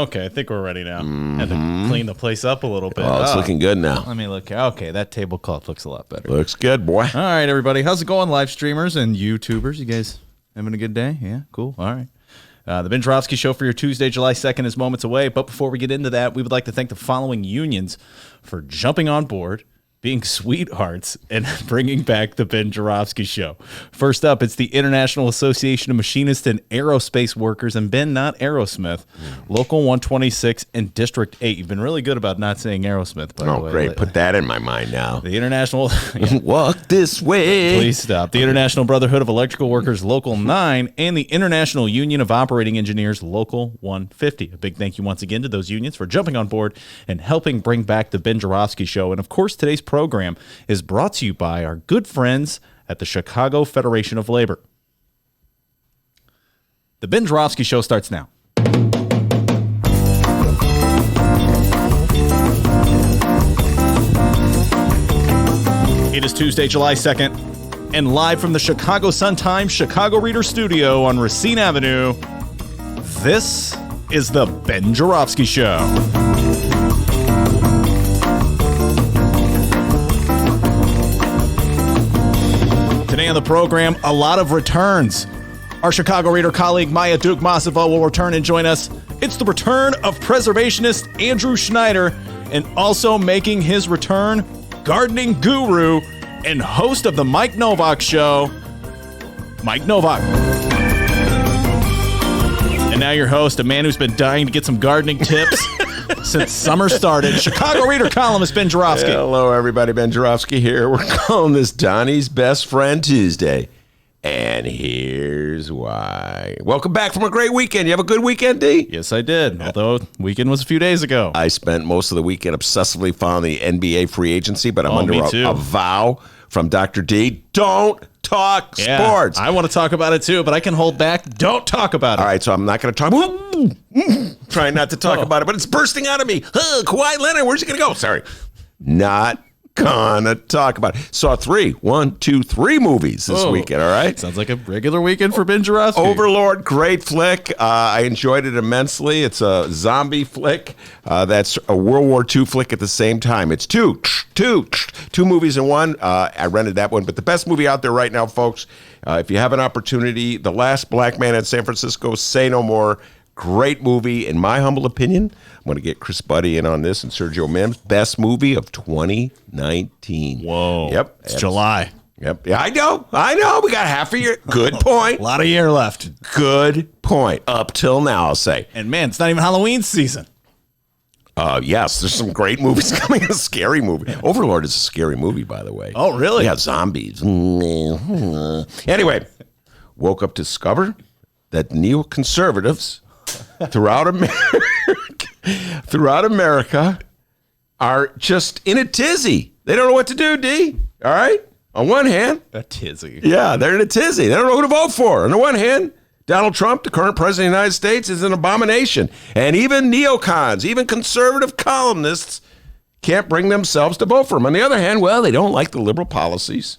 Okay, I think we're ready now. Had to clean the place up a little bit. Oh, it's looking good now. Let me look. Okay, that tablecloth looks a lot better. Looks good, boy. All right, everybody. How's it going, live streamers and YouTubers? You guys having a good day? Yeah, cool. All right. The Ben Joravsky Show for your Tuesday, July 2nd is moments away. But before we get into that, we would like to thank the following unions for jumping on board, being sweethearts, and bringing back the Ben Joravsky Show. First up, it's the International Association of Machinists and Aerospace Workers, and Ben, not Aerosmith, Local 126 and District 8. You've been really good about not saying Aerosmith, by the way. Oh, great. Put that in my mind now. The International... Walk this way. Please stop. The International Brotherhood of Electrical Workers, Local 9, and the International Union of Operating Engineers, Local 150. A big thank you once again to those unions for jumping on board and helping bring back the Ben Joravsky Show. And, of course, today's program is brought to you by our good friends at the Chicago Federation of Labor. The Ben Joravsky Show starts now. It is Tuesday, July 2nd, and live from the Chicago Sun-Times Chicago Reader Studio on Racine Avenue, this is the Ben Joravsky Show. Today on the program, a lot of returns. Our Chicago Reader colleague Maya Duke-Massavo will return and join us. It's the return of preservationist Andrew Schneider, and also making his return, gardening guru and host of the Mike Novak Show, Mike Novak. And now your host, a man who's been dying to get some gardening tips since summer started, Chicago Reader columnist Ben Joravsky. Hello, everybody. Ben Joravsky here. We're calling this Donnie's Best Friend Tuesday. And here's why. Welcome back from a great weekend. You have a good weekend, D? Yes, I did. Although weekend was a few days ago. I spent most of the weekend obsessively following the NBA free agency, but I'm under a vow from Dr. D. Don't talk sports. I want to talk about it too, but I can hold back. Don't talk about it. All right, so I'm not going to talk. Trying not to talk about it, but it's bursting out of me. Kawhi Leonard, where's he going to go? Sorry. Not gonna talk about it. Saw three movies this weekend, all right? Sounds like a regular weekend for Ben Joravsky. Overlord, great flick. I enjoyed it immensely. It's a zombie flick. That's a World War II flick at the same time. It's two movies in one. I rented that one. But the best movie out there right now, folks, if you have an opportunity, The Last Black Man in San Francisco, Say No More. Great movie, in my humble opinion. I'm going to get Chris Buddy in on this and Sergio Mims. Best movie of 2019. Whoa. Yep. It's July. Yep. Yeah, I know. We got half a year. Good point. A lot of year left. Good point. Up till now, I'll say. And man, it's not even Halloween season. Yes, there's some great movies coming. A scary movie. Overlord is a scary movie, by the way. Oh, really? Yeah, zombies. Anyway, woke up to discover that neoconservatives throughout America are just in a tizzy. They don't know what to do, D. All right? On one hand. A tizzy. Yeah, they're in a tizzy. They don't know who to vote for. On the one hand, Donald Trump, the current president of the United States, is an abomination. And even neocons, even conservative columnists can't bring themselves to vote for him. On the other hand, well, they don't like the liberal policies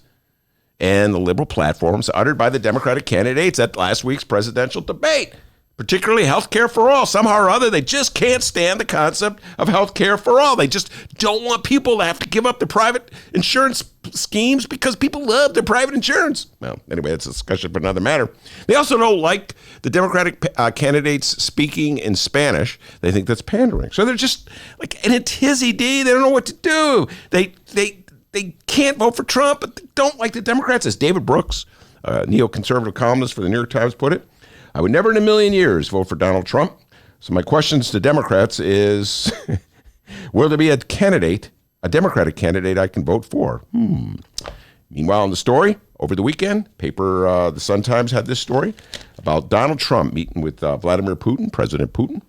and the liberal platforms uttered by the Democratic candidates at last week's presidential debate, particularly health care for all. Somehow or other, they just can't stand the concept of health care for all. They just don't want people to have to give up their private insurance schemes because people love their private insurance. Well, anyway, that's a discussion for another matter. They also don't like the Democratic candidates speaking in Spanish. They think that's pandering. So they're just like in a tizzy, D. They don't know what to do. They can't vote for Trump, but they don't like the Democrats. As David Brooks, a neoconservative columnist for the New York Times, put it, I would never in a million years vote for Donald Trump. So my questions to Democrats is, will there be a Democratic candidate I can vote for? Meanwhile, in the story, over the weekend, the Sun-Times had this story about Donald Trump meeting with Vladimir Putin, President Putin,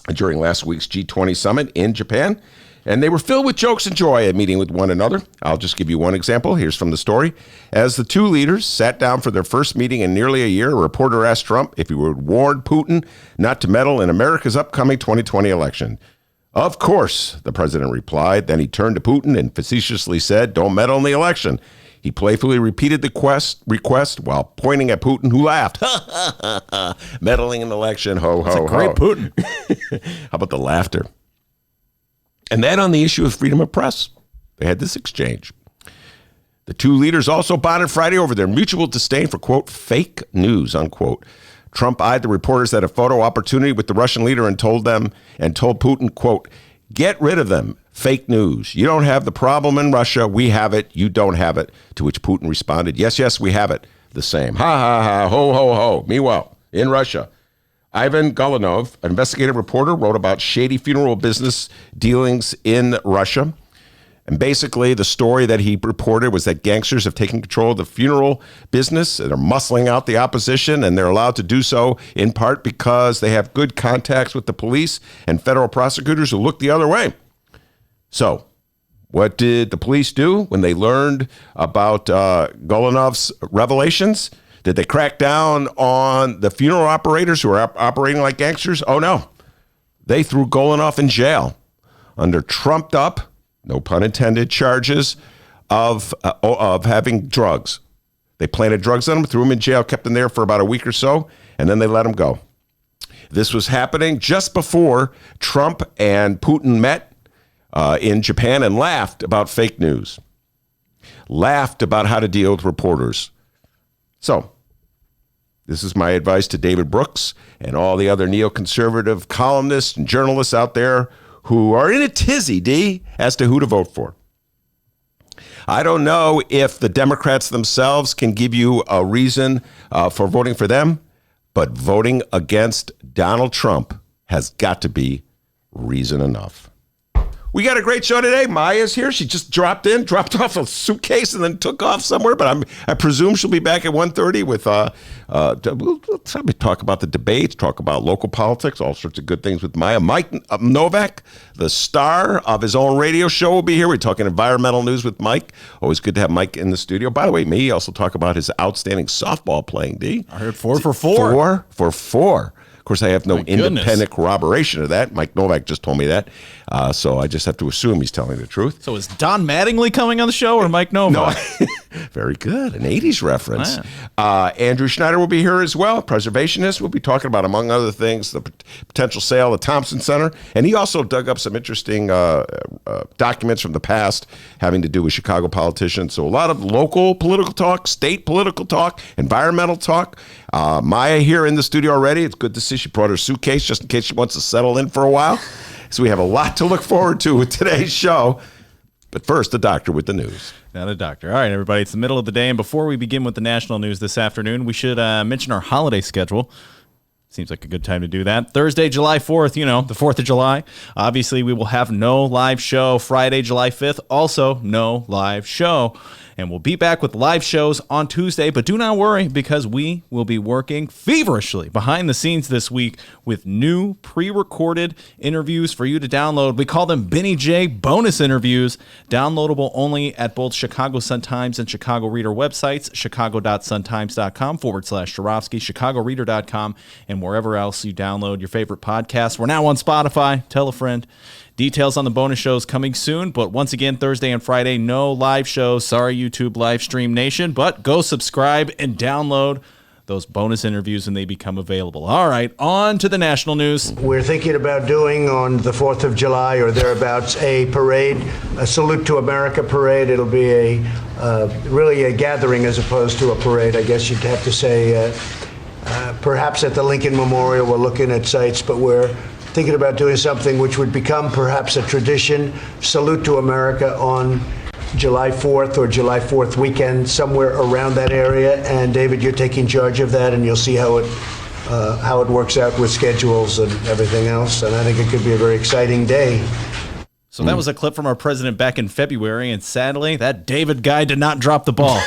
during last week's G20 summit in Japan. And they were filled with jokes and joy at meeting with one another. I'll just give you one example. Here's from the story. As the two leaders sat down for their first meeting in nearly a year, a reporter asked Trump if he would warn Putin not to meddle in America's upcoming 2020 election. Of course, the president replied. Then he turned to Putin and facetiously said, don't meddle in the election. He playfully repeated the request while pointing at Putin, who laughed. Meddling in the election, ho, That's ho, a great ho. Putin. How about the laughter? And then on the issue of freedom of press, they had this exchange. The two leaders also bonded Friday over their mutual disdain for, quote, fake news, unquote. Trump eyed the reporters at a photo opportunity with the Russian leader and told Putin, quote, get rid of them. Fake news. You don't have the problem in Russia. We have it. You don't have it. To which Putin responded, yes, yes, we have it. The same. Ha, ha, ha, ho, ho, ho. Meanwhile, in Russia, Ivan Golunov, an investigative reporter, wrote about shady funeral business dealings in Russia. And basically, the story that he reported was that gangsters have taken control of the funeral business. They're muscling out the opposition, and they're allowed to do so in part because they have good contacts with the police and federal prosecutors who look the other way. So, what did the police do when they learned about Golunov's revelations? Did they crack down on the funeral operators who are operating like gangsters? Oh, no. They threw Golunov in jail under trumped up, no pun intended, charges of having drugs. They planted drugs on him, threw him in jail, kept him there for about a week or so, and then they let him go. This was happening just before Trump and Putin met in Japan and laughed about fake news, laughed about how to deal with reporters. So this is my advice to David Brooks and all the other neoconservative columnists and journalists out there who are in a tizzy, D, as to who to vote for. I don't know if the Democrats themselves can give you a reason for voting for them, but voting against Donald Trump has got to be reason enough. We got a great show today. Maya's here. She just dropped off a suitcase and then took off somewhere. But I presume she'll be back at 1:30 with, we'll probably talk about the debates, talk about local politics, all sorts of good things with Maya. Mike Novak, the star of his own radio show, will be here. We're talking environmental news with Mike. Always good to have Mike in the studio. By the way, me also talk about his outstanding softball playing, D. I heard 4 for 4. 4 for 4. Of course, I have no independent corroboration of that. Mike Novak just told me that. So I just have to assume he's telling the truth. So is Don Mattingly coming on the show or Mike Novak? No. Very good. An 80s reference. Andrew Schneider will be here as well. Preservationist. We'll be talking about, among other things, the potential sale of the Thompson Center. And he also dug up some interesting documents from the past having to do with Chicago politicians. So a lot of local political talk, state political talk, environmental talk. Maya here in the studio already. It's good to see she brought her suitcase just in case she wants to settle in for a while. So we have a lot to look forward to with today's show. But first, the doctor with the news. Not a doctor. All right, everybody. It's the middle of the day. And before we begin with the national news this afternoon, we should mention our holiday schedule. Seems like a good time to do that. Thursday, July 4th, the 4th of July. Obviously, we will have no live show. Friday, July 5th, also no live show. And we'll be back with live shows on Tuesday. But do not worry, because we will be working feverishly behind the scenes this week with new pre-recorded interviews for you to download. We call them Benny J bonus interviews, downloadable only at both Chicago Sun-Times and Chicago Reader websites, chicago.suntimes.com/Joravsky, chicagoreader.com, and wherever else you download your favorite podcasts. We're now on Spotify. Tell a friend. Details on the bonus shows coming soon, but once again, Thursday and Friday, no live shows. Sorry, YouTube live stream nation, but go subscribe and download those bonus interviews when they become available. All right, on to the national news. We're thinking about doing on the 4th of July or thereabouts a parade, a Salute to America parade. It'll be really a gathering as opposed to a parade, I guess you'd have to say. Perhaps at the Lincoln Memorial, we're looking at sites, but we're thinking about doing something which would become perhaps a tradition, Salute to America on July 4th or July 4th weekend, somewhere around that area. And David, you're taking charge of that, and you'll see how it works out with schedules and everything else. And I think it could be a very exciting day. So that was a clip from our president back in February, and sadly, that David guy did not drop the ball.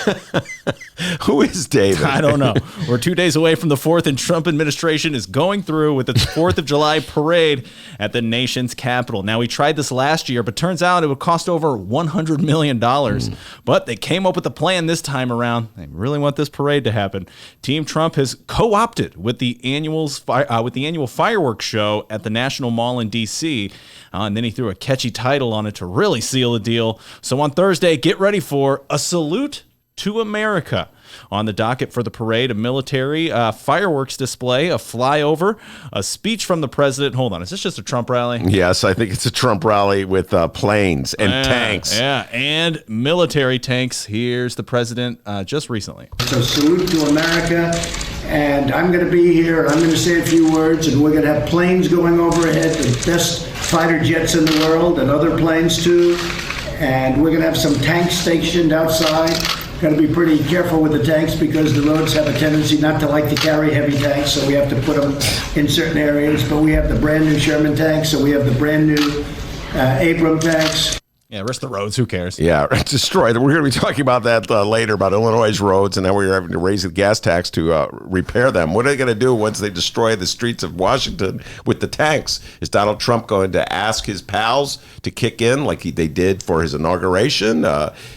Who is David? I don't know. We're 2 days away from the 4th, and Trump administration is going through with its 4th of July parade at the nation's capital. Now, we tried this last year, but turns out it would cost over $100 million. But they came up with a plan this time around. They really want this parade to happen. Team Trump has co-opted with the annual fireworks show at the National Mall in D.C., and then he threw a catchy title on it to really seal the deal. So on Thursday, get ready for a salute to America. On the docket for the parade, a military fireworks display, a flyover, a speech from the president. Hold on, is this just a Trump rally? Yes, I think it's a Trump rally with planes and tanks. Yeah, and military tanks. Here's the president just recently. So salute to America, and I'm going to be here. I'm going to say a few words, and we're going to have planes going overhead, the best fighter jets in the world, and other planes too. And we're going to have some tanks stationed outside. Got to be pretty careful with the tanks because the roads have a tendency not to like to carry heavy tanks, so we have to put them in certain areas. But we have the brand new Sherman tanks, so we have the brand new Abram tanks. Yeah, rest of the roads, who cares? Yeah, destroy them. We're going to be talking about that later, about Illinois' roads, and then we're having to raise the gas tax to repair them. What are they going to do once they destroy the streets of Washington with the tanks? Is Donald Trump going to ask his pals to kick in like they did for his inauguration?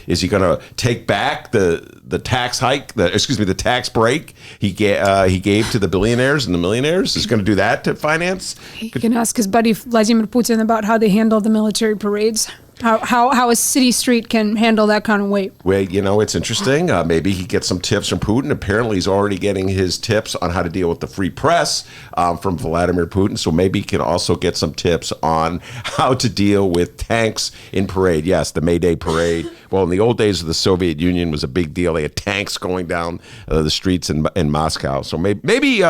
Is he going to take back the tax hike, the tax break he gave to the billionaires and the millionaires? Is he going to do that to finance? He can ask his buddy Vladimir Putin about how they handle the military parades. How a city street can handle that kind of weight. Well, it's interesting. Maybe he gets some tips from Putin. Apparently, he's already getting his tips on how to deal with the free press from Vladimir Putin. So maybe he can also get some tips on how to deal with tanks in parade. Yes, the May Day parade. Well, in the old days of the Soviet Union was a big deal. They had tanks going down the streets in Moscow. So maybe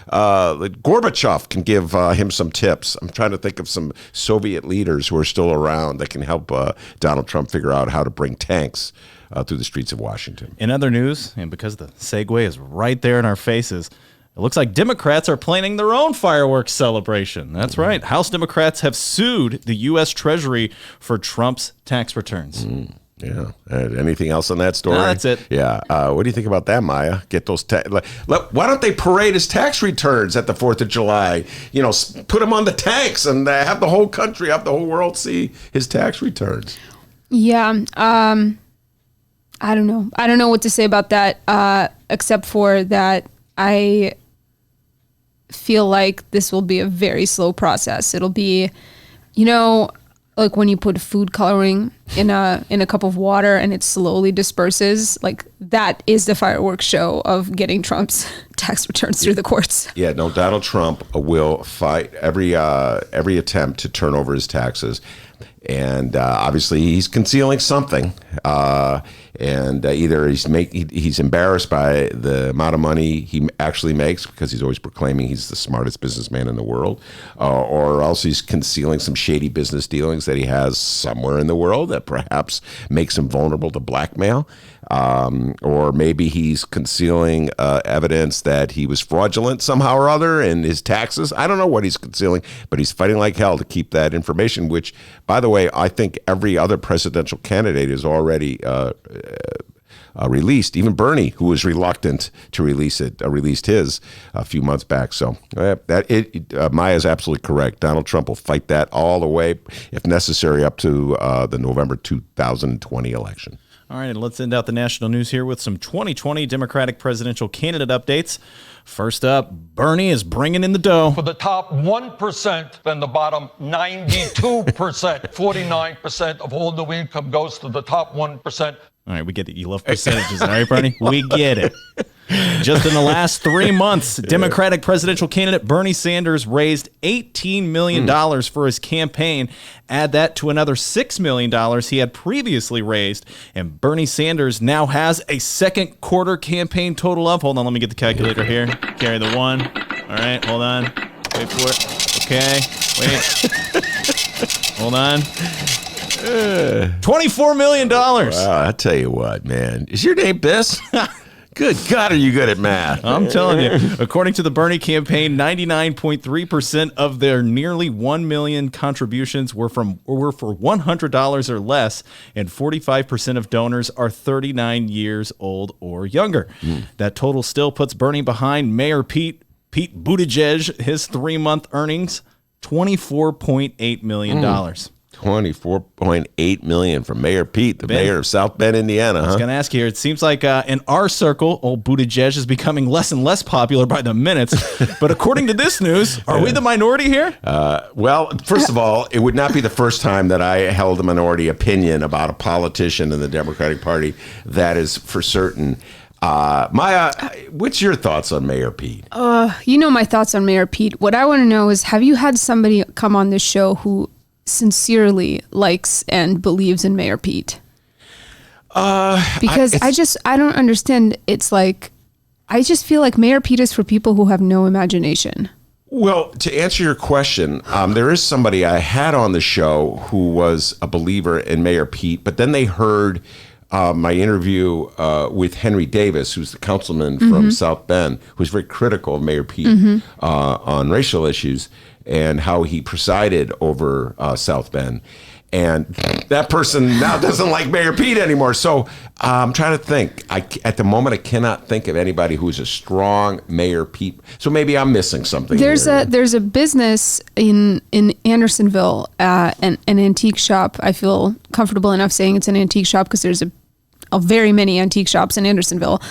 Gorbachev can give him some tips. I'm trying to think of some Soviet leaders who are still around that can help Donald Trump figure out how to bring tanks through the streets of Washington. In other news, and because the segue is right there in our faces, it looks like Democrats are planning their own fireworks celebration. That's right. House Democrats have sued the U.S. Treasury for Trump's tax returns. Yeah. Anything else on that story? No, that's it. Yeah. What do you think about that, Maya? Get those. Why don't they parade his tax returns at the 4th of July? Put him on the tanks and have the whole country, have the whole world see his tax returns. Yeah. I don't know. I don't know what to say about that, except for that I feel like this will be a very slow process. It'll be, like when you put food coloring in a cup of water and it slowly disperses, like that is the fireworks show of getting Trump's tax returns through the courts. Yeah, no, Donald Trump will fight every attempt to turn over his taxes. And obviously he's concealing something. And either he's embarrassed by the amount of money he actually makes because he's always proclaiming he's the smartest businessman in the world, or else he's concealing some shady business dealings that he has somewhere in the world that perhaps makes him vulnerable to blackmail. Or maybe he's concealing evidence that he was fraudulent somehow or other in his taxes. I don't know what he's concealing, but he's fighting like hell to keep that information, which, by the way, I think every other presidential candidate is already released. Even Bernie, who was reluctant to release it, released his a few months back. So Maya's absolutely correct. Donald Trump will fight that all the way, if necessary, up to the November 2020 election. All right, and let's end out the national news here with some 2020 Democratic presidential candidate updates. First up, Bernie is bringing in the dough. For the top 1%, then the bottom 92%, 49% of all new income goes to the top 1%. All right, we get it. You love percentages, all right, Bernie? We get it. Just in the last 3 months, Democratic presidential candidate Bernie Sanders raised $18 million for his campaign. Add that to another $6 million he had previously raised. And Bernie Sanders now has a second quarter campaign total of, hold on, let me get the calculator here. Carry the one. All right, hold on. Wait for it. Okay, wait. Hold on. $24 million. Wow, I tell you what, man. Is your name Biss? Good God, are you good at math? I'm telling you. According to the Bernie campaign, 99.3% of their nearly 1 million contributions were for $100 or less, and 45% of donors are 39 years old or younger. That total still puts Bernie behind Mayor Pete Buttigieg. His 3-month earnings, $24.8 million. $24.8 million from Mayor Pete, the mayor of South Bend, Indiana. I was going to ask you here. It seems like in our circle, old Buttigieg is becoming less and less popular by the minutes. But according to this news, are we the minority here? Well, first of all, it would not be the first time that I held a minority opinion about a politician in the Democratic Party. That is for certain. Maya, what's your thoughts on Mayor Pete? You know my thoughts on Mayor Pete. What I want to know is, have you had somebody come on this show who sincerely likes and believes in Mayor Pete? Because I don't understand. It's like, I just feel like Mayor Pete is for people who have no imagination. Well, to answer your question, there is somebody I had on the show who was a believer in Mayor Pete, but then they heard my interview with Henry Davis, who's the councilman from South Bend, who's very critical of Mayor Pete on racial issues and how he presided over South Bend. And that person now doesn't like Mayor Pete anymore. So I'm trying to think. At the moment, I cannot think of anybody who's a strong Mayor Pete. So maybe I'm missing something. There's a business in Andersonville, an antique shop. I feel comfortable enough saying it's an antique shop because there's a very many antique shops in Andersonville.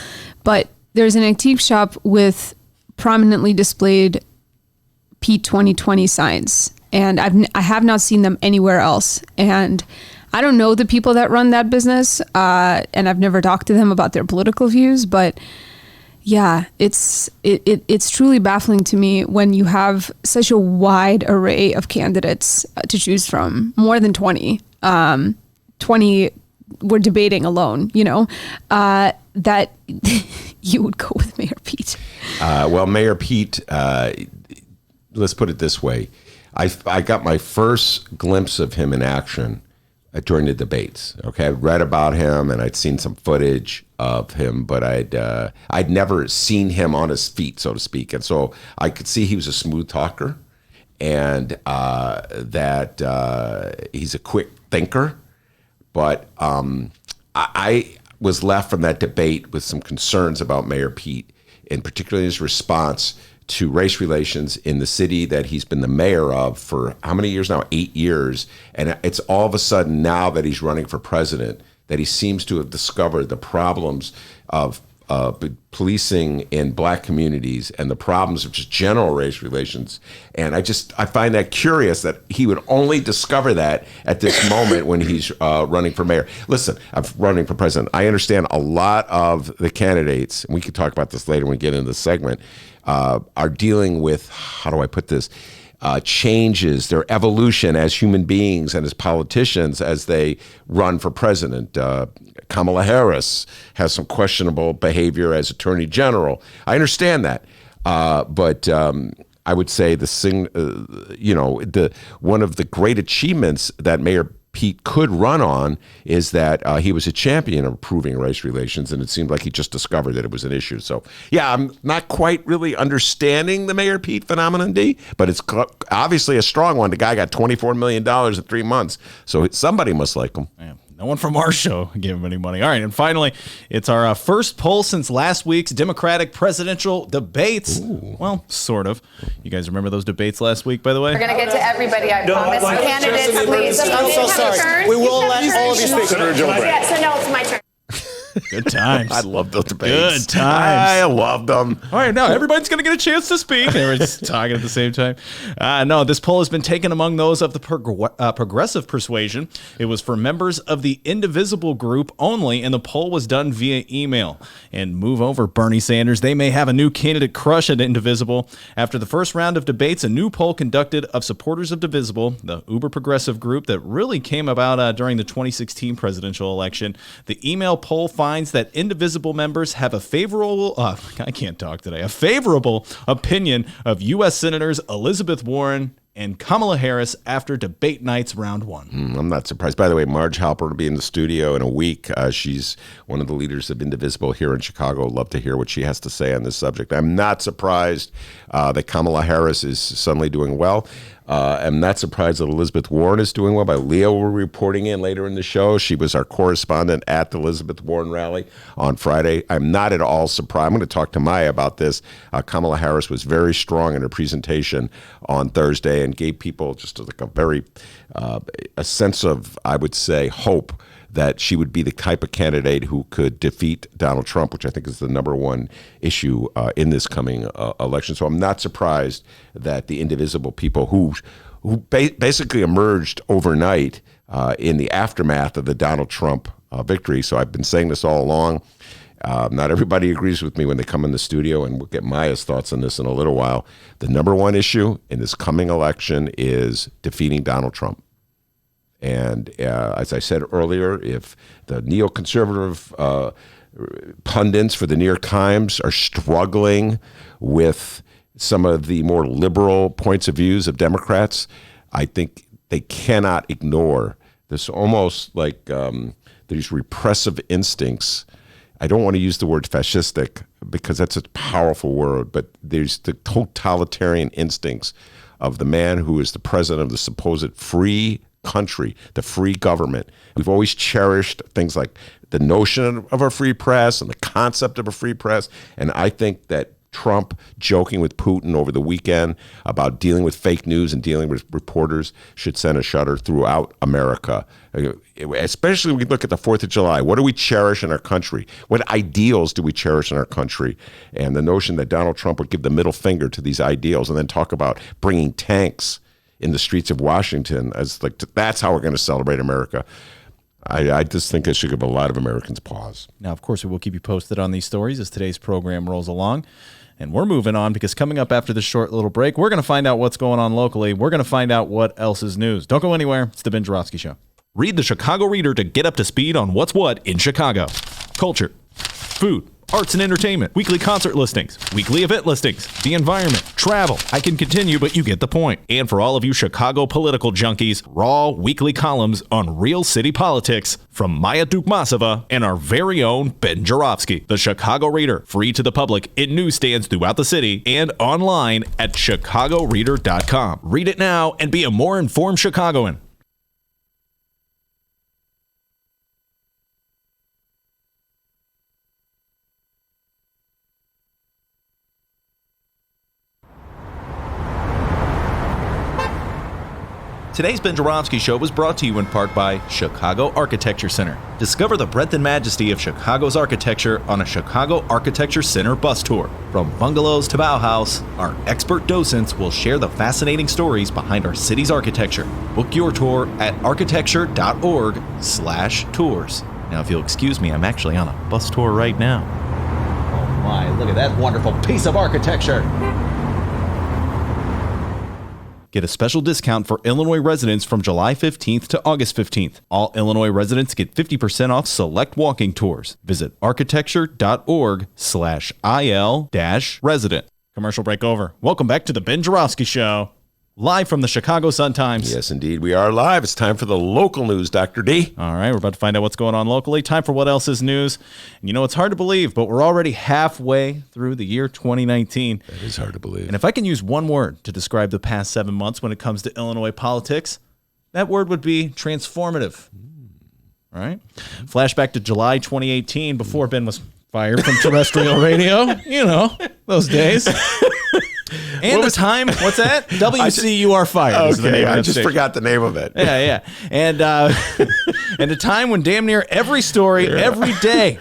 But there's an antique shop with prominently displayed Pete 2020 signs. And I have not seen them anywhere else. And I don't know the people that run that business, and I've never talked to them about their political views. But yeah, it's truly baffling to me when you have such a wide array of candidates to choose from, more than 20. 20 we're debating alone, that you would go with Mayor Pete. Well, Mayor Pete, let's put it this way. I got my first glimpse of him in action during the debates. Okay, I'd read about him and I'd seen some footage of him, but I'd never seen him on his feet, so to speak. And so I could see he was a smooth talker, and that he's a quick thinker. But I was left from that debate with some concerns about Mayor Pete, and particularly his response to race relations in the city that he's been the mayor of for how many years now? 8 years. And it's all of a sudden now that he's running for president that he seems to have discovered the problems of policing in black communities and the problems of just general race relations. And I find that curious that he would only discover that at this moment when he's running for mayor. Listen, I'm running for president. I understand a lot of the candidates, and we could talk about this later when we get into the segment, are dealing with, how do I put this, changes, their evolution as human beings and as politicians as they run for president. Kamala Harris has some questionable behavior as Attorney General. I understand that, but I would say one of the great achievements that Mayor Pete could run on is that he was a champion of improving race relations, and it seemed like he just discovered that it was an issue. So, yeah, I'm not quite really understanding the Mayor Pete phenomenon, D, but it's obviously a strong one. The guy got $24 million in 3 months, so somebody must like him. Yeah. No one from our show gave him any money. All right, and finally, it's our first poll since last week's Democratic presidential debates. Ooh. Well, sort of. You guys remember those debates last week, by the way? We're going to get to everybody, I promise. Candidates, please. I'm so sorry. We will let all of you speak. Yeah, so now it's my turn. Good times. I love those debates. Good times. I love them. All right, now everybody's going to get a chance to speak. Everyone's talking at the same time. No, this poll has been taken among those of the progressive persuasion. It was for members of the Indivisible group only, and the poll was done via email. And move over, Bernie Sanders. They may have a new candidate crush at Indivisible. After the first round of debates, a new poll conducted of supporters of Divisible, the uber progressive group that really came about during the 2016 presidential election. The email poll finds that Indivisible members have a favorable opinion of U.S. Senators Elizabeth Warren and Kamala Harris after debate nights round one. I'm not surprised. By the way, Marge Halper will be in the studio in a week. She's one of the leaders of Indivisible here in Chicago. Love to hear what she has to say on this subject. I'm not surprised that Kamala Harris is suddenly doing well. I'm not surprised that Elizabeth Warren is doing well. By Leo, we're reporting in later in the show. She was our correspondent at the Elizabeth Warren rally on Friday. I'm not at all surprised. I'm going to talk to Maya about this. Kamala Harris was very strong in her presentation on Thursday and gave people just like a sense of, I would say, hope that she would be the type of candidate who could defeat Donald Trump, which I think is the number one issue in this coming election. So I'm not surprised that the indivisible people who basically emerged overnight in the aftermath of the Donald Trump victory. So I've been saying this all along. Not everybody agrees with me when they come in the studio, and we'll get Maya's thoughts on this in a little while. The number one issue in this coming election is defeating Donald Trump. And as I said earlier, if the neoconservative pundits for the New York Times are struggling with some of the more liberal points of views of Democrats, I think they cannot ignore this almost like these repressive instincts. I don't want to use the word fascistic because that's a powerful word, but there's the totalitarian instincts of the man who is the president of the supposed free country, the free government. We've always cherished things like the notion of a free press and the concept of a free press. And I think that Trump joking with Putin over the weekend about dealing with fake news and dealing with reporters should send a shudder throughout America. Especially when we look at the 4th of July. What do we cherish in our country? What ideals do we cherish in our country? And the notion that Donald Trump would give the middle finger to these ideals and then talk about bringing tanks in the streets of Washington as like, that's how we're going to celebrate America. I just think it should give a lot of Americans pause. Now, of course, we will keep you posted on these stories as today's program rolls along. And we're moving on because coming up after this short little break, we're going to find out what's going on locally. We're going to find out what else is news. Don't go anywhere. It's the Ben Joravsky Show. Read the Chicago Reader to get up to speed on what's what in Chicago. Culture, food, arts and entertainment, weekly concert listings, weekly event listings, the environment, travel. I can continue, but you get the point. And for all of you Chicago political junkies, raw weekly columns on real city politics from Maya Dukmasova and our very own Ben Joravsky. The Chicago Reader, free to the public in newsstands throughout the city and online at chicagoreader.com. Read it now and be a more informed Chicagoan. Today's Ben Joravsky Show was brought to you in part by Chicago Architecture Center. Discover the breadth and majesty of Chicago's architecture on a Chicago Architecture Center bus tour. From bungalows to Bauhaus, our expert docents will share the fascinating stories behind our city's architecture. Book your tour at architecture.org/tours. Now, if you'll excuse me, I'm actually on a bus tour right now. Oh my, look at that wonderful piece of architecture. Get a special discount for Illinois residents from July 15th to August 15th. All Illinois residents get 50% off select walking tours. Visit architecture.org/IL-resident. Commercial break over. Welcome back to the Ben Joravsky Show. Live from the Chicago Sun-Times. Yes, indeed. We are live. It's time for the local news, Dr. D. All right, we're about to find out what's going on locally. Time for What Else is News. And you know, it's hard to believe, but we're already halfway through the year 2019. That is hard to believe. And if I can use one word to describe the past 7 months when it comes to Illinois politics, that word would be transformative. All right? Flashback to July 2018, before Ben was fired from terrestrial radio. You know, those days. And the time, what's that? WCUR Fired. Is the name of I that just station. forgot the name of it. Yeah. And and a time when damn near every story, every day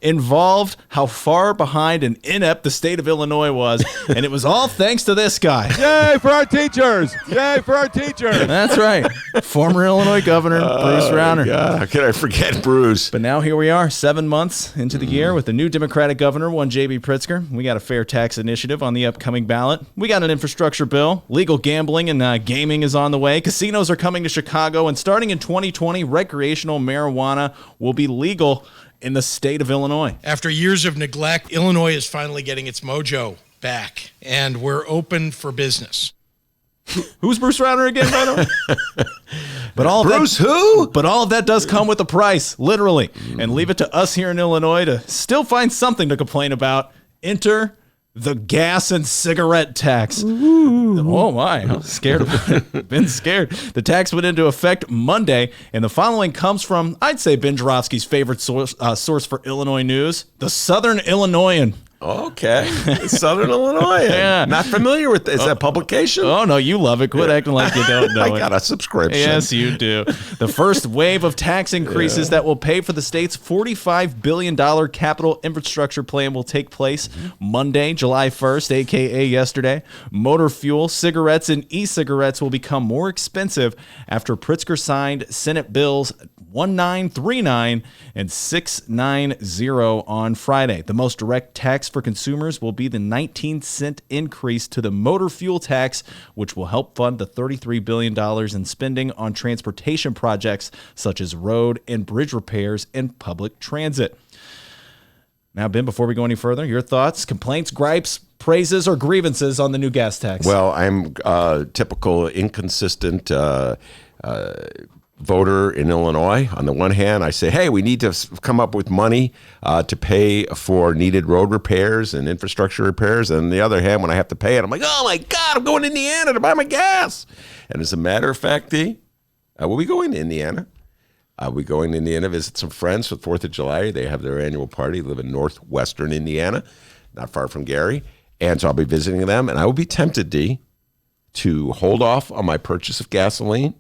involved how far behind and inept the state of Illinois was. And it was all thanks to this guy. Yay for our teachers! Yay for our teachers! That's right. Former Illinois Governor Bruce Rauner. God, how can I forget Bruce? But now here we are, 7 months into the year with the new Democratic governor, one J.B. Pritzker. We got a fair tax initiative on the upcoming ballot. We got an infrastructure bill. Legal gambling and gaming is on the way. Casinos are coming to Chicago. And starting in 2020, recreational marijuana will be legal in the state of Illinois. After years of neglect, Illinois is finally getting its mojo back, and we're open for business. Who's Bruce Rauner again, by the way? But all Bruce that, who? But all of that does come with a price, literally. And leave it to us here in Illinois to still find something to complain about. Enter The gas and cigarette tax. Oh my, I'm scared of it. Been scared. The tax went into effect Monday, and the following comes from, I'd say, Ben Joravsky's favorite source for Illinois news, the Southern Illinoisan. Okay. Southern Illinois. Yeah. Not familiar with this. Is that publication? Oh, no, you love it. Quit acting like you don't know I got a subscription. Yes, you do. The first wave of tax increases that will pay for the state's $45 billion capital infrastructure plan will take place Monday, July 1st, a.k.a. yesterday. Motor fuel, cigarettes, and e-cigarettes will become more expensive after Pritzker signed Senate bills 1939 and 690 on Friday. The most direct tax for consumers will be the 19-cent increase to the motor fuel tax, which will help fund the $33 billion in spending on transportation projects such as road and bridge repairs and public transit. Now, Ben, before we go any further, your thoughts, complaints, gripes, praises, or grievances on the new gas tax? Well, I'm typical inconsistent voter in Illinois. On the one hand, I say, hey, we need to come up with money to pay for needed road repairs and infrastructure repairs. And on the other hand, when I have to pay it, I'm like, oh my God, I'm going to Indiana to buy my gas. And as a matter of fact, we'll be going to Indiana. We're going to Indiana to visit some friends for the 4th of July. They have their annual party, live in northwestern Indiana, not far from Gary. And so I'll be visiting them. And I will be tempted, to hold off on my purchase of gasoline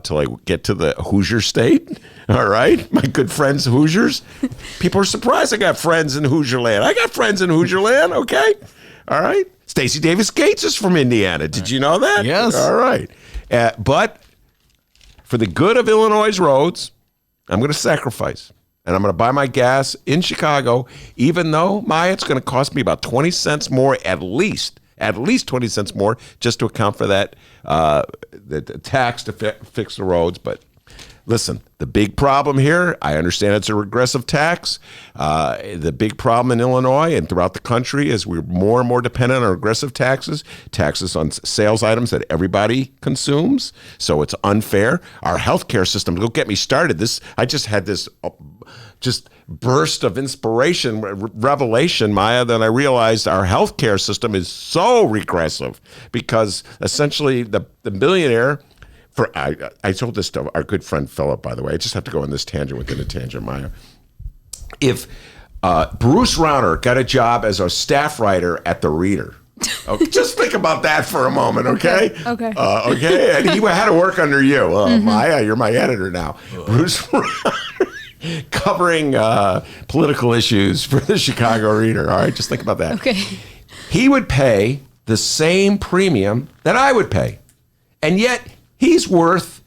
till I get to the Hoosier state. All right. My good friends, Hoosiers. People are surprised I got friends in Hoosier land. I got friends in Hoosier land. Okay. All right. Stacey Davis Gates is from Indiana. Did you know that? Yes. All right. But for the good of Illinois' roads, I'm going to sacrifice. And I'm going to buy my gas in Chicago, even though, Maya, it's going to cost me about 20 cents more at least 20 cents more just to account for that the tax to fix the roads. But listen, the big problem here, I understand it's a regressive tax. The big problem in Illinois and throughout the country is we're more and more dependent on regressive taxes on sales items that everybody consumes. So it's unfair. Our healthcare system, don't get me started. I just had this just burst of inspiration, revelation, Maya, that I realized our healthcare system is so regressive because essentially the billionaire, I told this to our good friend Philip, by the way. I just have to go on this tangent within a tangent, Maya. If Bruce Rauner got a job as a staff writer at the Reader, okay, just think about that for a moment, okay? Okay. Okay, and he had to work under you. Maya, you're my editor now. Bruce Rauner covering political issues for the Chicago Reader. All right, just think about that. Okay. He would pay the same premium that I would pay, and yet he's worth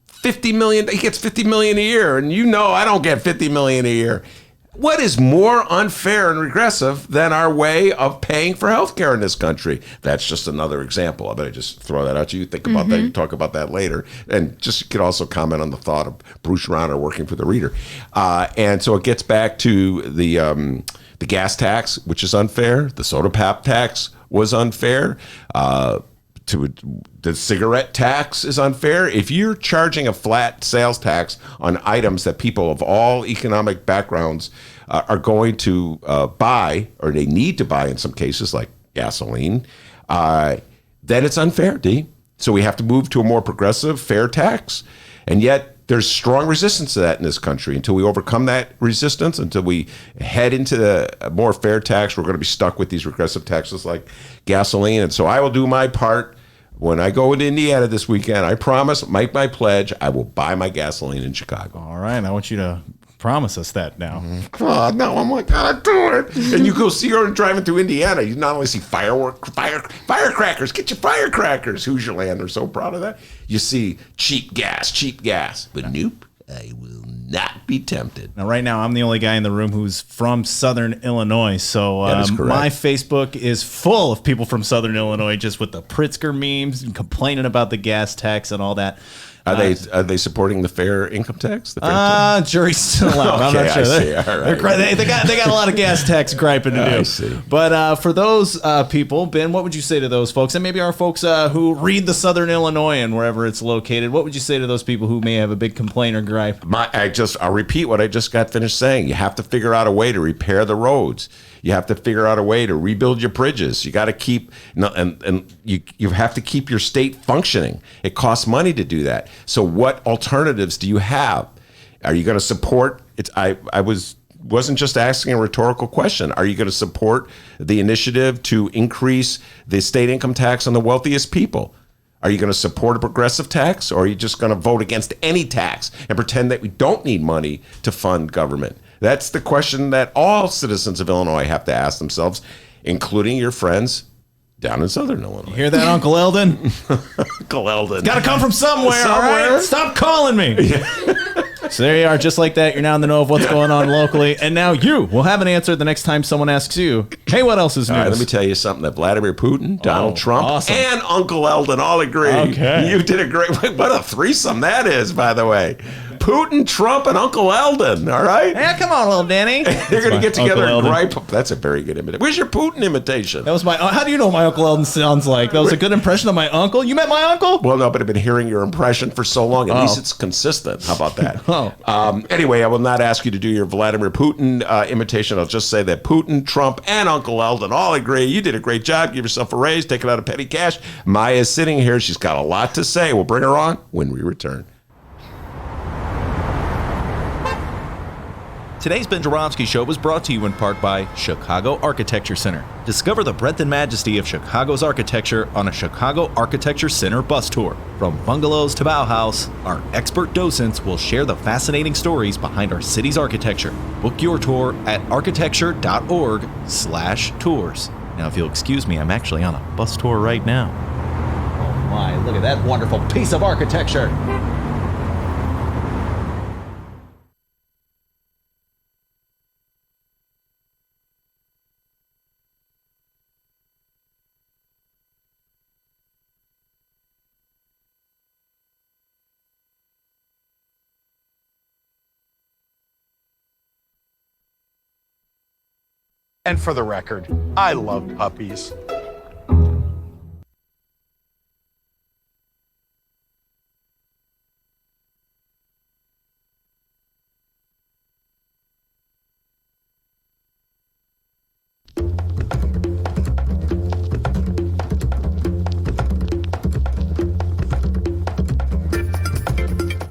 $50 million. He gets $50 million a year, and I don't get $50 million a year. What is more unfair and regressive than our way of paying for healthcare in this country? That's just another example of it. I just throw that out to you. Think about that. You talk about that later. And just you could also comment on the thought of Bruce Rauner working for the Reader. And so it gets back to the gas tax, which is unfair. The soda pop tax was unfair. The cigarette tax is unfair. If you're charging a flat sales tax on items that people of all economic backgrounds are going to buy, or they need to buy in some cases, like gasoline, then it's unfair, So we have to move to a more progressive, fair tax. And yet there's strong resistance to that in this country. Until we overcome that resistance, until we head into the more fair tax, we're going to be stuck with these regressive taxes like gasoline. And so I will do my part. When I go into Indiana this weekend, I promise, make my pledge, I will buy my gasoline in Chicago. All right, I want you to promise us that now. Oh, no, I'm like, gotta do it. And you go see her driving through Indiana, you not only see firecrackers, get your firecrackers. Hoosier land, they're so proud of that. You see cheap gas. But nope, I will not be tempted. Now, right now, I'm the only guy in the room who's from Southern Illinois, so my Facebook is full of people from Southern Illinois just with the Pritzker memes and complaining about the gas tax and all that. Are they supporting the fair income tax? Jury's still out. I'm not sure. I see. All right. They got a lot of gas tax griping to do. I see. But for those people, Ben, what would you say to those folks, and maybe our folks who read the Southern Illinois and wherever it's located? What would you say to those people who may have a big complaint or gripe? I'll repeat what I just got finished saying. You have to figure out a way to repair the roads. You have to figure out a way to rebuild your bridges. You got to keep, and you have to keep your state functioning. It costs money to do that. So what alternatives do you have? Are you going to support it? Wasn't just asking a rhetorical question. Are you going to support the initiative to increase the state income tax on the wealthiest people? Are you going to support a progressive tax, or are you just going to vote against any tax and pretend that we don't need money to fund government? That's the question that all citizens of Illinois have to ask themselves, including your friends down in Southern Illinois. You hear that, Uncle Eldon? Uncle Eldon. Got to come from somewhere, all right? Stop calling me. Yeah. So there you are, just like that. You're now in the know of what's going on locally, and now you will have an answer the next time someone asks you, hey, what else is news? All right, let me tell you something that Vladimir Putin, Donald Trump, and Uncle Eldon all agree. Okay. You did a great, what a threesome that is, by the way. Putin, Trump, and Uncle Eldon, all right? Yeah, come on, little Danny. They're going to get together and gripe. That's a very good imitation. Where's your Putin imitation? That was my, how do you know what my Uncle Eldon sounds like? That was a good impression of my uncle? You met my uncle? Well, no, but I've been hearing your impression for so long. At least it's consistent. How about that? Anyway, I will not ask you to do your Vladimir Putin imitation. I'll just say that Putin, Trump, and Uncle Eldon all agree. You did a great job. Give yourself a raise. Take it out of petty cash. Maya's sitting here. She's got a lot to say. We'll bring her on when we return. Today's Ben Joravsky Show was brought to you in part by Chicago Architecture Center. Discover the breadth and majesty of Chicago's architecture on a Chicago Architecture Center bus tour. From bungalows to Bauhaus, our expert docents will share the fascinating stories behind our city's architecture. Book your tour at architecture.org/tours. Now, if you'll excuse me, I'm actually on a bus tour right now. Oh my, look at that wonderful piece of architecture. And for the record, I love puppies.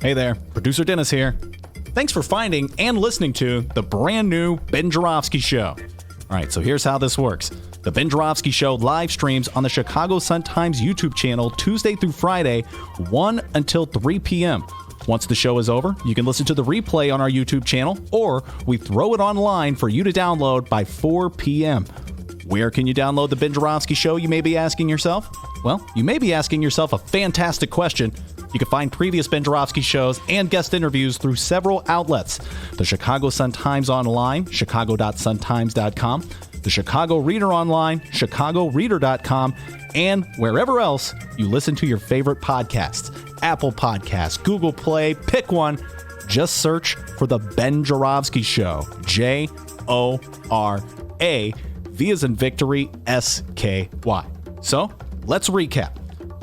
Hey there, producer Dennis here. Thanks for finding and listening to the brand new Ben Joravsky Show. All right, so here's how this works. The Ben Joravsky Show live streams on the Chicago Sun-Times YouTube channel Tuesday through Friday, 1 until 3 p.m. Once the show is over, you can listen to the replay on our YouTube channel, or we throw it online for you to download by 4 p.m. Where can you download the Ben Joravsky Show, you may be asking yourself? Well, you may be asking yourself a fantastic question. You can find previous Ben Joravsky shows and guest interviews through several outlets. The Chicago Sun-Times online, chicago.suntimes.com, the Chicago Reader online, chicagoreader.com, and wherever else you listen to your favorite podcasts. Apple Podcasts, Google Play, pick one. Just search for The Ben Joravsky Show. J-O-R-A, V as in victory, S-K-Y. So, let's recap.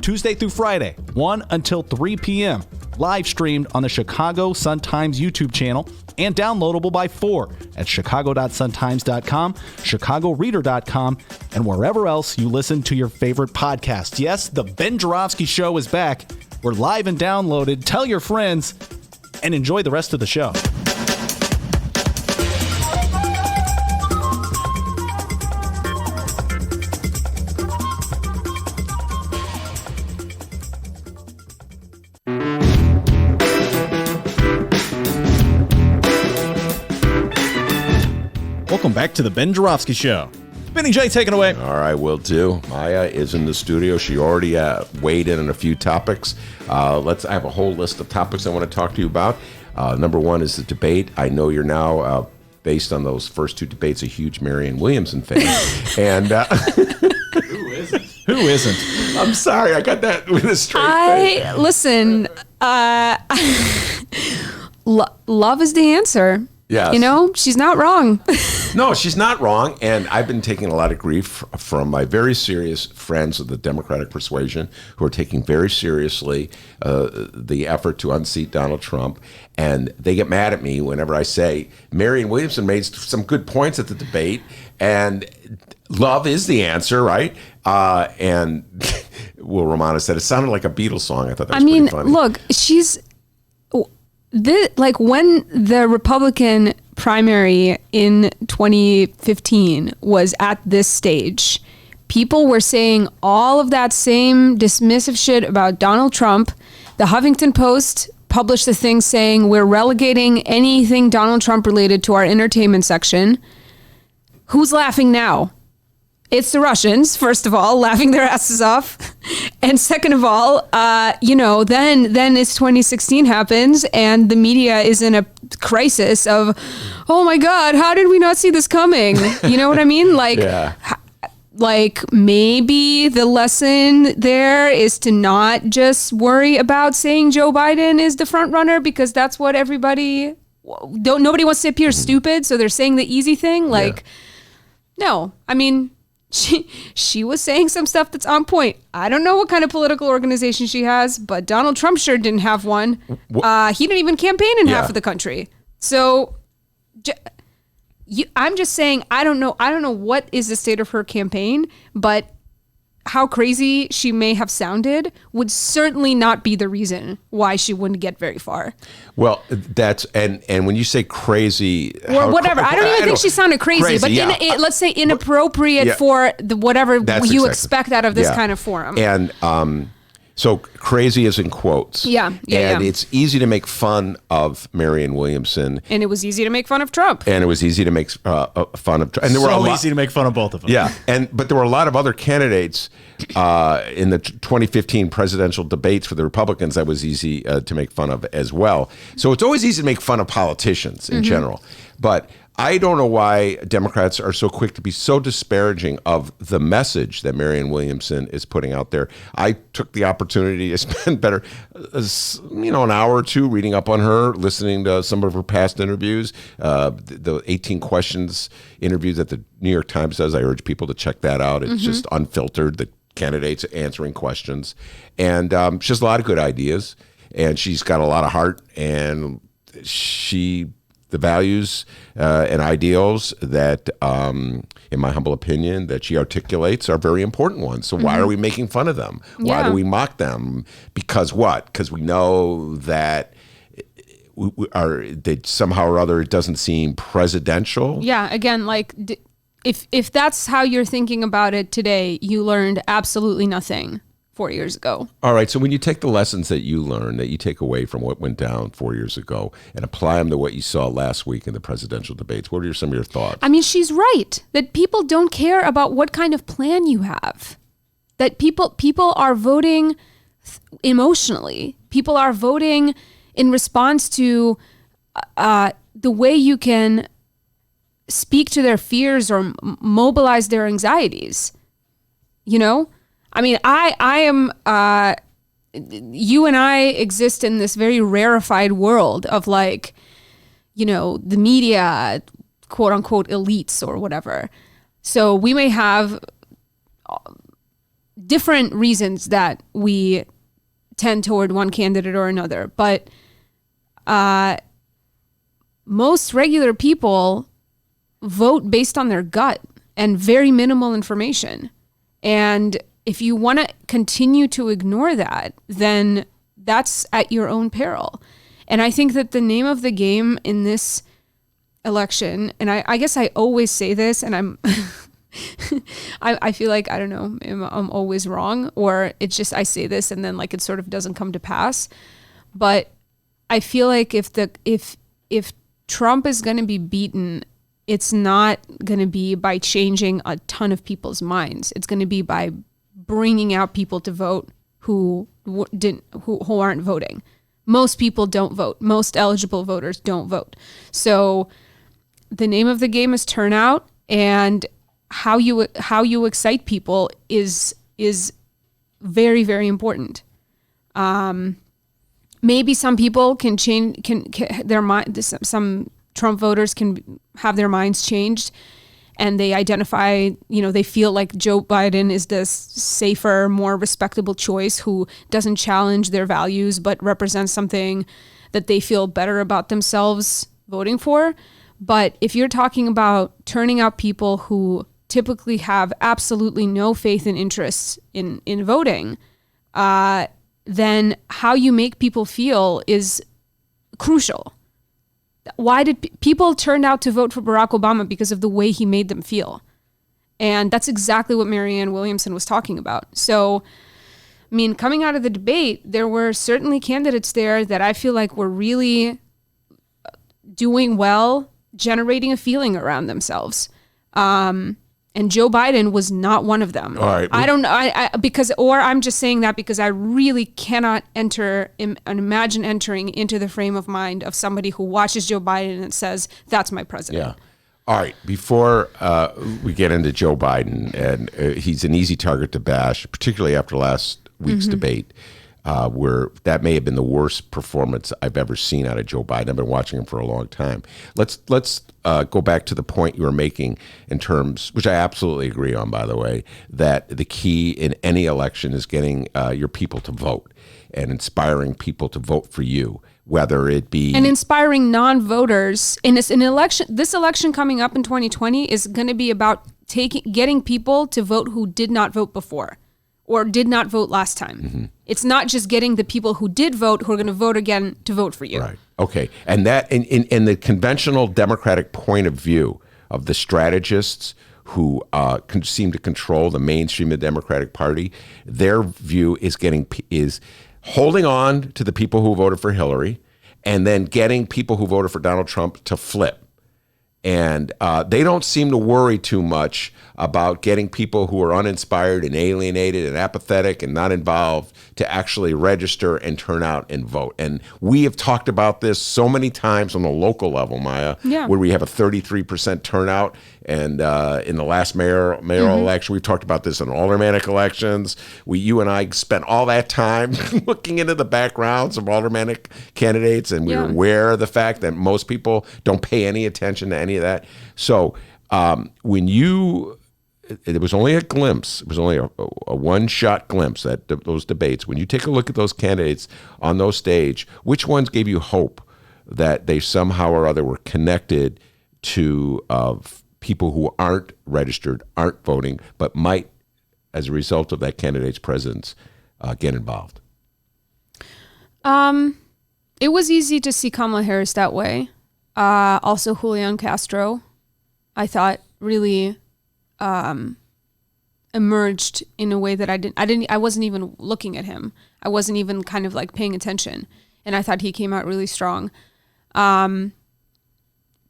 Tuesday through Friday, 1 until 3 p.m. Live streamed on the Chicago Sun-Times YouTube channel and downloadable by 4 at chicago.suntimes.com, chicagoreader.com, and wherever else you listen to your favorite podcasts. Yes, the Ben Joravsky Show is back. We're live and downloaded. Tell your friends and enjoy the rest of the show. Welcome back to the Ben Joravsky Show. Benny J, take it away. All right, will do. Maya is in the studio. She already weighed in on a few topics. I have a whole list of topics I want to talk to you about. Number one is the debate. I know you're now, based on those first two debates, a huge Marianne Williamson fan. And Who isn't? Who isn't? I'm sorry, I got that with a straight face. Listen, love is the answer. Yes. You know, she's not wrong. No, she's not wrong. And I've been taking a lot of grief from my very serious friends of the Democratic persuasion who are taking very seriously the effort to unseat Donald Trump. And they get mad at me whenever I say Marianne Williamson made some good points at the debate. And love is the answer, right? And Will Romano said it sounded like a Beatles song. I thought that was pretty funny. Look, like when the Republican primary in 2015 was at this stage, people were saying all of that same dismissive shit about Donald Trump. The Huffington Post published the thing saying we're relegating anything Donald Trump related to our entertainment section. Who's laughing now? It's the Russians, first of all, laughing their asses off. And second of all, then it's 2016 happens and the media is in a crisis of, oh my God, how did we not see this coming? You know what I mean? Like, like maybe the lesson there is to not just worry about saying Joe Biden is the front runner because that's what nobody wants to appear stupid. So they're saying the easy thing. Like, no, I mean, she was saying some stuff that's on point. I don't know what kind of political organization she has, but Donald Trump sure didn't have one. He didn't even campaign in half of the country. So I'm just saying, I don't know what is the state of her campaign, but how crazy she may have sounded would certainly not be the reason why she wouldn't get very far. Well, that's and when you say crazy or whatever, I don't even think she sounded crazy but let's say inappropriate for the whatever you expect out of this kind of forum. And so crazy is in quotes. And it's easy to make fun of Marianne Williamson. And it was easy to make fun of Trump. And it was easy to make fun of Trump. And there were easy to make fun of both of them. Yeah, but there were a lot of other candidates in the 2015 presidential debates for the Republicans that was easy to make fun of as well. So it's always easy to make fun of politicians in general. But I don't know why Democrats are so quick to be so disparaging of the message that Marianne Williamson is putting out there. I took the opportunity to spend an hour or two reading up on her, listening to some of her past interviews, the 18 questions interviews that the New York Times does. I urge people to check that out. It's just unfiltered, the candidates answering questions. And she has a lot of good ideas, and she's got a lot of heart, and the values and ideals that, in my humble opinion, that she articulates are very important ones. So why are we making fun of them? Why do we mock them? Because what? Because we know that that somehow or other it doesn't seem presidential. Yeah, again, like if that's how you're thinking about it today, you learned absolutely nothing 4 years ago. All right. So when you take the lessons that you learned, that you take away from what went down 4 years ago and apply them to what you saw last week in the presidential debates, what are some of your thoughts? I mean, she's right that people don't care about what kind of plan you have, that people are voting emotionally. People are voting in response to the way you can speak to their fears or mobilize their anxieties, you know? I mean, I am, you and I exist in this very rarefied world of like, you know, the media, quote unquote, elites or whatever. So we may have different reasons that we tend toward one candidate or another, but most regular people vote based on their gut and very minimal information. And if you want to continue to ignore that, then that's at your own peril. And I think that the name of the game in this election, and I guess I always say this, and I'm, I feel like, I don't know, I'm always wrong, or it's just I say this and then like it sort of doesn't come to pass. But I feel like if Trump is going to be beaten, it's not going to be by changing a ton of people's minds. It's going to be by bringing out people to vote who aren't voting. Most people don't vote. Most eligible voters don't vote. So the name of the game is turnout, and how you excite people is very, very important. Maybe some people can change their mind. Some Trump voters can have their minds changed and they identify, they feel like Joe Biden is this safer, more respectable choice who doesn't challenge their values but represents something that they feel better about themselves voting for. But if you're talking about turning out people who typically have absolutely no faith and interest in voting, then how you make people feel is crucial. Why did people turn out to vote for Barack Obama? Because of the way he made them feel. And that's exactly what Marianne Williamson was talking about. So, I mean, coming out of the debate, there were certainly candidates there that I feel like were really doing well, generating a feeling around themselves. And Joe Biden was not one of them. All right. I don't know. I'm just saying that because I really cannot imagine entering into the frame of mind of somebody who watches Joe Biden and says, that's my president. Yeah. All right. Before we get into Joe Biden, and he's an easy target to bash, particularly after last week's debate, where that may have been the worst performance I've ever seen out of Joe Biden. I've been watching him for a long time. Let's go back to the point you were making in terms, which I absolutely agree on, by the way, that the key in any election is getting your people to vote and inspiring people to vote for you, whether it be... And inspiring non-voters in this election. This election coming up in 2020 is going to be about getting people to vote who did not vote before or did not vote last time. Mm-hmm. It's not just getting the people who did vote who are going to vote again to vote for you. Right. Okay. And that in the conventional Democratic point of view of the strategists who seem to control the mainstream of the Democratic Party, their view is holding on to the people who voted for Hillary and then getting people who voted for Donald Trump to flip. And they don't seem to worry too much about getting people who are uninspired and alienated and apathetic and not involved to actually register and turn out and vote. And we have talked about this so many times on the local level, Maya, where we have a 33% turnout. And in the last mayoral election, we've talked about this in aldermanic elections. You and I spent all that time looking into the backgrounds of aldermanic candidates, and we were aware of the fact that most people don't pay any attention to any of that. So it was only a glimpse. It was only a one-shot glimpse at those debates. When you take a look at those candidates on those stage, which ones gave you hope that they somehow or other were connected to people who aren't registered, aren't voting, but might, as a result of that candidate's presence, get involved? It was easy to see Kamala Harris that way. Also, Julian Castro, I thought, really emerged in a way that I wasn't even looking at him. I wasn't even kind of like paying attention. And I thought he came out really strong.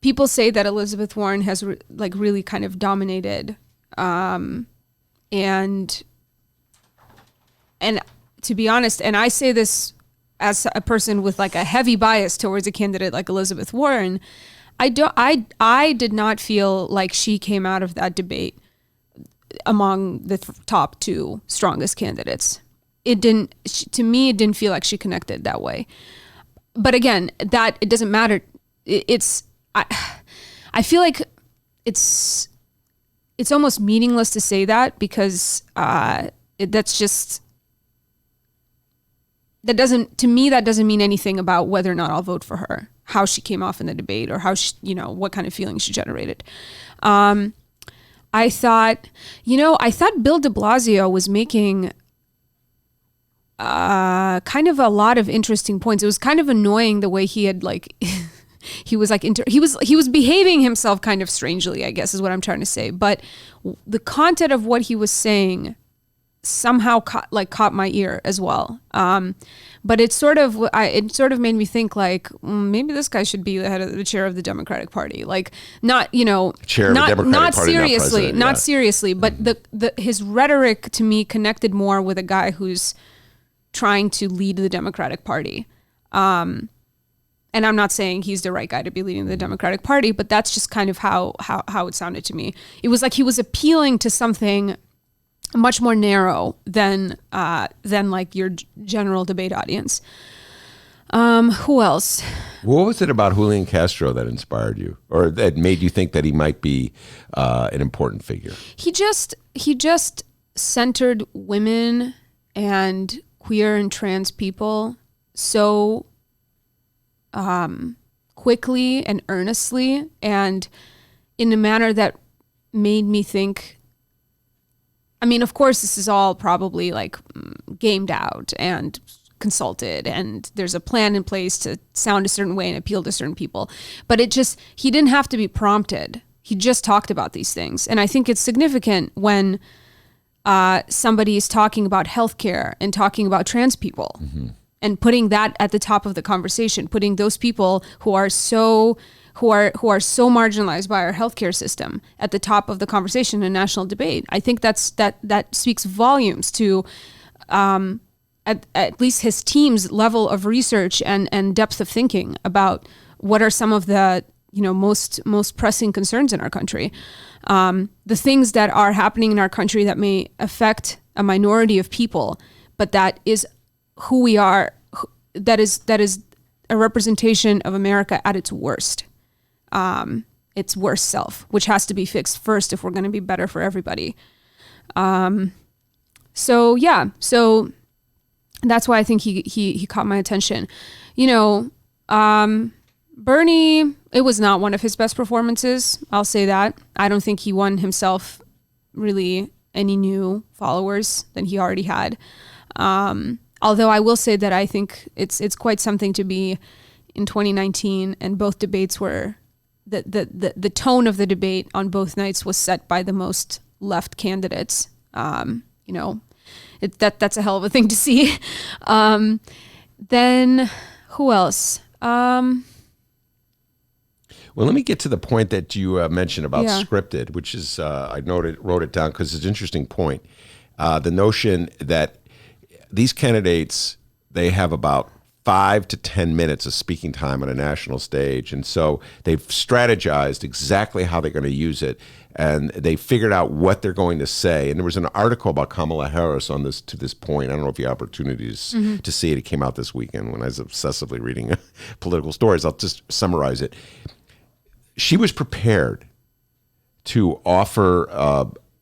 People say that Elizabeth Warren has really kind of dominated. And to be honest, and I say this as a person with like a heavy bias towards a candidate like Elizabeth Warren, I did not feel like she came out of that debate among the top two strongest candidates. To me, it didn't feel like she connected that way. But again, that it doesn't matter. I feel like it's almost meaningless to say that because that doesn't mean anything about whether or not I'll vote for her, how she came off in the debate, or how what kind of feelings she generated. I thought Bill de Blasio was making kind of a lot of interesting points. It was kind of annoying the way he had he was behaving himself kind of strangely, I guess is what I'm trying to say. But the content of what he was saying somehow caught my ear as well. But it sort of made me think maybe this guy should be the chair of the Democratic Party. Not seriously, but his rhetoric to me connected more with a guy who's trying to lead the Democratic Party. And I'm not saying he's the right guy to be leading the Democratic Party, but that's just kind of how it sounded to me. It was like he was appealing to something much more narrow than like your general debate audience. Who else? What was it about Julian Castro that inspired you, or that made you think that he might be an important figure? He just centered women and queer and trans people so quickly and earnestly, and in a manner that made me think. I mean, of course, this is all probably like gamed out and consulted, and there's a plan in place to sound a certain way and appeal to certain people. But he didn't have to be prompted. He just talked about these things. And I think it's significant when somebody is talking about healthcare and talking about trans people and putting that at the top of the conversation, putting those people who are so marginalized by our healthcare system at the top of the conversation in national debate. I think that speaks volumes to at least his team's level of research and depth of thinking about what are some of the most pressing concerns in our country. The things that are happening in our country that may affect a minority of people, but that is who we are. That is a representation of America at its worst. Its worst self, which has to be fixed first if we're going to be better for everybody. So that's why I think he caught my attention. Bernie, it was not one of his best performances. I'll say that. I don't think he won himself really any new followers than he already had. Although I will say that I think it's quite something to be in 2019, and both debates were. The tone of the debate on both nights was set by the most left candidates. That's a hell of a thing to see. Then who else? Well, let me get to the point that you mentioned about scripted, which is I wrote it down because it's an interesting point. The notion that these candidates, they have about 5 to 10 minutes of speaking time on a national stage. And so they've strategized exactly how they're going to use it. And they figured out what they're going to say. And there was an article about Kamala Harris on this to this point. I don't know if you have opportunities to see it. It came out this weekend when I was obsessively reading political stories. I'll just summarize it. She was prepared to offer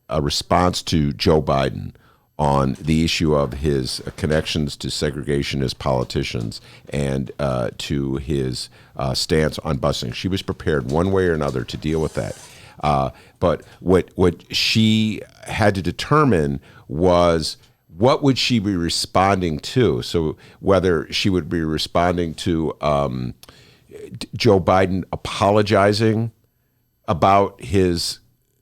a response to Joe Biden on the issue of his connections to segregationist politicians and to his stance on busing. She was prepared one way or another to deal with that. But what she had to determine was what would she be responding to? So whether she would be responding to Joe Biden apologizing about his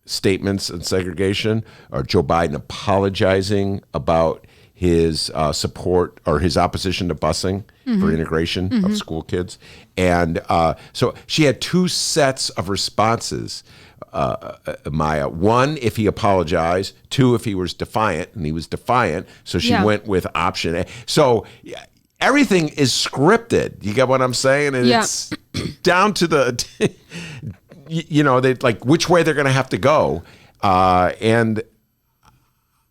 statements on segregation, or Joe Biden apologizing about his support or his opposition to busing for integration of school kids. And so she had two sets of responses, Maya. One, if he apologized. Two, if he was defiant, and he was defiant. So she went with option A. So everything is scripted. You get what I'm saying? And it's down to the... they like which way they're going to have to go, and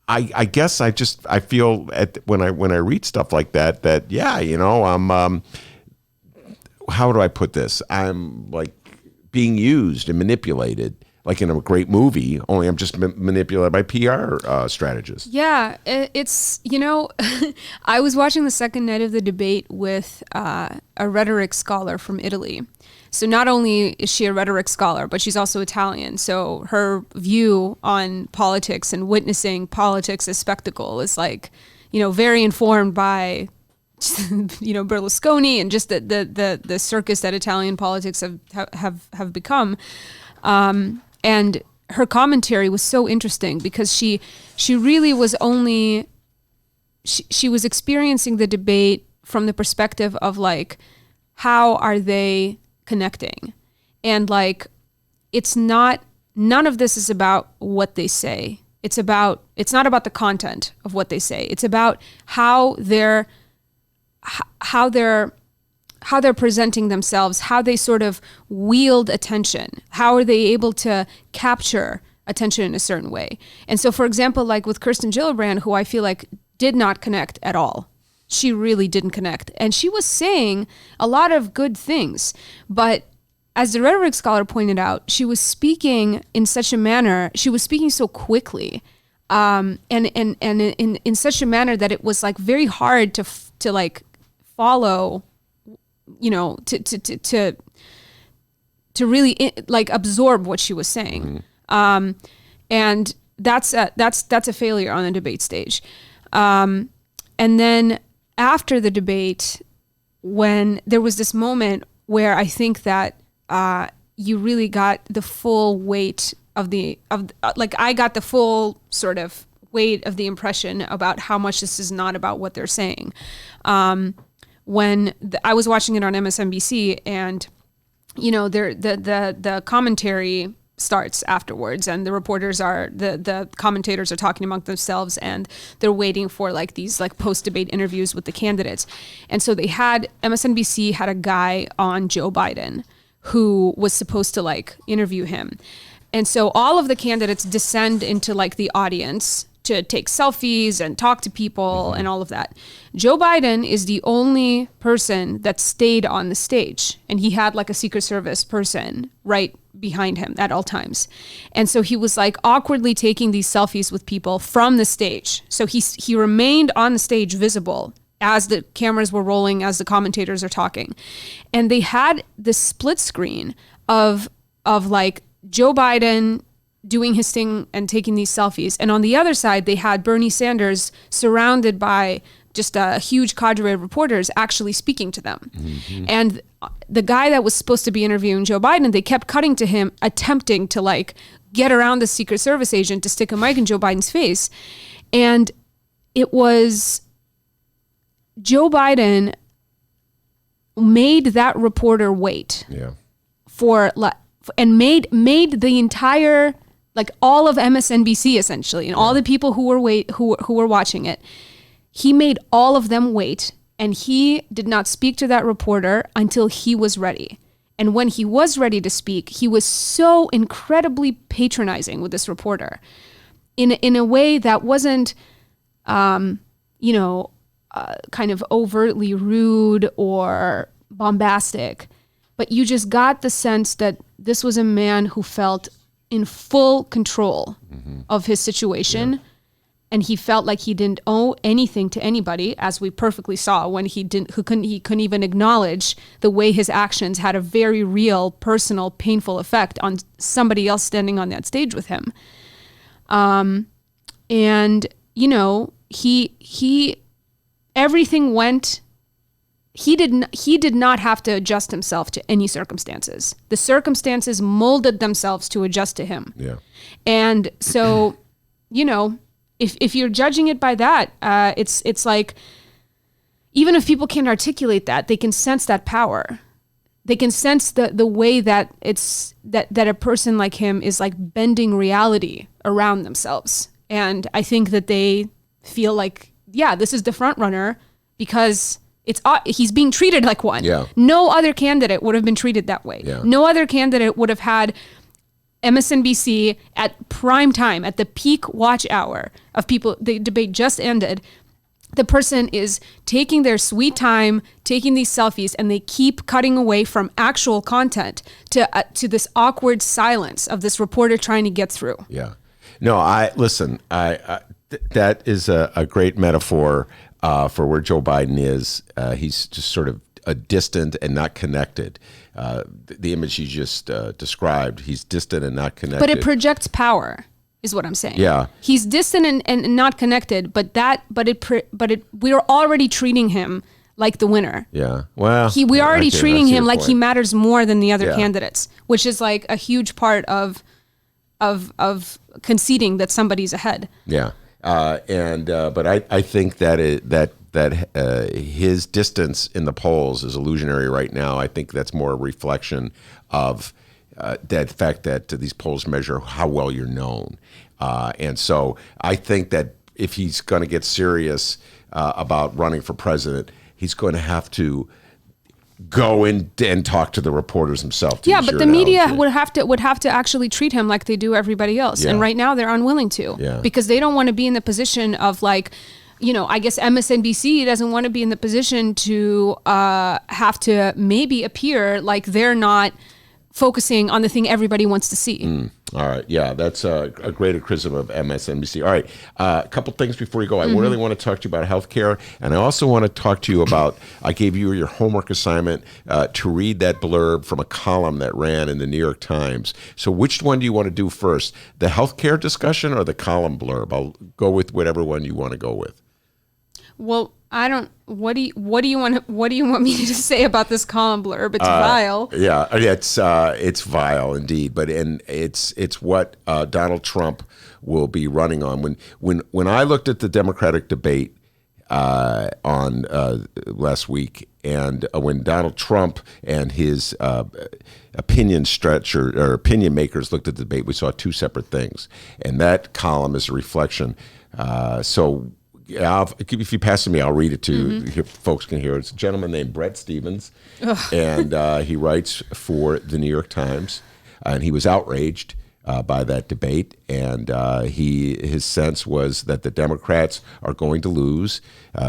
I guess I feel when I read stuff like that I'm how do I put this? I'm like being used and manipulated, like in a great movie. Only I'm just manipulated by PR strategists. Yeah, it's I was watching the second night of the debate with a rhetoric scholar from Italy. So not only is she a rhetoric scholar, but she's also Italian. So her view on politics and witnessing politics as spectacle is very informed by, Berlusconi and just the circus that Italian politics have become. And her commentary was so interesting because she really was she was experiencing the debate from the perspective of how are they connecting, and none of this is about what they say. It's not about the content of what they say. It's about how they're presenting themselves, how they sort of wield attention, how are they able to capture attention in a certain way. And so, for example, with Kirsten Gillibrand, who I feel did not connect at all she really didn't connect. And she was saying a lot of good things, but as the rhetoric scholar pointed out, she was speaking in such a manner, she was speaking so quickly, and in such a manner that it was like very hard to like follow, you know, to really like absorb what she was saying. And that's a failure on the debate stage. And then after the debate, when there was this moment where I think that you really got the full weight of like I got the full sort of weight of the impression about how much this is not about what they're saying. When I was watching it on MSNBC, and you know, the commentary starts afterwards, and the reporters are the commentators are talking among themselves, and they're waiting for like these like post-debate interviews with the candidates. And so MSNBC had a guy on Joe Biden who was supposed to like interview him. And so all of the candidates descend into like the audience to take selfies and talk to people and all of that. Joe Biden is the only person that stayed on the stage, and he had like a Secret Service person right behind him at all times. And so he was like awkwardly taking these selfies with people from the stage. So he remained on the stage visible as the cameras were rolling, as the commentators are talking. And they had this split screen of like Joe Biden doing his thing and taking these selfies. And on the other side, they had Bernie Sanders surrounded by just a huge cadre of reporters actually speaking to them. And the guy that was supposed to be interviewing Joe Biden, they kept cutting to him, attempting to like get around the Secret Service agent to stick a mic in Joe Biden's face. And it was Joe Biden made that reporter wait and made the entire, like all of MSNBC essentially, and all the people who were watching it, he made all of them wait, and he did not speak to that reporter until he was ready. And when he was ready to speak, he was so incredibly patronizing with this reporter in a way that wasn't, kind of overtly rude or bombastic, but you just got the sense that this was a man who felt in full control of his situation. And he felt like he didn't owe anything to anybody, as we perfectly saw when he couldn't even acknowledge the way his actions had a very real, personal, painful effect on somebody else standing on that stage with him. And you know, everything went. He did not have to adjust himself to any circumstances. The circumstances molded themselves to adjust to him. Yeah. And so, you know, if you're judging it by that, it's like, even if people can't articulate that, they can sense that power. They can sense the way that that a person like him is like bending reality around themselves. And I think that they feel like, yeah, this is the front runner because he's being treated like one. Yeah. No other candidate would have been treated that way. Yeah. No other candidate would have had MSNBC at prime time, at the peak watch hour of people. The debate just ended. The person is taking their sweet time, taking these selfies, and they keep cutting away from actual content to this awkward silence of this reporter trying to get through. Yeah. No, that is a great metaphor for where Joe Biden is. He's just sort of distant and not connected. The image you just described, he's distant and not connected. But it projects power, is what I'm saying. Yeah, he's distant and not connected. We're already treating him like the winner. Yeah, well, we're already treating him like he matters more than the other candidates, which is like a huge part of conceding that somebody's ahead. Yeah, but I think that his distance in the polls is illusionary right now. I think that's more a reflection of that fact that these polls measure how well you're known. And so I think that if he's going to get serious about running for president, he's going to have to go in and talk to the reporters himself. Yeah, but the media would have to actually treat him like they do everybody else. Yeah. And right now they're unwilling to, because they don't want to be in the position of like I guess MSNBC doesn't want to be in the position to have to maybe appear like they're not focusing on the thing everybody wants to see. All right. Yeah, that's a great criticism of MSNBC. All right. A couple things before you go. I really want to talk to you about healthcare. And I also want to talk to you about, I gave you your homework assignment to read that blurb from a column that ran in the New York Times. So which one do you want to do first? The healthcare discussion or the column blurb? I'll go with whatever one you want to go with. Well, I don't. What do you want me to say about this column blurb? It's vile. Yeah, it's vile indeed. But it's what Donald Trump will be running on. When I looked at the Democratic debate on last week, and when Donald Trump and his opinion stretcher or opinion makers looked at the debate, we saw two separate things, and that column is a reflection. If you pass it to me, I'll read it to folks can hear it. It's a gentleman named Brett Stevens, and he writes for the New York Times, and he was outraged by that debate, and his sense was that the Democrats are going to lose.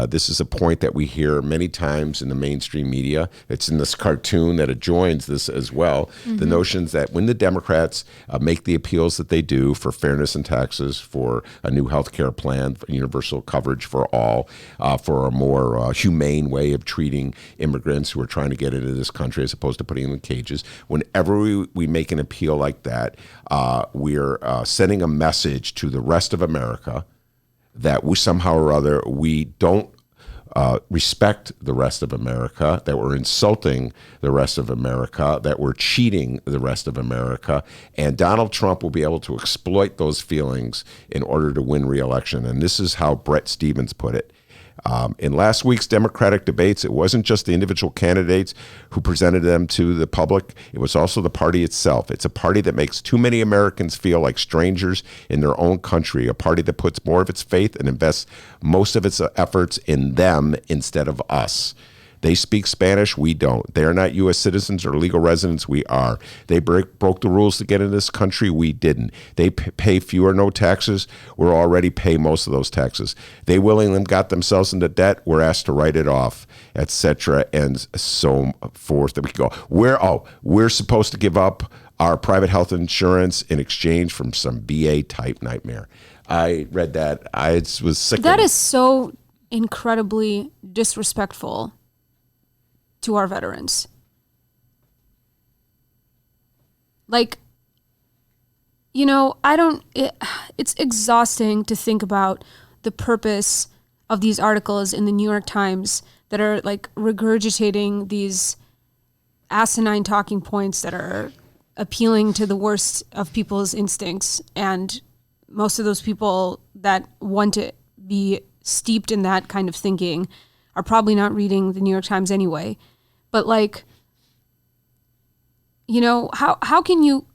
This is a point that we hear many times in the mainstream media. It's in this cartoon that adjoins this as well. The notions that when the Democrats make the appeals that they do for fairness in taxes, for a new health care plan, for universal coverage for all, for a more humane way of treating immigrants who are trying to get into this country as opposed to putting them in cages, whenever we make an appeal like that, we're sending a message to the rest of America that we somehow or other we don't respect the rest of America, that we're insulting the rest of America, that we're cheating the rest of America, and Donald Trump will be able to exploit those feelings in order to win re-election. And this is how Brett Stevens put it. In last week's Democratic debates, it wasn't just the individual candidates who presented them to the public. It was also the party itself. It's a party that makes too many Americans feel like strangers in their own country, a party that puts more of its faith and invests most of its efforts in them instead of us. They speak Spanish, we don't. They are not U.S. citizens or legal residents, we are. They broke the rules to get into this country, we didn't. They pay few or no taxes, we're already pay most of those taxes. They willingly got themselves into debt, we're asked to write it off, etc., and so forth. That we go. We're supposed to give up our private health insurance in exchange from some VA type nightmare. I read that. I was sick. That is so incredibly disrespectful to our veterans. Like, it's exhausting to think about the purpose of these articles in the New York Times that are like regurgitating these asinine talking points that are appealing to the worst of people's instincts. And most of those people that want to be steeped in that kind of thinking are probably not reading the New York Times anyway. But like, how can you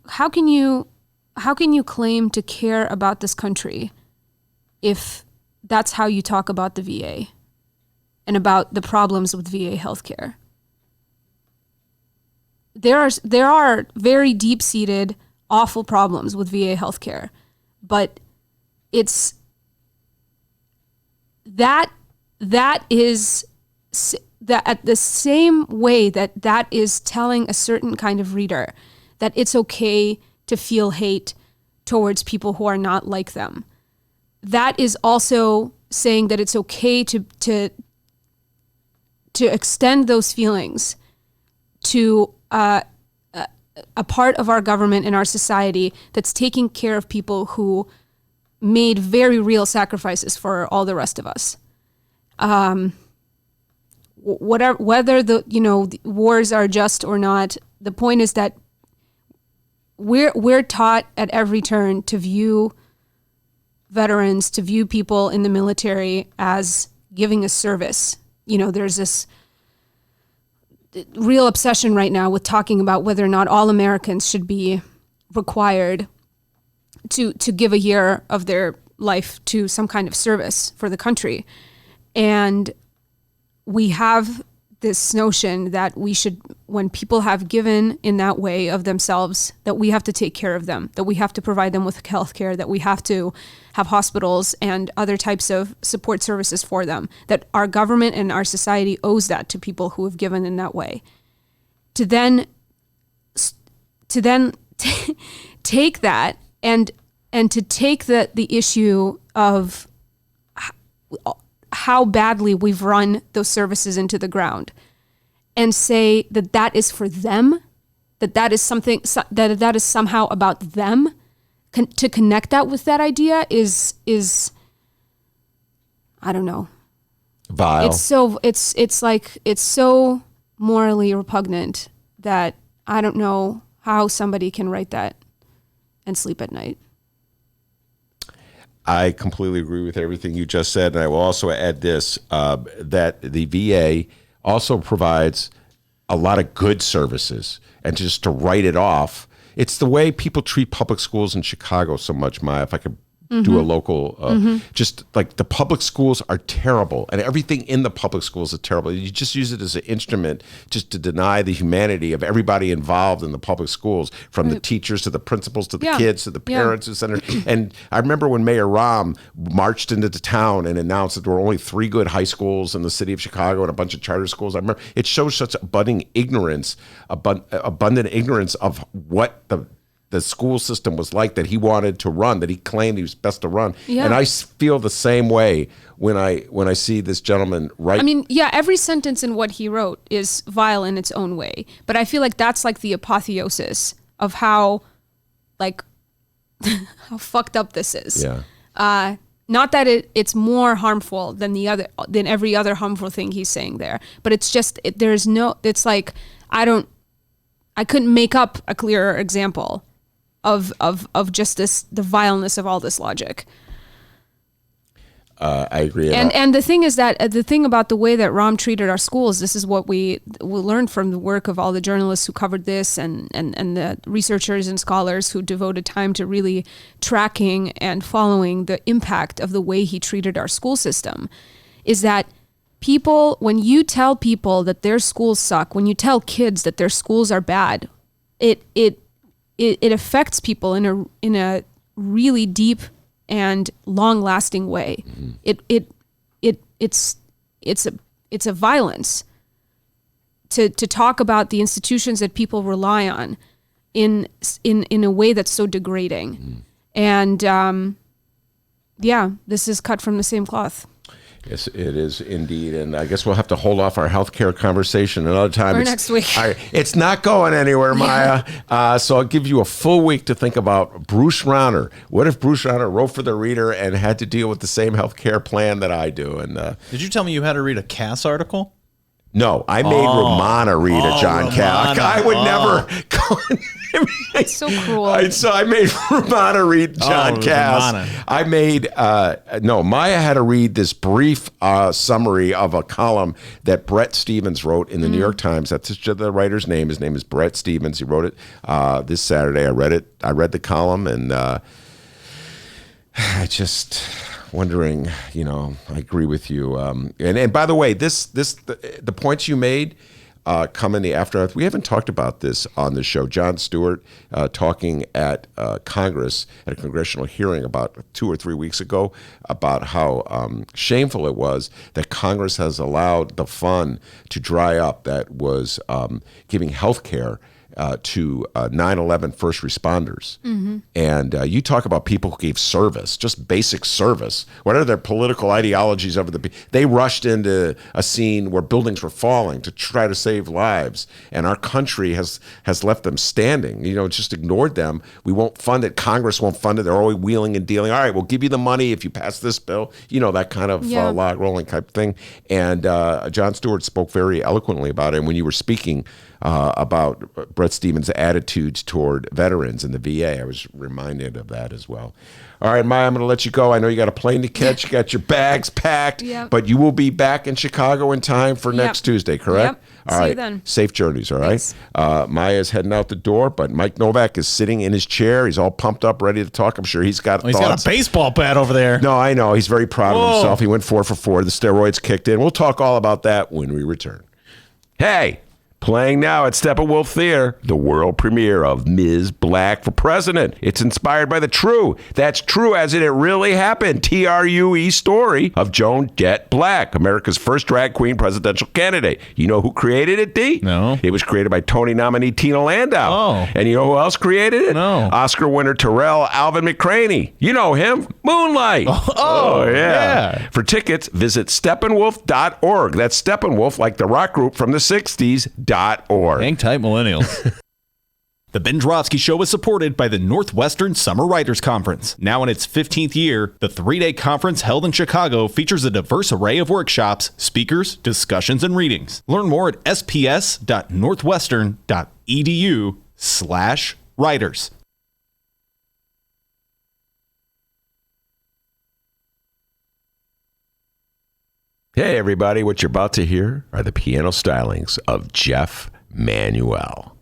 claim to care about this country if that's how you talk about the VA and about the problems with VA healthcare? There are very deep-seated, awful problems with VA healthcare, but it's that is that at the same way that is telling a certain kind of reader that it's okay to feel hate towards people who are not like them. That is also saying that it's okay to extend those feelings to a part of our government and our society that's taking care of people who made very real sacrifices for all the rest of us. Whether the wars are just or not, the point is that we're taught at every turn to view veterans, to view people in the military as giving a service. There's this real obsession right now with talking about whether or not all Americans should be required to give a year of their life to some kind of service for the country. And we have this notion that we should, when people have given in that way of themselves, that we have to take care of them, that we have to provide them with health care, that we have to have hospitals and other types of support services for them, that our government and our society owes that to people who have given in that way. To then take that and to take the issue of how badly we've run those services into the ground and say that is for them, that is something, that is somehow about them, to connect that with that idea is I don't know. Vile. It's so morally repugnant that I don't know how somebody can write that and sleep at night. I completely agree with everything you just said, and I will also add this, that the VA also provides a lot of good services, and just to write it off, it's the way people treat public schools in Chicago so much, Maya, if I could do a local, just like the public schools are terrible, and everything in the public schools is terrible. You just use it as an instrument just to deny the humanity of everybody involved in the public schools, from the teachers to the principals to the kids to the parents. And I remember when Mayor Rahm marched into the town and announced that there were only 3 good high schools in the city of Chicago and a bunch of charter schools. I remember it shows such abundant ignorance of what the school system was like, that he wanted to run, that he claimed he was best to run. Yeah. And I feel the same way when I see this gentleman write. I mean, yeah, every sentence in what he wrote is vile in its own way, but I feel like that's like the apotheosis of how fucked up this is. Yeah. Not that it's more harmful than every other harmful thing he's saying there, but it's just it's like I couldn't make up a clearer example of just the vileness of all this logic. I agree. And the thing is that the thing about the way that Rahm treated our schools, this is what we learned from the work of all the journalists who covered this and the researchers and scholars who devoted time to really tracking and following the impact of the way he treated our school system, is that when you tell people that their schools suck, when you tell kids that their schools are bad, it affects people in a really deep and long-lasting way. Mm-hmm. It's a violence to talk about the institutions that people rely on in a way that's so degrading. Mm-hmm. And this is cut from the same cloth. Yes, it is indeed, and I guess we'll have to hold off our healthcare conversation another time. Or next week. It's not going anywhere, Maya. So I'll give you a full week to think about Bruce Rauner. What if Bruce Rauner wrote for the Reader and had to deal with the same healthcare plan that I do? And did you tell me you had to read a Cass article? No, I made Romana read a John Cass. I would never go. It's so cruel. So I made Romana read John Cass. Romana. I made Maya had to read this brief summary of a column that Brett Stevens wrote in the New York Times. That's the writer's name. His name is Brett Stevens. He wrote it this Saturday. I read it. I read the column, and I just wondering. I agree with you. And by the way, the points you made come in the aftermath. We haven't talked about this on the show. Jon Stewart talking at Congress at a congressional hearing about 2 or 3 weeks ago about how shameful it was that Congress has allowed the fund to dry up that was giving health care to 9/11 first responders. Mm-hmm. And you talk about people who gave service, just basic service. Whatever their political ideologies over they rushed into a scene where buildings were falling to try to save lives. And our country has left them standing, just ignored them. We won't fund it. Congress won't fund it. They're always wheeling and dealing. All right, we'll give you the money if you pass this bill, that kind of log rolling type thing. And Jon Stewart spoke very eloquently about it. And when you were speaking about Brett Stevens' attitudes toward veterans in the VA, I was reminded of that as well. All right, Maya, I'm going to let you go. I know you got a plane to catch. You got your bags packed, but you will be back in Chicago in time for next Tuesday, correct? Yep. All right. See you then. Safe journeys, all right? Maya's heading out the door, but Mike Novak is sitting in his chair. He's all pumped up, ready to talk. I'm sure he's got thoughts. He's got a baseball bat over there. No, I know. He's very proud of himself. He went 4 for 4. The steroids kicked in. We'll talk all about that when we return. Hey, playing now at Steppenwolf Theater, the world premiere of Ms. Black for President. It's inspired by the true, that's true as in it really happened, TRUE story of Joan Jett Black, America's first drag queen presidential candidate. You know who created it, D? No. It was created by Tony nominee Tina Landau. Oh. And you know who else created it? No. Oscar winner Terrell Alvin McCraney. You know him. Moonlight. Oh, yeah. For tickets, visit steppenwolf.org. That's Steppenwolf, like the rock group from the 60s, .org. Hang tight, millennials. The Ben Joravsky Show is supported by the Northwestern Summer Writers Conference. Now in its 15th year, the 3-day conference held in Chicago features a diverse array of workshops, speakers, discussions, and readings. Learn more at sps.northwestern.edu/writers. Hey, everybody, what you're about to hear are the piano stylings of Jeff Manuel.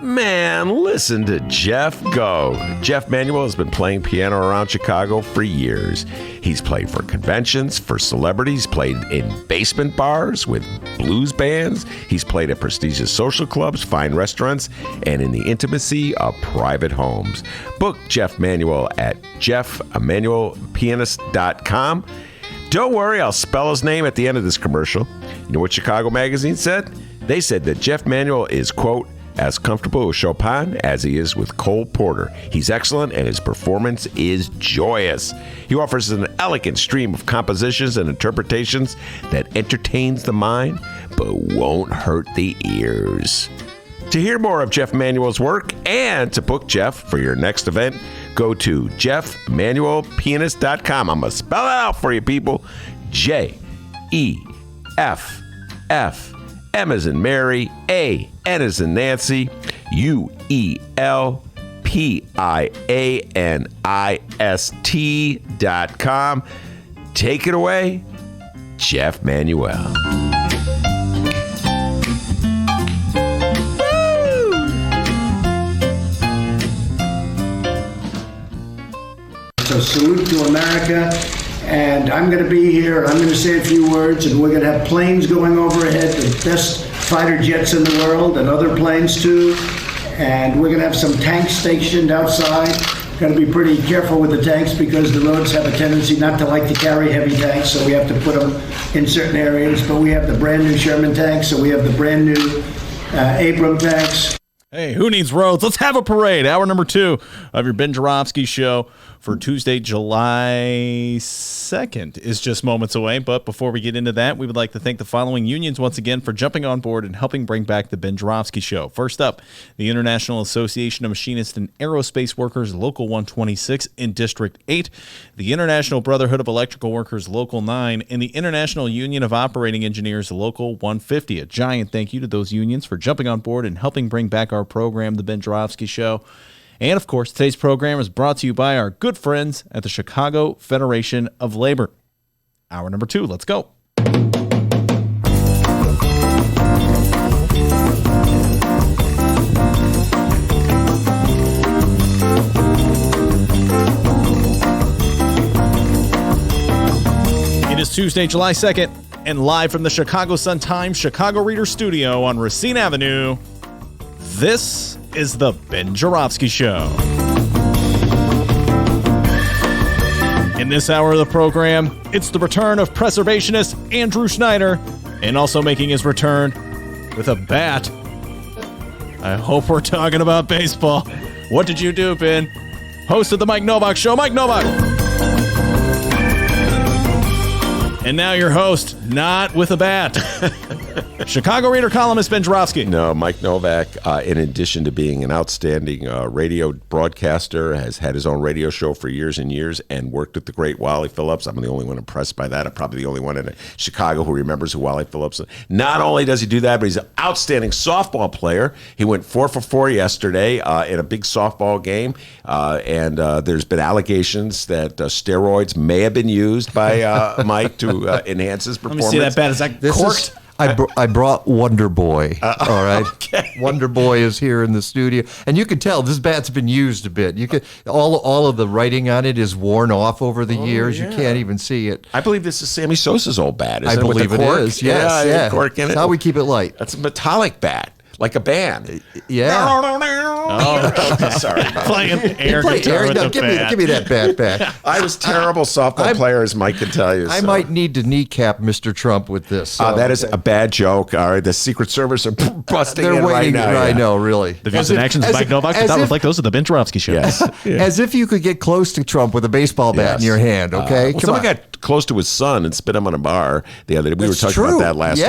Man, listen to Jeff go. Jeff Manuel has been playing piano around Chicago for years. He's played for conventions, for celebrities, played in basement bars with blues bands. He's played at prestigious social clubs, fine restaurants, and in the intimacy of private homes. Book Jeff Manuel at jeffemanuelpianist.com. Don't worry, I'll spell his name at the end of this commercial. You know what Chicago Magazine said? They said that Jeff Manuel is, quote, as comfortable with Chopin as he is with Cole Porter. He's excellent and his performance is joyous. He offers an elegant stream of compositions and interpretations that entertains the mind but won't hurt the ears. To hear more of Jeff Manuel's work and to book Jeff for your next event, go to jeffmanuelpianist.com. I'm going to spell it out for you, people. J-E-F-F. M as in Mary, A, N as in Nancy, UELPIANIST.com. Take it away, Jeff Manuel. So salute to America. And I'm going to be here, I'm going to say a few words, and we're going to have planes going overhead, the best fighter jets in the world, and other planes too. And we're going to have some tanks stationed outside. Got to be pretty careful with the tanks because the roads have a tendency not to like to carry heavy tanks, so we have to put them in certain areas. But we have the brand new Sherman tanks, so we have the brand new Abram tanks. Hey, who needs roads? Let's have a parade. Hour number 2 of your Ben Joravsky Show for Tuesday, July 2nd is just moments away. But before we get into that, we would like to thank the following unions once again for jumping on board and helping bring back the Ben Joravsky Show. First up, the International Association of Machinists and Aerospace Workers, Local 126 in District 8, the International Brotherhood of Electrical Workers, Local 9, and the International Union of Operating Engineers, Local 150. A giant thank you to those unions for jumping on board and helping bring back our program, The Ben Joravsky Show. And, of course, today's program is brought to you by our good friends at the Chicago Federation of Labor. Hour number 2, let's go. It is Tuesday, July 2nd, and live from the Chicago Sun-Times Chicago Reader Studio on Racine Avenue, this is the Ben Joravsky Show. In this hour of the program, it's the return of preservationist Andrew Schneider, and also making his return with a bat. I hope we're talking about baseball. What did you do, Ben? Host of the Mike Novak Show, Mike Novak. And now your host, not with a bat. Chicago Reader columnist Ben Joravsky. No, Mike Novak, in addition to being an outstanding radio broadcaster, has had his own radio show for years and years and worked with the great Wally Phillips. I'm the only one impressed by that. I'm probably the only one in Chicago who remembers who Wally Phillips is. Not only does he do that, but he's an outstanding softball player. He went 4 for 4 yesterday in a big softball game. And there's been allegations that steroids may have been used by Mike to enhance his performance. Let me see that bat. Is that corked? I brought Wonder Boy. All right, okay. Wonder Boy is here in the studio, and you can tell this bat's been used a bit. You can all of the writing on it is worn off over the years. yeah. You can't even see it. I believe this is Sammy Sosa's old bat. I believe it is. Yes, yeah. Cork in it. That's how we keep it light. That's a metallic bat, like a band. Yeah. Sorry. Playing air Play guitar Eric, with now the bat. give me that bat back. I was terrible softball player, as Mike can tell you. I so. might need to kneecap Mr. Trump with this. So. That is a bad joke. All right, the Secret Service are busting They're in waiting. right now. I yeah. know, really. The views and actions of Mike Novak does not reflect those of the Ben Joravsky Show. Yes. As if you could get close to Trump with a baseball bat in your hand. Okay, Well, someone got close to his son and spit him on a bar the other day. We were talking about that last week.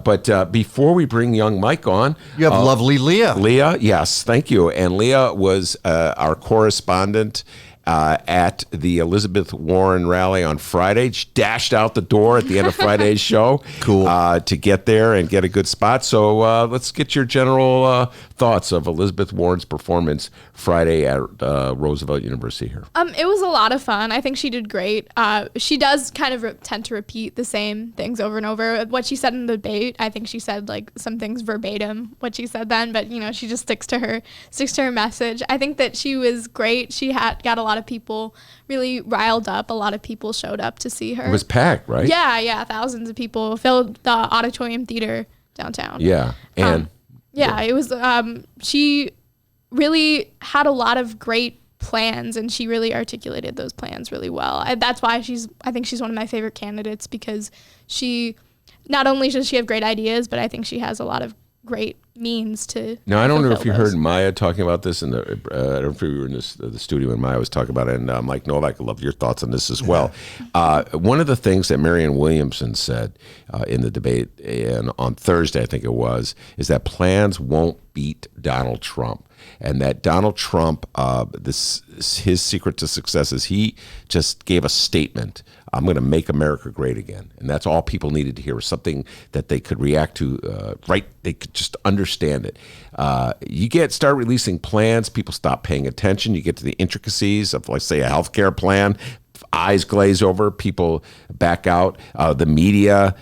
But before we bring young Mike on, you have lovely Leah. Leah, yes, thank you. And Leah was our correspondent at the Elizabeth Warren rally on Friday. She dashed out the door at the end of Friday's show. Cool. To get there and get a good spot. So let's get your general thoughts of Elizabeth Warren's performance Friday at Roosevelt University here. It was a lot of fun. I think she did great. She does kind of tend to repeat the same things over and over. What she said in the debate, I think she said like some things verbatim what she said then, but she just sticks to her message. I think that she was great. She got a lot of people really riled up. A lot of people showed up to see her. It was packed, right? Yeah, thousands of people filled the auditorium theater downtown. Yeah, and it was. She really had a lot of great plans, and she really articulated those plans really well. That's why I think she's one of my favorite candidates, because she not only does she have great ideas, but I think she has a lot of great means to. Now, I don't know if you those. heard Maya talking about this in the. I don't know if you were in the studio when Maya was talking about it, and Mike Novak, I love your thoughts on this as well. One of the things that Marianne Williamson said in the debate and on Thursday, I think it was, is that plans won't beat Donald Trump. And that Donald Trump, his secret to success is he just gave a statement. I'm going to make America great again. And that's all people needed to hear, was something that they could react to, right? They could just understand it. You start releasing plans, people stop paying attention. You get to the intricacies of, let's say, a healthcare plan. Eyes glaze over, people back out. The media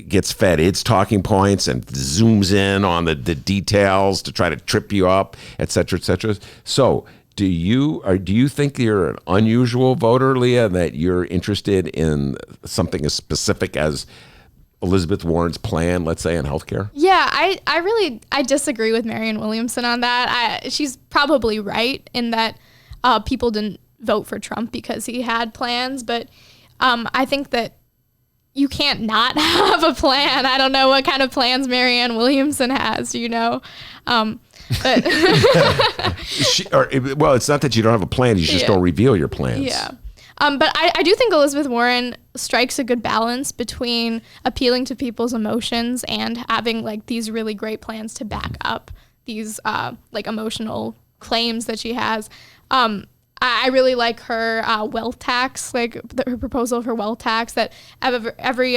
gets fed its talking points and zooms in on the details to try to trip you up, et cetera, et cetera. So do you think you're an unusual voter, Leah, that you're interested in something as specific as Elizabeth Warren's plan, let's say, on healthcare? Yeah, I disagree with Marianne Williamson on that. She's probably right in that people didn't vote for Trump because he had plans, but I think that you can't not have a plan. I don't know what kind of plans Marianne Williamson has, but it's not that you don't have a plan, you just don't reveal your plans. Yeah. But I do think Elizabeth Warren strikes a good balance between appealing to people's emotions and having like these really great plans to back up these like emotional claims that she has. I really like her wealth tax, like her proposal for wealth tax, that every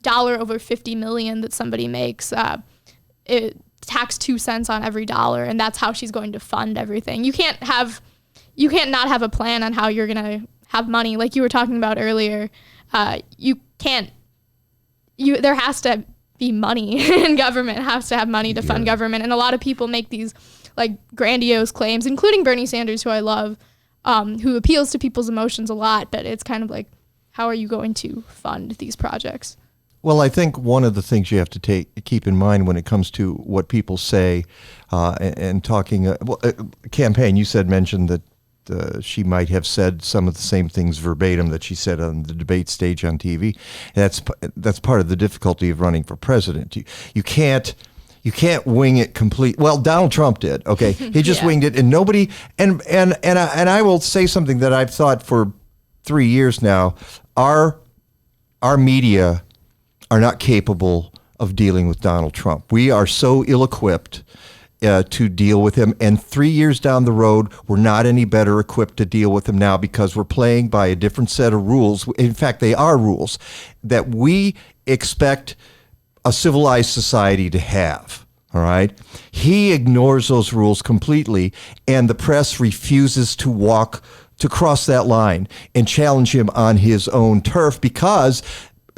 dollar over $50 million that somebody makes, it tax 2 cents on every dollar, and that's how she's going to fund everything. You can't not have a plan on how you're gonna have money, like you were talking about earlier. There has to be money in government. It has to have money to fund government, and a lot of people make these like grandiose claims, including Bernie Sanders, who I love. Who appeals to people's emotions a lot, but it's kind of like, how are you going to fund these projects? Well, I think one of the things you have to keep in mind when it comes to what people say and talking, campaign, you mentioned that she might have said some of the same things verbatim that she said on the debate stage on TV. And that's part of the difficulty of running for president. You can't wing it complete. Well, Donald Trump did. Okay, he just winged it, and nobody. And I will say something that I've thought for 3 years now. Our media are not capable of dealing with Donald Trump. We are so ill-equipped to deal with him. And 3 years down the road, we're not any better equipped to deal with him now because we're playing by a different set of rules. In fact, they are rules that we expect a civilized society to have. All right. He ignores those rules completely, and the press refuses to cross that line and challenge him on his own turf because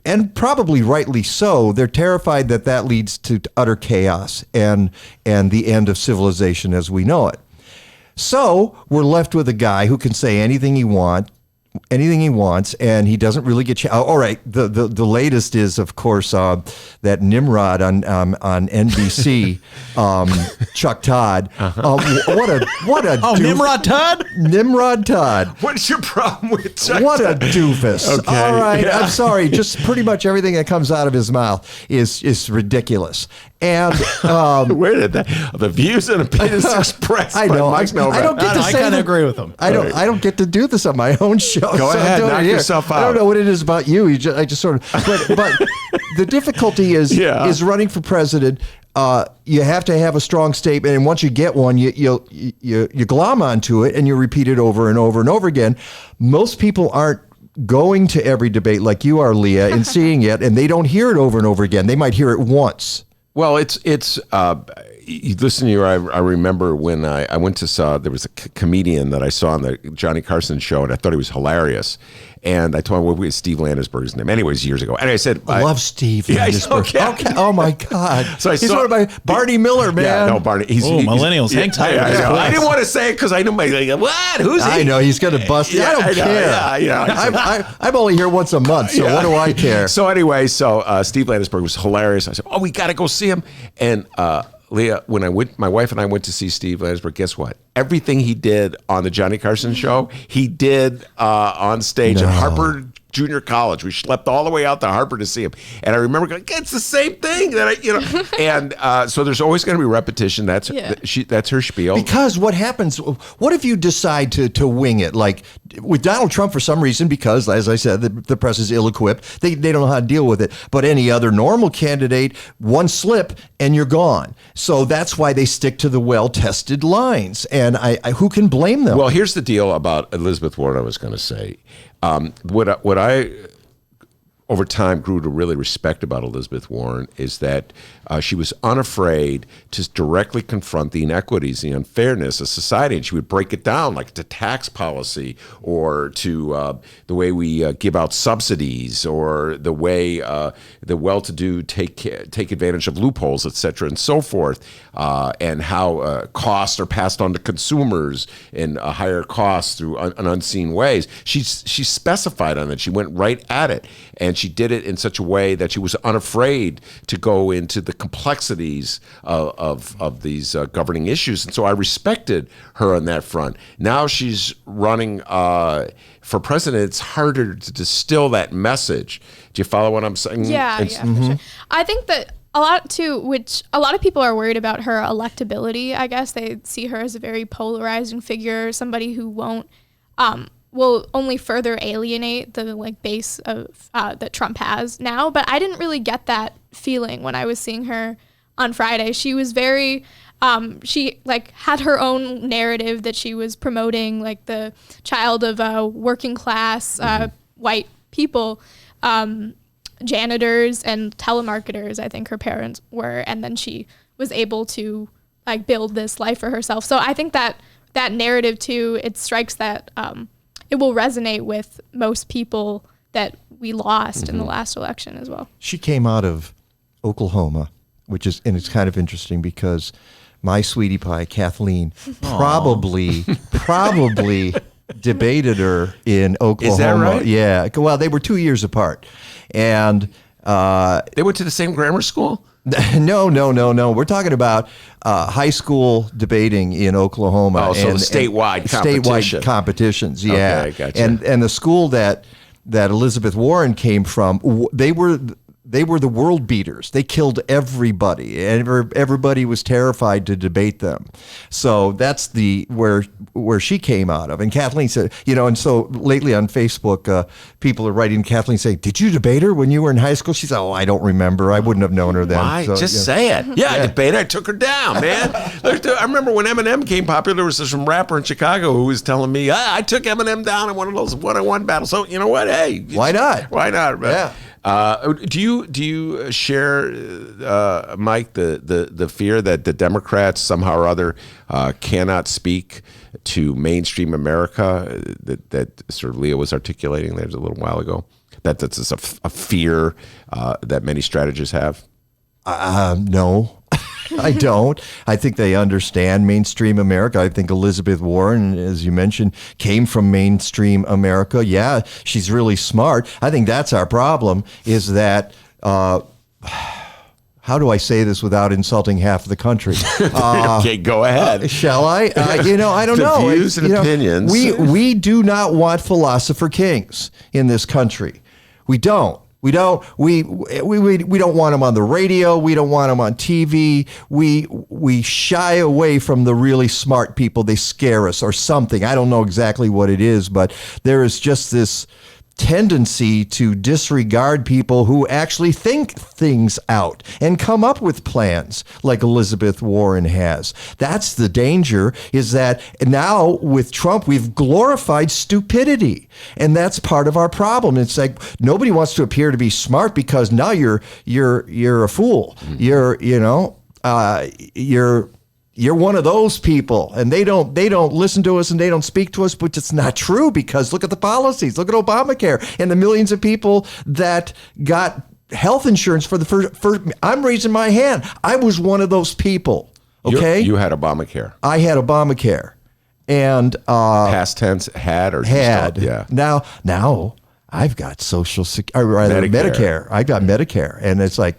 and probably rightly so. They're terrified that that leads to utter chaos and the end of civilization as we know it. So we're left with a guy who can say anything he wants, and he doesn't really get. All right, the latest is, of course, that Nimrod on NBC, Chuck Todd. What a Nimrod Todd. Nimrod Todd. What's your problem with Chuck What Todd? a doofus. Okay, All right, yeah. I'm sorry. Just pretty much everything that comes out of his mouth is ridiculous. And where did the views and opinions expressed? I know. By Mike Novak. I don't get to I say kind of that- agree with him. I don't get to do this on my own show. Go so ahead, I'm doing knock it here. yourself I don't out. know what it is about you. I just sort of, but the difficulty is running for president. You have to have a strong statement, and once you get one, you glom onto it and you repeat it over and over and over again. Most people aren't going to every debate like you are, Leah, and seeing it, and they don't hear it over and over again. They might hear it once. Well, it's listen to you. I remember when I went to there was a comedian that I saw on the Johnny Carson show, and I thought he was hilarious. And I told him, well, Steve Landisberg's name. Anyways, years ago. And I said, I love Steve Yeah, Landisberg. okay. Oh my God. So He's one of my Barney Miller, man. Yeah, no, Barney. Millennials, hang tight. I didn't want to say it because I knew what? Who's he? I know he's going to bust it. I don't care. I'm only here once a month, so what do I care? So anyway, Steve Landisberg was hilarious. I said, we got to go see him. And Leah, when my wife and I went to see Steve Landisberg, guess what? Everything he did on the Johnny Carson show, he did on stage at Harper Junior College. We schlepped all the way out to Harper to see him, and I remember going, "It's the same thing that And so there's always going to be repetition. That's her spiel. Because what happens? What if you decide to wing it? Like with Donald Trump, for some reason, because as I said, the press is ill-equipped. They don't know how to deal with it. But any other normal candidate, one slip and you're gone. So that's why they stick to the well-tested lines. And I who can blame them? Well, here's the deal about Elizabeth Warren. I was going to say. What I over time grew to really respect about Elizabeth Warren is that she was unafraid to directly confront the inequities, the unfairness of society, and she would break it down, like to tax policy or to the way we give out subsidies or the way the well-to-do take advantage of loopholes, et cetera, and so forth, and how costs are passed on to consumers in higher costs through unseen ways. She specified on it. She went right at it, and she did it in such a way that she was unafraid to go into the complexities of these governing issues. And so I respected her on that front. Now she's running for president. It's harder to distill that message. Do you follow what I'm saying? Yeah, for sure. I think that a lot too, which a lot of people are worried about her electability. I guess they see her as a very polarizing figure, somebody who will only further alienate the base of that Trump has now. But I didn't really get that feeling when I was seeing her on Friday. She was very she had her own narrative that she was promoting, like the child of working class white people, janitors and telemarketers, I think her parents were, and then she was able to build this life for herself. So I think that narrative too, it strikes that it will resonate with most people that we lost in the last election as well. She came out of Oklahoma, and it's kind of interesting because my sweetie pie, Kathleen, probably debated her in Oklahoma. Is that right? Yeah. Well, they were 2 years apart. And they went to the same grammar school? No. We're talking about high school debating in Oklahoma. Oh, so statewide competition. Statewide competitions, yeah. Okay, gotcha. And the school that Elizabeth Warren came from, they were the world beaters. They killed everybody, and everybody was terrified to debate them. So that's where she came out of. And Kathleen said, and so lately on Facebook, people are writing Kathleen saying, "Did you debate her when you were in high school?" She said, "Oh, I don't remember. I wouldn't have known her then." Why? So, Just say it. Yeah, I debated. I took her down, man. I remember when Eminem became popular, there was some rapper in Chicago who was telling me, I took Eminem down in one of those one-on-one battles. So you know what? Hey, why not? Why not? Yeah. Do you share, Mike, the fear that the Democrats somehow or other cannot speak to mainstream America that sort of Leah was articulating there a little while ago? that's just a fear that many strategists have? No. I don't. I think they understand mainstream America. I think Elizabeth Warren, as you mentioned, came from mainstream America. Yeah, she's really smart. I think that's our problem, is that, how do I say this without insulting half the country? Okay, go ahead. Shall I? I don't know. Views and opinions. We do not want philosopher kings in this country. We don't. We don't want them on the radio. We don't want them on TV. We shy away from the really smart people. They scare us or something. I don't know exactly what it is, but there is just this tendency to disregard people who actually think things out and come up with plans like Elizabeth Warren has. That's the danger, is that now with Trump, we've glorified stupidity. And that's part of our problem. It's like nobody wants to appear to be smart because now you're a fool. You're one of those people, and they don't listen to us and they don't speak to us, but it's not true, because look at the policies. Look at Obamacare and the millions of people that got health insurance for the first. I'm raising my hand. I was one of those people. Okay, you had Obamacare. I had Obamacare, and past tense, had. Yeah. Now I've got Social Security, or rather Medicare. I got Medicare, and it's like,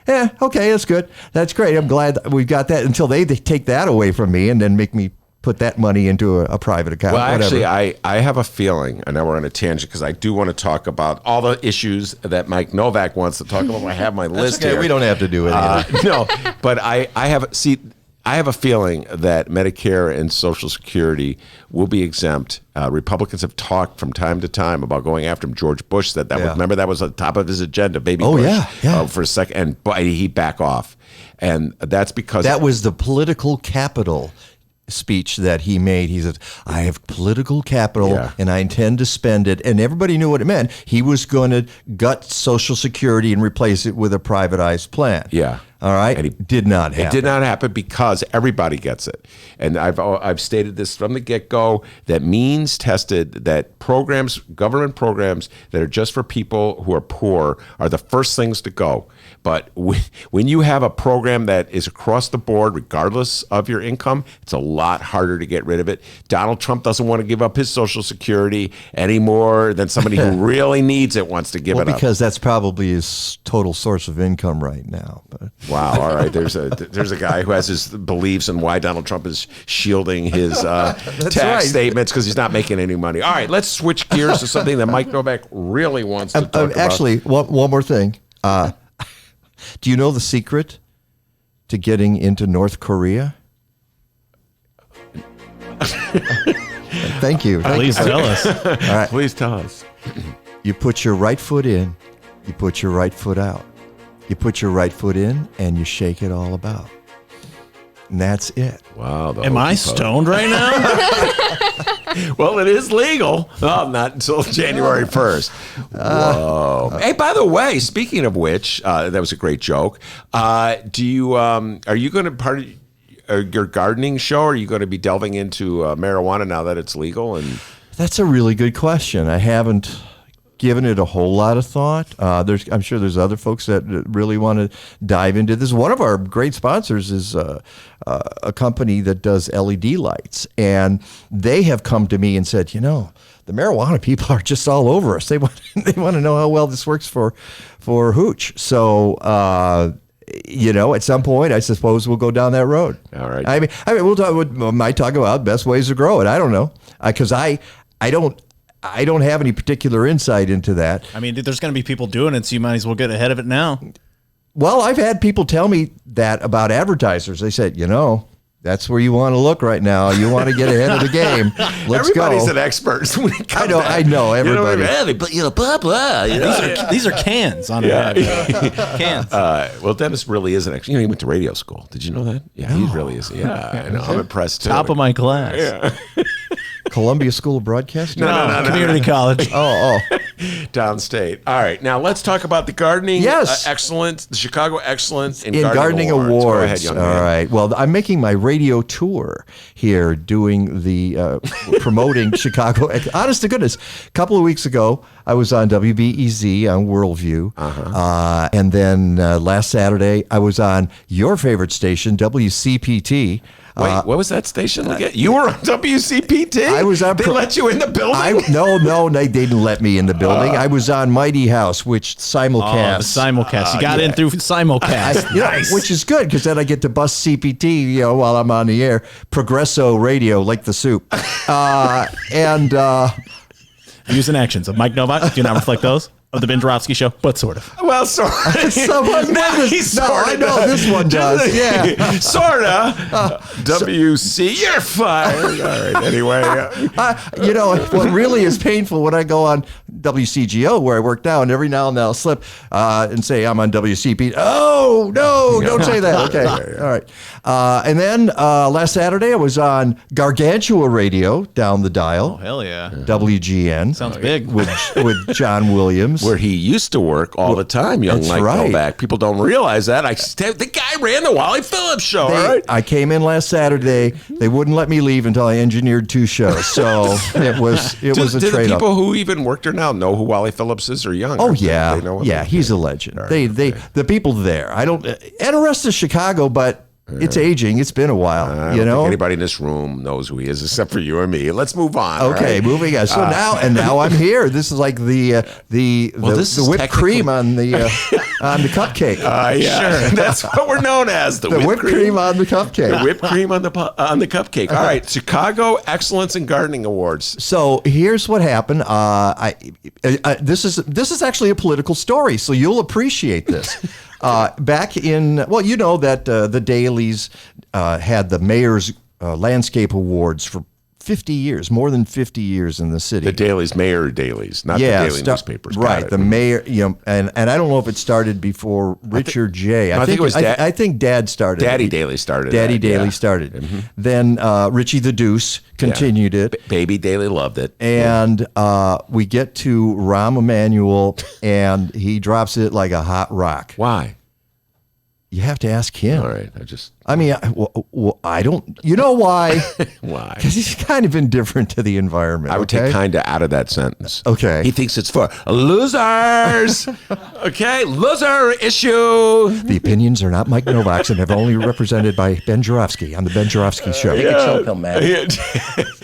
yeah, okay, that's good. That's great. I'm glad we've got that, until they take that away from me and then make me put that money into a private account. Well, whatever. actually, I have a feeling, and now we're on a tangent, because I do want to talk about all the issues that Mike Novak wants to talk about. I have my list okay, here. We don't have to do it. No, but I have a feeling that Medicare and Social Security will be exempt. Republicans have talked from time to time about going after him. George Bush said that. Remember, that was on top of his agenda, baby Bush. For a second, and he back off. And that's because... That was the political capital speech that he made. He said, I have political capital and I intend to spend it. And everybody knew what it meant. He was going to gut Social Security and replace it with a privatized plan. Yeah. All right. And it did not happen. It did not happen because everybody gets it. And I've stated this from the get-go, that means tested, that programs, government programs that are just for people who are poor are the first things to go. But when you have a program that is across the board, regardless of your income, it's a lot harder to get rid of it. Donald Trump doesn't want to give up his Social Security any more than somebody who really needs it wants to give it up. Because that's probably his total source of income right now. But. Wow. All right. There's a guy who has his beliefs and why Donald Trump is shielding his tax statements, because he's not making any money. All right. Let's switch gears to something that Mike Novak really wants to talk about. Actually, one more thing. Do you know the secret to getting into North Korea? Thank you. Please tell us. All right. Please tell us. You put your right foot in, you put your right foot out. You put your right foot in and you shake it all about. And that's it. Wow. Am I stoned right now? Well, it is legal. Oh, not until January 1st. Whoa. Hey, by the way, speaking of which, that was a great joke. Are you going to part of your gardening show? Or are you going to be delving into marijuana now that it's legal? And that's a really good question. I haven't given it a whole lot of thought. I'm sure there's other folks that really want to dive into this. One of our great sponsors is a company that does LED lights, and they have come to me and said, the marijuana people are just all over us. They want to know how well this works for hooch. So at some point, I suppose we'll go down that road. All right. I mean, we might talk about best ways to grow it. I don't know, because I don't have any particular insight into that. I mean, there's going to be people doing it, so you might as well get ahead of it now. Well, I've had people tell me that about advertisers. They said, that's where you want to look right now. You want to get ahead of the game. Let's Everybody's go. an expert. I know. Everybody. Blah, blah. These are cans on cans. Well, Dennis really is an expert. He went to radio school. Did you know that? Yeah, he really is. Yeah, I know. I'm impressed too. Top of my class. Yeah. Columbia School of Broadcasting? No, community college. Oh. downstate. All right, now let's talk about the gardening excellence, the Chicago Excellence in Gardening Awards. Go ahead, young man. All right. Well, I'm making my radio tour here, doing the promoting Chicago. Honest to goodness, a couple of weeks ago, I was on WBEZ on Worldview, and then last Saturday I was on your favorite station, WCPT. Wait, what was that station again? You were on WCPT? I was on. They let you in the building? No, they didn't let me in the building. I was on Mighty House, which simulcast. Oh, the simulcast. You got in through simulcast. Nice. Which is good, because then I get to bust CPT, while I'm on the air. Progresso Radio, like the soup. Views and actions of Mike Novak do not reflect those of the Ben Joravsky Show, but sort of. Well, sort of. I know this one does. Yeah. Sort of. WC, you're fired. All right, anyway. What really is painful when I go on WCGO, where I work now, and every now and then I'll slip and say I'm on WCP. Oh, no, don't say that. Okay. All right. And then last Saturday I was on Gargantua Radio down the dial. Oh, hell yeah. WGN. Sounds big. With John Williams. Where he used to work all the time, young Mike Novak. People don't realize that. The guy ran the Wally Phillips Show, all right? I came in last Saturday. They wouldn't let me leave until I engineered 2 shows. So it was a trade-off. Do the people who even work there now know who Wally Phillips is or young? Oh, yeah. They know he's a legend. Right, the people there. I don't, and the rest of Chicago, but it's aging. It's been a while. I don't think anybody in this room knows who he is except for you and me. Let's move on. Okay, right? Moving on. So now I'm here. This is like the whipped cream on the cupcake. Sure. That's what we're known as. The whipped cream on the cupcake. The whipped cream on the cupcake. All right, Chicago Excellence in Gardening Awards. So here's what happened. This is actually a political story, so you'll appreciate this. Back in, the dailies had the mayor's landscape awards for 50 years, more than 50 years in the city. The dailies, mayor dailies, not the daily newspapers. Right, the mayor, and I don't know if it started before Richard J. I think it was I think Dad started. Daddy Daily started. Daddy Daily started. Mm-hmm. Then Richie the Deuce continued it. Baby Daily loved it. And we get to Rahm Emanuel, and he drops it like a hot rock. Why? You have to ask him. All right, I don't. You know why? Why? Because he's kind of indifferent to the environment. I would take kind of out of that sentence. Okay. He thinks it's for losers. Okay, loser issue. The opinions are not Mike Novak's and have only represented by Ben Joravsky on the Ben Joravsky Show. Take a chill pill, man.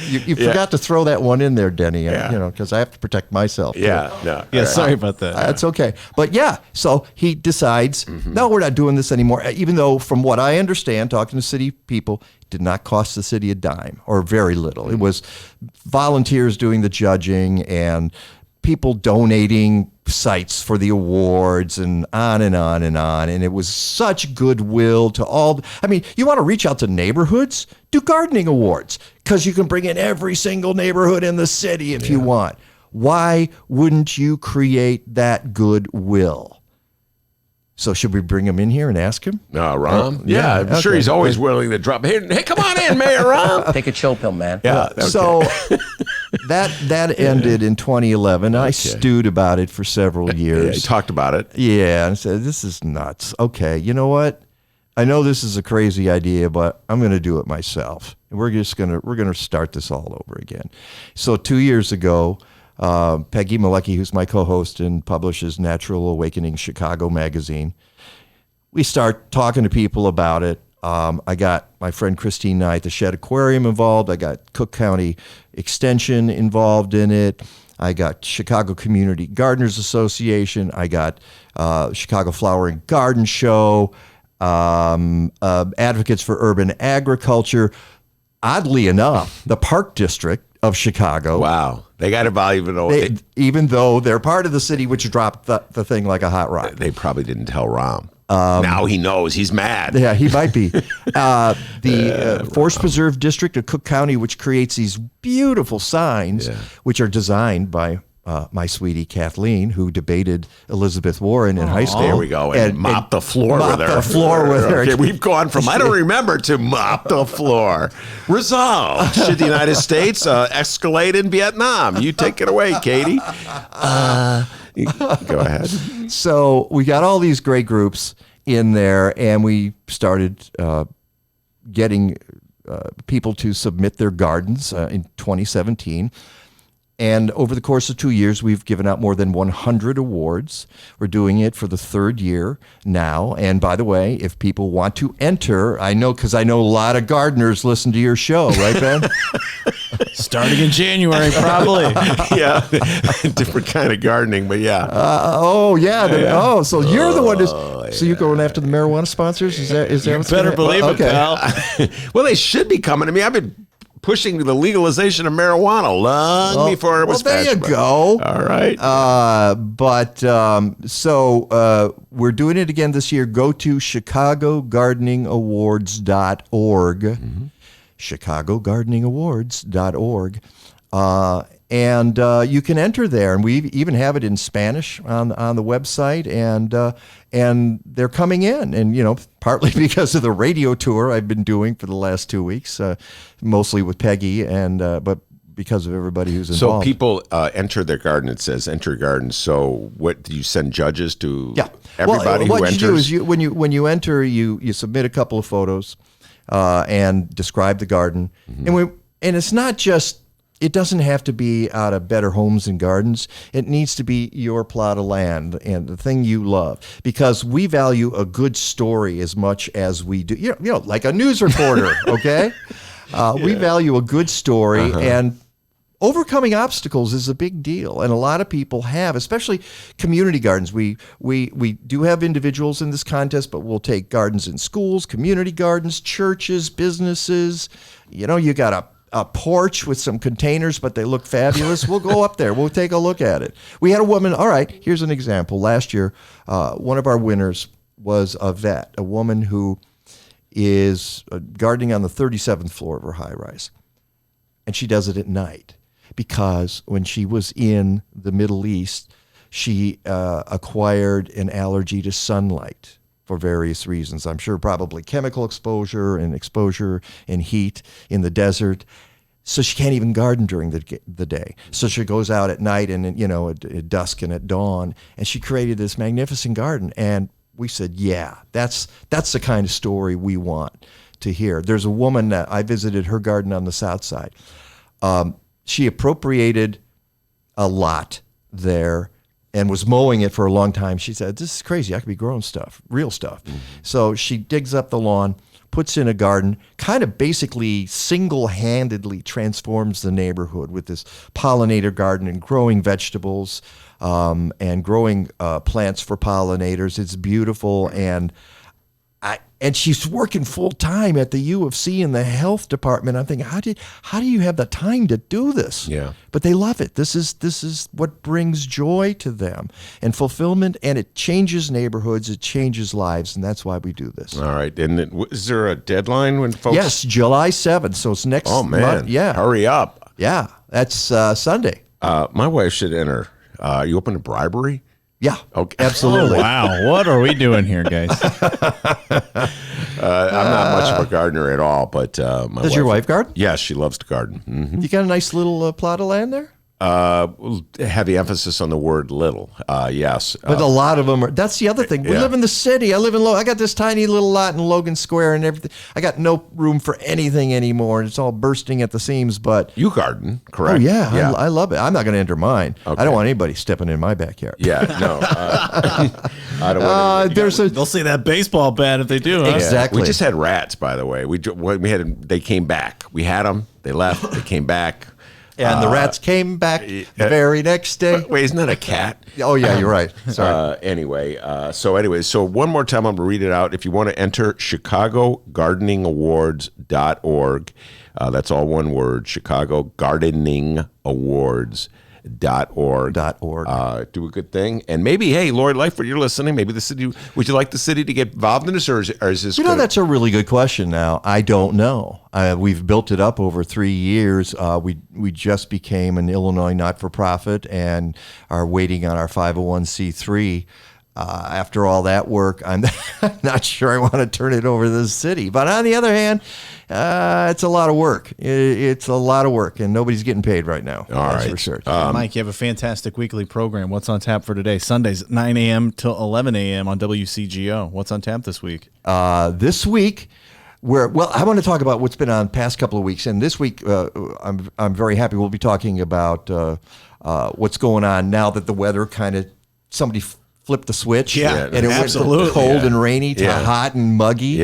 You forgot to throw that one in there, Denny. Because I have to protect myself. Sorry about that. That's okay. But so he decides, no, we're not doing this anymore. Even though, from what I understand, talking to city people, it did not cost the city a dime or very little. It was volunteers doing the judging and people donating sites for the awards and on and on and on. And it was such goodwill to all. You want to reach out to neighborhoods? Do gardening awards, because you can bring in every single neighborhood in the city if you want. Why wouldn't you create that goodwill? So should we bring him in here and ask him? Rahm? I'm sure he's always willing to drop. Hey, come on in, Mayor Rahm. Take a chill pill, man. Yeah. Okay. So that ended in 2011. I stewed about it for several years. Yeah, you talked about it. Yeah, and said, this is nuts. Okay, you know what? I know this is a crazy idea, but I'm going to do it myself. And we're going to start this all over again. So 2 years ago, Peggy Malecki, who's my co-host and publishes Natural Awakening Chicago magazine, we start talking to people about it. I got my friend Christine Knight at the Shed Aquarium involved. I got Cook County Extension involved in it. I got Chicago Community Gardeners Association. I got Chicago Flower and Garden Show, Advocates for Urban Agriculture. Oddly enough, the Park District of Chicago. Wow. They got involved even though they're part of the city which dropped the thing like a hot rock. They probably didn't tell Rahm. Now he knows. He's mad. Yeah, he might be. The Forest Preserve District of Cook County, which creates these beautiful signs, which are designed by my sweetie Kathleen, who debated Elizabeth Warren in high school. There we go. And mop the floor with her. Mop the floor with her. Okay, we've gone from I don't remember to mop the floor. Resolved. Should the United States escalate in Vietnam? You take it away, Katie. Go ahead. So we got all these great groups in there, and we started getting people to submit their gardens in 2017. And over the course of 2 years, we've given out more than 100 awards. We're doing it for the third year now. And by the way, if people want to enter, I know because I know a lot of gardeners listen to your show, right, Ben? Starting in January, probably. Yeah, different kind of gardening, but yeah. So you're the one who's, so you're going after the marijuana sponsors? Is that what's Better believe it, pal. Well, they should be coming to me. I've been pushing the legalization of marijuana long before it was there you fashionable. go. All right. So we're doing it again this year. Go to chicagogardeningawards.org. Mm-hmm. chicagogardeningawards.org. And you can enter there, and we even have it in Spanish on the website, and they're coming in, and partly because of the radio tour I've been doing for the last 2 weeks, mostly with Peggy, and but because of everybody who's involved. So people enter their garden. It says enter garden. So what do you send judges to? Yeah, everybody who what enters. You do is when you enter, you submit a couple of photos and describe the garden, and it's not just. It doesn't have to be out of Better Homes and Gardens. It needs to be your plot of land and the thing you love, because we value a good story as much as we do, like a news reporter, okay? We value a good story, and overcoming obstacles is a big deal, and a lot of people have, especially community gardens. We do have individuals in this contest, but we'll take gardens in schools, community gardens, churches, businesses. You got a porch with some containers, but they look fabulous. We'll go up there. We'll take a look at it. We had a woman. All right, here's an example. Last year, one of our winners was a vet, a woman who is gardening on the 37th floor of her high-rise. And she does it at night because when she was in the Middle East, she acquired an allergy to sunlight for various reasons. I'm sure probably chemical exposure and exposure in heat in the desert. So she can't even garden during the day. So she goes out at night and at dusk and at dawn, and she created this magnificent garden. And we said, yeah, that's the kind of story we want to hear. There's a woman that I visited her garden on the south side. She appropriated a lot there and was mowing it for a long time. She said, this is crazy. I could be growing stuff, real stuff. Mm-hmm. So she digs up the lawn, puts in a garden, kind of basically single-handedly transforms the neighborhood with this pollinator garden and growing vegetables and growing plants for pollinators. It's beautiful, and she's working full time at the U of C in the health department. I'm thinking, how do you have the time to do this? Yeah. But they love it. This is what brings joy to them and fulfillment, and it changes neighborhoods, it changes lives, and that's why we do this. All right. And is there a deadline when folks? Yes, July 7th. So it's next month. Man. Yeah. Hurry up. Yeah. That's Sunday. My wife should enter. Are you open to bribery? Yeah, okay. Absolutely. Wow, what are we doing here, guys? I'm not much of a gardener at all, but does your wife garden? Yes, she loves to garden. Mm-hmm. You got a nice little plot of land there? Heavy emphasis on the word little. Yes. But a lot of them are. That's the other thing. We live in the city. I live in I got this tiny little lot in Logan Square and everything. I got no room for anything anymore. And it's all bursting at the seams. But you garden, correct? Oh yeah. I love it. I'm not going to enter mine. Okay. I don't want anybody stepping in my backyard. Yeah, no. I don't want they'll see that baseball bat if they do. Huh? Exactly. We just had rats, by the way. They came back. We had them. They left. They came back. And the rats came back the very next day. Wait, isn't that a cat? Oh, yeah, you're right. Sorry. So one more time, I'm going to read it out. If you want to enter chicagogardeningawards.org, that's all one word, chicagogardeningawards.org. .org. Do a good thing. And maybe, hey, Lori Lightfoot, you're listening. Maybe the city, would you like the city to get involved in this, or is this? That's a really good question. Now, I don't know. We've built it up over 3 years. We just became an Illinois not-for-profit and are waiting on our 501c3. After all that work, I'm not sure I want to turn it over to the city. But on the other hand, it's a lot of work. It's a lot of work, and nobody's getting paid right now. All right. For sure. Mike, you have a fantastic weekly program. What's on tap for today? Sundays, 9 a.m. till 11 a.m. on WCGO. What's on tap this week? This week, I want to talk about what's been on past couple of weeks. And this week, I'm very happy. We'll be talking about what's going on now that the weather somebody flipped the switch, and it went from cold and rainy to hot and muggy.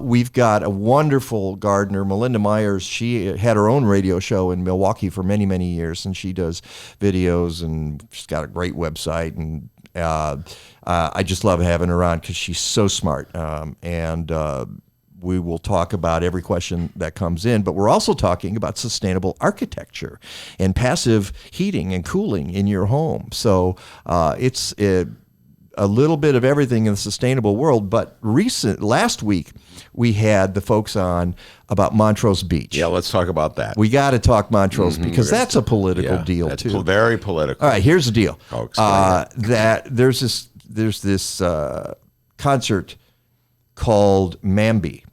We've got a wonderful gardener, Melinda Myers. She had her own radio show in Milwaukee for many, many years, and she does videos, and she's got a great website. And I just love having her on because she's so smart. We will talk about every question that comes in, but we're also talking about sustainable architecture and passive heating and cooling in your home. So it's a little bit of everything in the sustainable world. But last week, we had the folks on about Montrose Beach. Yeah, let's talk about that. We got to talk Montrose because that's a political deal too. Very political. All right, here's the deal. That there's this concert called Mamby.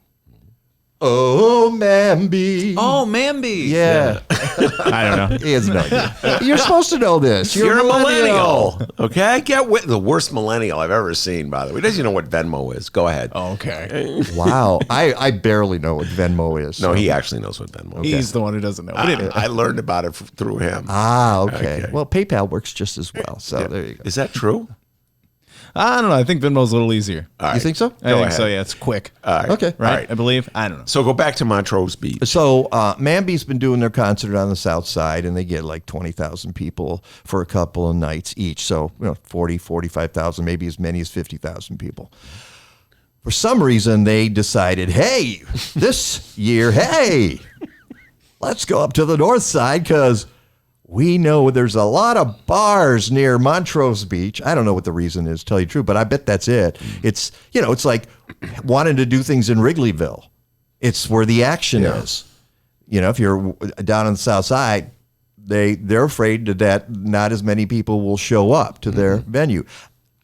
Oh, Mamby. Oh, Mamby. Yeah. I don't know. He has no idea. You're supposed to know this. You're a millennial. Okay? I get the worst millennial I've ever seen, by the way. Doesn't know what Venmo is. Go ahead. Oh, okay. Wow. I barely know what Venmo is. No, he actually knows what Venmo is. He's the one who doesn't know. I learned about it through him. Okay. Well, PayPal works just as well. So there you go. Is that true? I don't know. I think Venmo's a little easier. All right. You think so? I think so, yeah. It's quick. All right. Okay. Right? All right. I believe. I don't know. So go back to Montrose Beach. So Mamby's been doing their concert on the south side, and they get like 20,000 people for a couple of nights each. So 40, 45,000, maybe as many as 50,000 people. For some reason, they decided, hey, this year, let's go up to the north side because we know there's a lot of bars near Montrose Beach. I don't know what the reason is, to tell you the truth, but I bet that's it. It's, it's like wanting to do things in Wrigleyville. It's where the action is. If you're down on the south side, they're afraid that not as many people will show up to their venue.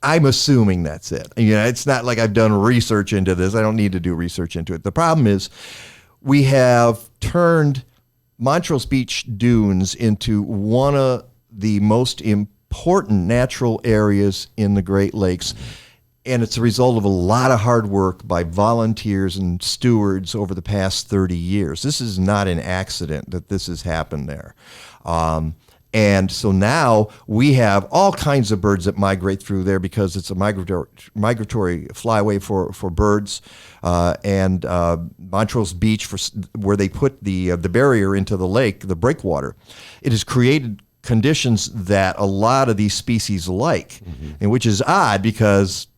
I'm assuming that's it. It's not like I've done research into this. I don't need to do research into it. The problem is we have turned Montrose Beach dunes into one of the most important natural areas in the Great Lakes. And it's a result of a lot of hard work by volunteers and stewards over the past 30 years. This is not an accident that this has happened there. And so now we have all kinds of birds that migrate through there because it's a migratory flyway for birds. And Montrose Beach, where they put the barrier into the lake, the breakwater, it has created conditions that a lot of these species like, and which is odd because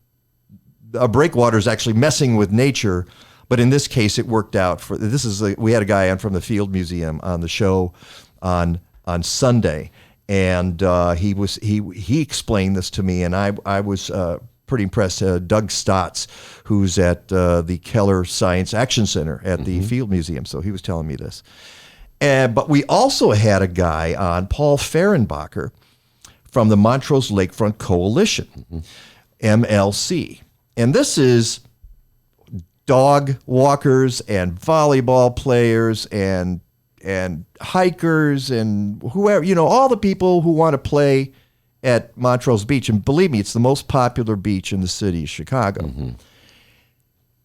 a breakwater is actually messing with nature. But in this case, it worked out. We had a guy on from the Field Museum on the show on Sunday, and he explained this to me, and I was pretty impressed. Doug Stotts, who's at the Keller Science Action Center at the Field Museum, so he was telling me this. But we also had a guy on, Paul Fehrenbacher, from the Montrose Lakefront Coalition, MLC, and this is dog walkers and volleyball players and hikers and whoever, all the people who want to play at Montrose Beach. And believe me, it's the most popular beach in the city of Chicago.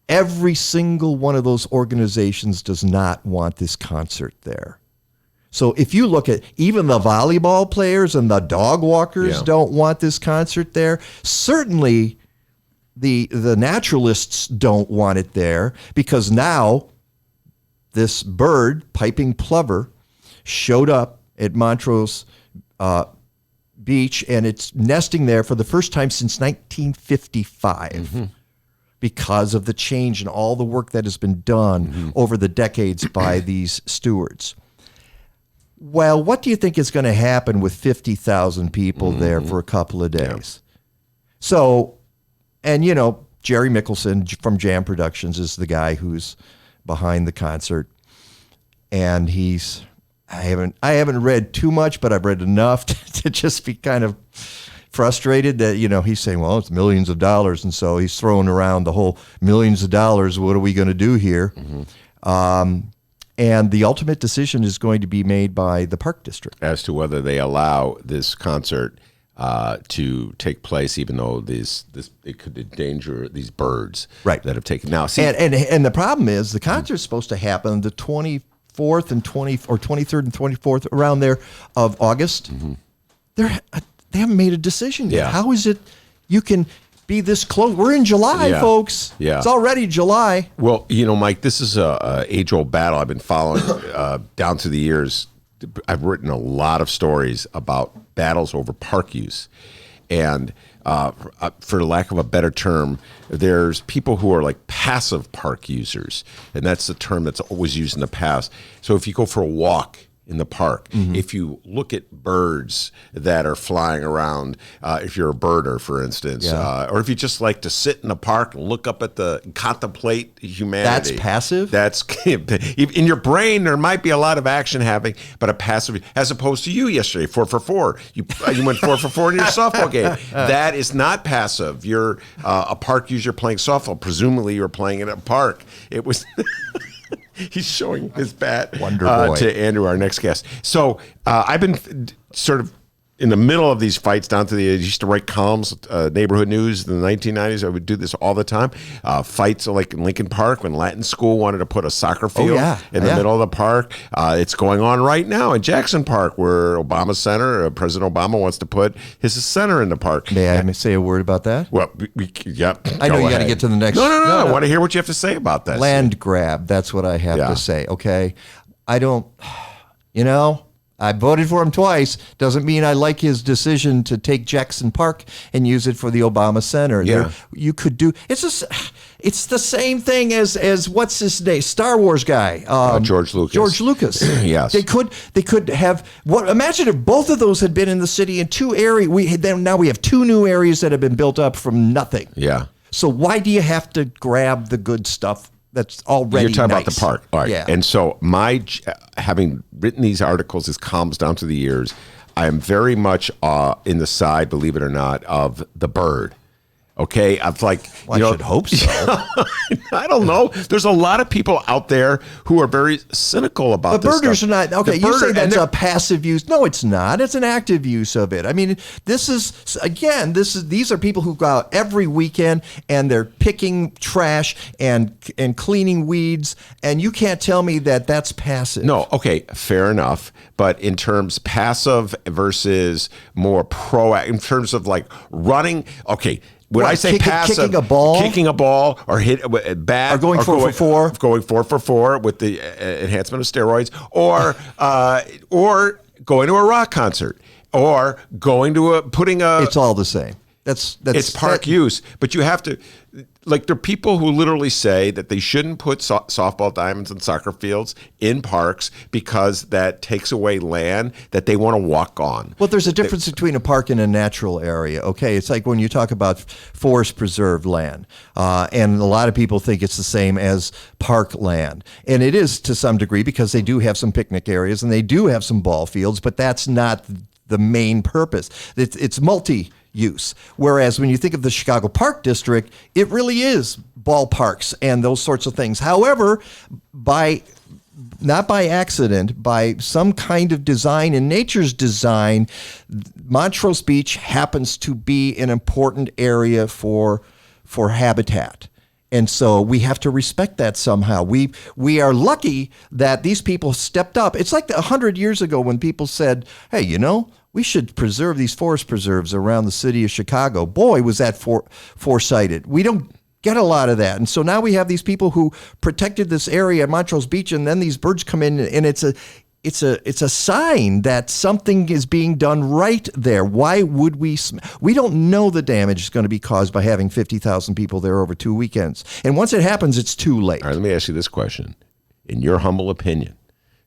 Every single one of those organizations does not want this concert there. So if you look at even the volleyball players and the dog walkers don't want this concert there. Certainly the naturalists don't want it there because now this bird, piping plover, showed up at Montrose Beach, and it's nesting there for the first time since 1955 because of the change and all the work that has been done over the decades by these stewards. well, what do you think is going to happen with 50,000 people there for a couple of days? Yeah. So, and Jerry Mickelson from Jam Productions is the guy who's behind the concert, and I haven't read too much, but I've read enough to just be kind of frustrated that, he's saying, well, it's millions of dollars. And so he's throwing around the whole millions of dollars. What are we going to do here? And the ultimate decision is going to be made by the Park District as to whether they allow this concert to take place, even though it could endanger these birds that have taken. Now, see, and the problem is the concert's supposed to happen the 24th and 23rd and 24th around there of August. They haven't made a decision yet. Yeah. How is it you can be this close? We're in July, folks. Yeah. It's already July. Well, Mike, this is a age-old battle I've been following down through the years. I've written a lot of stories about battles over park use. And for lack of a better term, there's people who are like passive park users. And that's the term that's always used in the past. So if you go for a walk in the park, if you look at birds that are flying around, if you're a birder, for instance, or if you just like to sit in the park and look up at contemplate humanity. That's passive? That's in your brain. There might be a lot of action happening, but a passive, as opposed to you yesterday, 4 for 4. You went 4 for 4 in your softball game. That is not passive. You're a park user playing softball. Presumably, you're playing in a park. It was. He's showing his bat to Andrew, our next guest. So I've been sort of in the middle of these fights down to I used to write columns, neighborhood news in the 1990s. I would do this all the time. Fights like in Lincoln Park when Latin School wanted to put a soccer field in the middle of the park. It's going on right now in Jackson Park where Obama Center, President Obama wants to put his center in the park. May I say a word about that? Well, I know you got to get to the next. No. I want to hear what you have to say about that. Land grab. That's what I have to say. Okay. I don't, I voted for him twice. Doesn't mean I like his decision to take Jackson Park and use it for the Obama Center. Yeah. You could do it's the same thing as what's his name, Star Wars guy, George Lucas. George Lucas. Yes. They could have imagine if both of those had been in the city in two areas. Now we have two new areas that have been built up from nothing. Yeah. So why do you have to grab the good stuff? That's already You're talking nice. about the park. All right. Yeah. And so having written these articles, these columns down through the years, I am very much in the side, believe it or not, of the bird. Okay, I should hope so. I don't know. There's a lot of people out there who are very cynical about this birders stuff. are not okay. You say that's a passive use. No, it's not. It's an active use of it. I mean, these are people who go out every weekend and they're picking trash and cleaning weeds, and you can't tell me that that's passive. No, okay, fair enough. But in terms passive versus more proactive, in terms of like running, okay. When I say passive, kicking a ball or hit a bat, or going 4 for 4, going 4 for 4 with the enhancement of steroids, or going to a rock concert, or going to It's all the same. It's park use, but you have to. Like, there are people who literally say that they shouldn't put softball diamonds and soccer fields in parks because that takes away land that they want to walk on. Well, there's a difference between a park and a natural area, okay? It's like when you talk about forest preserved land, and a lot of people think it's the same as park land. And it is to some degree because they do have some picnic areas and they do have some ball fields, but that's not the main purpose. It's multi-use. Whereas when you think of the Chicago Park District, it really is ballparks and those sorts of things. However, not by accident, by some kind of design and nature's design, Montrose Beach happens to be an important area for habitat. And so we have to respect that somehow. We are lucky that these people stepped up. It's like 100 years ago when people said, hey, we should preserve these forest preserves around the city of Chicago. Boy, was that foresighted. We don't get a lot of that. And so now we have these people who protected this area at Montrose Beach, and then these birds come in, and it's a sign that something is being done right there. Why would we don't know the damage is going to be caused by having 50,000 people there over 2 weekends. And once it happens, it's too late. All right, let me ask you this question. In your humble opinion,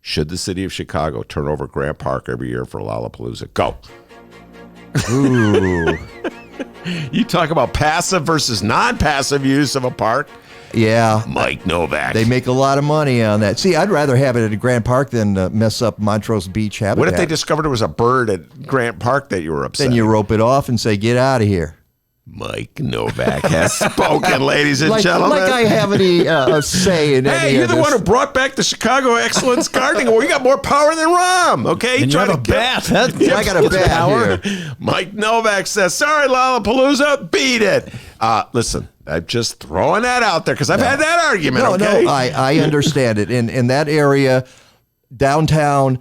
Should the city of Chicago turn over Grant Park every year for Lollapalooza? Go. Ooh. You talk about passive versus non-passive use of a park. Yeah. Mike Novak. They make a lot of money on that. See, I'd rather have it at Grand Park than mess up Montrose Beach habitat. What if they discovered there was a bird at Grant Park that you were upset? Then you rope it off and say, get out of here. Mike Novak has spoken, ladies and gentlemen. Like I have any say in any Hey, you're of the this. one who brought back the Chicago Excellence Gardening Award. You got more power than Rahm, okay? And you have a bat. I got a bat here. Mike Novak says, sorry, Lollapalooza, beat it. Listen, I'm just throwing that out there because I've had that argument, okay? No, I understand it. In that area, downtown,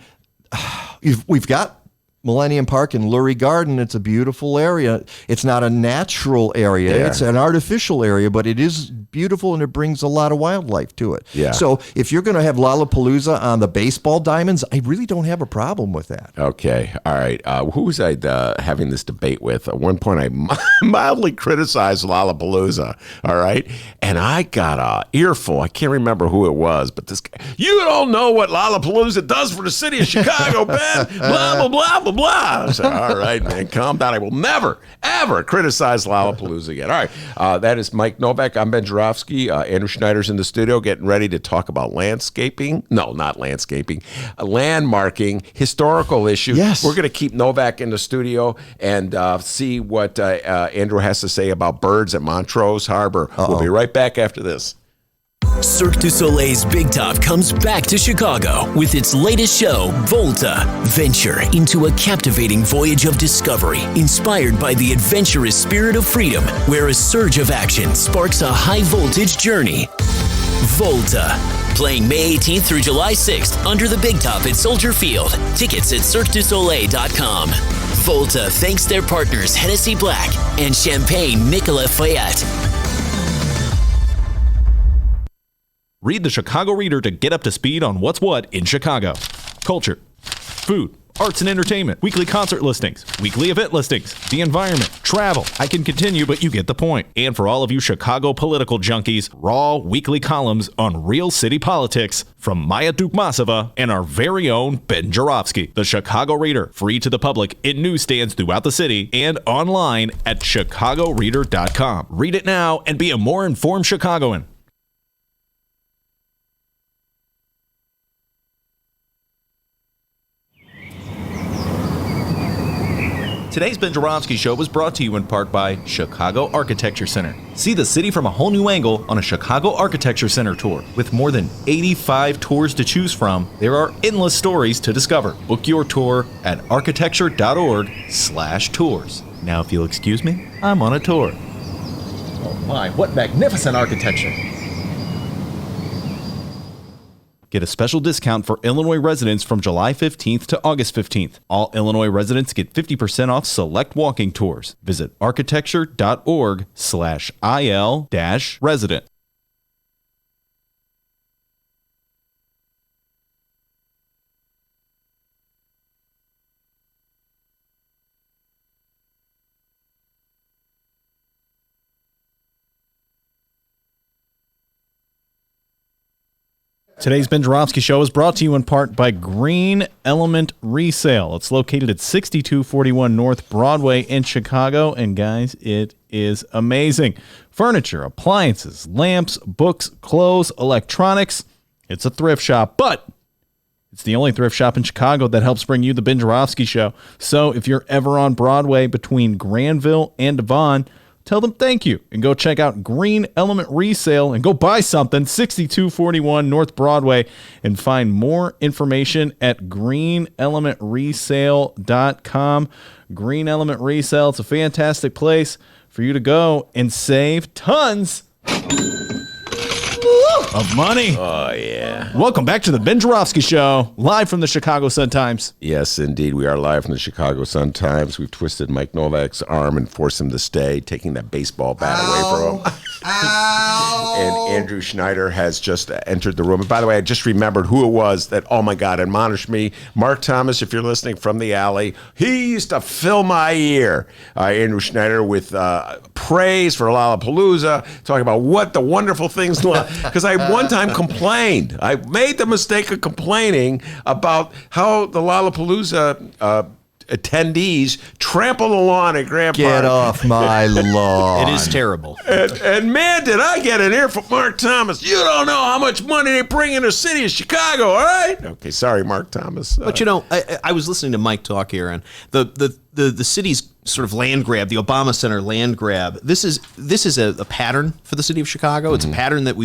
we've got Millennium Park and Lurie Garden. It's a beautiful area. It's not a natural area. Yeah. It's an artificial area, but it is beautiful and it brings a lot of wildlife to it. Yeah. So if you're going to have Lollapalooza on the baseball diamonds, I really don't have a problem with that. Okay. All right. Who was I having this debate with? At one point, I mildly criticized Lollapalooza. All right. And I got a earful. I can't remember who it was, but this guy, you don't know what Lollapalooza does for the city of Chicago, Ben. Blah, blah, blah, blah, blah. I said, all right, man, calm down. I will never, ever criticize Lollapalooza again. All right. That is Mike Novak. I'm Ben Joravsky. Andrew Schneider's in the studio getting ready to talk about landscaping. No, not landscaping. Landmarking, historical issues. Yes. We're going to keep Novak in the studio and see what Andrew has to say about birds at Montrose Harbor. We'll be right back after this. Cirque du Soleil's Big Top comes back to Chicago with its latest show, Volta. Venture into a captivating voyage of discovery inspired by the adventurous spirit of freedom, where a surge of action sparks a high-voltage journey. Volta. Playing May 18th through July 6th under the Big Top at Soldier Field. Tickets at CirqueDuSoleil.com. Volta thanks their partners Hennessy Black and Champagne Nicolas Fayette. Read the Chicago Reader to get up to speed on what's what in Chicago. Culture, food, arts and entertainment, weekly concert listings, weekly event listings, the environment, travel. I can continue, but you get the point. And for all of you Chicago political junkies, raw weekly columns on real city politics from Maya Dukmasova and our very own Ben Joravsky. The Chicago Reader, free to the public in newsstands throughout the city and online at chicagoreader.com. Read it now and be a more informed Chicagoan. Today's Ben Joravsky Show was brought to you in part by Chicago Architecture Center. See the city from a whole new angle on a Chicago Architecture Center tour. With more than 85 tours to choose from, there are endless stories to discover. Book your tour at architecture.org/tours. Now, if you'll excuse me, I'm on a tour. Oh my, what magnificent architecture! Get a special discount for Illinois residents from July 15th to August 15th. All Illinois residents get 50% off select walking tours. Visit architecture.org/IL-resident. Today's Ben Joravsky Show is brought to you in part by Green Element Resale. It's located at 6241 North Broadway in Chicago, and guys, it is amazing. Furniture, appliances, lamps, books, clothes, electronics. It's a thrift shop, but it's the only thrift shop in Chicago that helps bring you the Ben Joravsky Show. So if you're ever on Broadway between Granville and Devon, tell them thank you and go check out Green Element Resale and go buy something, 6241 North Broadway, and find more information at greenelementresale.com. Green Element Resale, it's a fantastic place for you to go and save tons of money. Oh, yeah. Welcome back to the Ben Joravsky Show, live from the Chicago Sun-Times. Yes, indeed. We are live from the Chicago Sun-Times. We've twisted Mike Novak's arm and forced him to stay, taking that baseball bat away from him. And Andrew Schneider has just entered the room. And by the way, I just remembered who it was that, oh my God, admonished me. Mark Thomas, if you're listening from the alley, he used to fill my ear. Andrew Schneider with praise for Lollapalooza, talking about what the wonderful things because I one time complained. I made the mistake of complaining about how the Lollapalooza attendees trample the lawn at Grant Park. Get off my lawn. It is terrible. And man, did I get an ear from Mark Thomas. You don't know how much money they bring in the city of Chicago, all right? Okay, sorry, Mark Thomas. But you know, I was listening to Mike talk here, and the city's sort of land grab, the Obama Center land grab. This is a pattern for the city of Chicago. It's a pattern that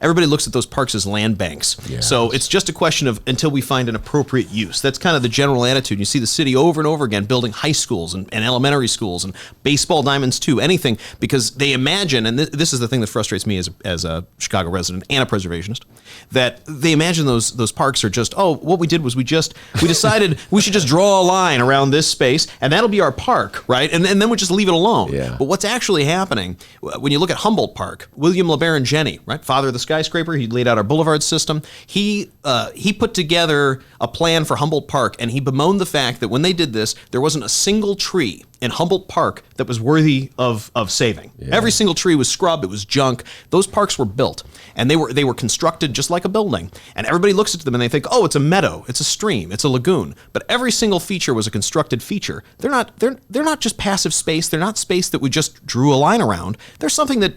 everybody looks at those parks as land banks. Yeah. So it's just a question of until we find an appropriate use. That's kind of the general attitude. You see the city over and over again building high schools and elementary schools and baseball diamonds too, anything, because they imagine, and this is the thing that frustrates me as a Chicago resident and a preservationist, that they imagine those parks are just, what we did was we decided we should just draw a line around this space and that'll be our park. Right, and then we just leave it alone. Yeah. But what's actually happening when you look at Humboldt Park? William LeBaron Jenney, right, father of the skyscraper, he laid out our boulevard system. He put together a plan for Humboldt Park, and he bemoaned the fact that when they did this, there wasn't a single tree in Humboldt Park that was worthy of saving. Yeah. Every single tree was scrubbed. It was junk. Those parks were built, and they were constructed just like a building. And everybody looks at them and they think, it's a meadow, it's a stream, it's a lagoon. But every single feature was a constructed feature. They're not just passive space. They're not space that we just drew a line around. They're something that,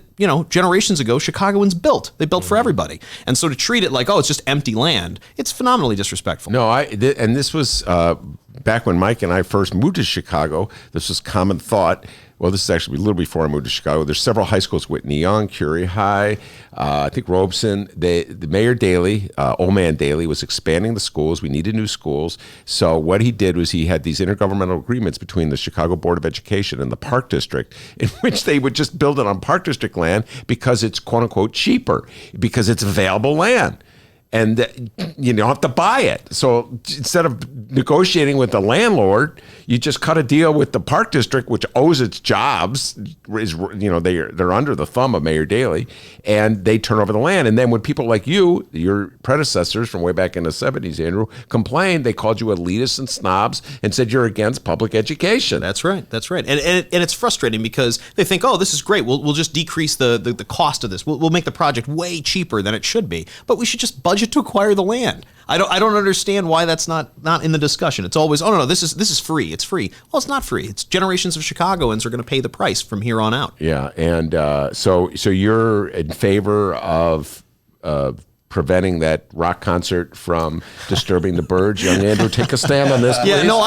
generations ago, Chicagoans built. They built for everybody. And so to treat it like, it's just empty land, it's phenomenally disrespectful. No, and this was back when Mike and I first moved to Chicago. This was common thought. Well, this is actually a little before I moved to Chicago. There's several high schools, Whitney Young, Curie High, I think Robeson. The Mayor Daley, Old Man Daley, was expanding the schools. We needed new schools. So what he did was he had these intergovernmental agreements between the Chicago Board of Education and the Park District, in which they would just build it on Park District land because it's quote unquote cheaper, because it's available land. And you don't have to buy it. So instead of negotiating with the landlord, you just cut a deal with the Park District, which owes its jobs. They're under the thumb of Mayor Daley, and they turn over the land. And then when people like you, your predecessors from way back in the 70s, Andrew, complained, they called you elitists and snobs and said you're against public education. That's right. And it's frustrating because they think, this is great. We'll just decrease the cost of this. We'll make the project way cheaper than it should be. But we should just budget to acquire the land. I don't understand why that's not in the discussion. It's always, no, this is free. It's free. Well, it's not free. It's generations of Chicagoans are going to pay the price from here on out. Yeah, and so you're in favor of preventing that rock concert from disturbing the birds. Young Andrew, take a stand on this, please. Yeah, no,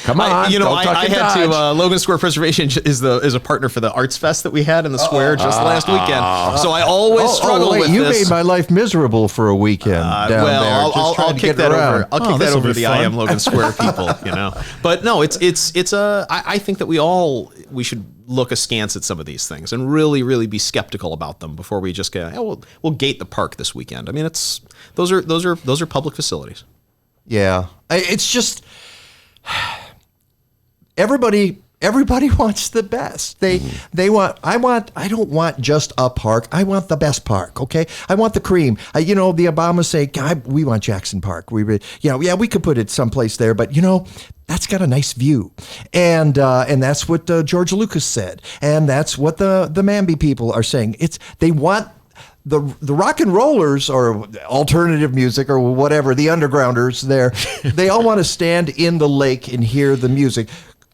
come on. I had to. Logan Square Preservation is a partner for the Arts Fest that we had in the square just last weekend. So I always struggle with you this. You made my life miserable for a weekend down there. I'll kick that over. I'll kick that over to the I Am Logan Square people. But no, I think that we should look askance at some of these things and really, really be skeptical about them before we just go, we'll gate the park this weekend. I mean, those are public facilities. Yeah. It's just everybody wants the best. They want, I don't want just a park. I want the best park. Okay. I want the cream. The Obamas say, we want Jackson Park. We could put it someplace there, but that's got a nice view. And that's what George Lucas said. And that's what the Mamby people are saying. They want the rock and rollers or alternative music or whatever, the undergrounders there, they all want to stand in the lake and hear the music.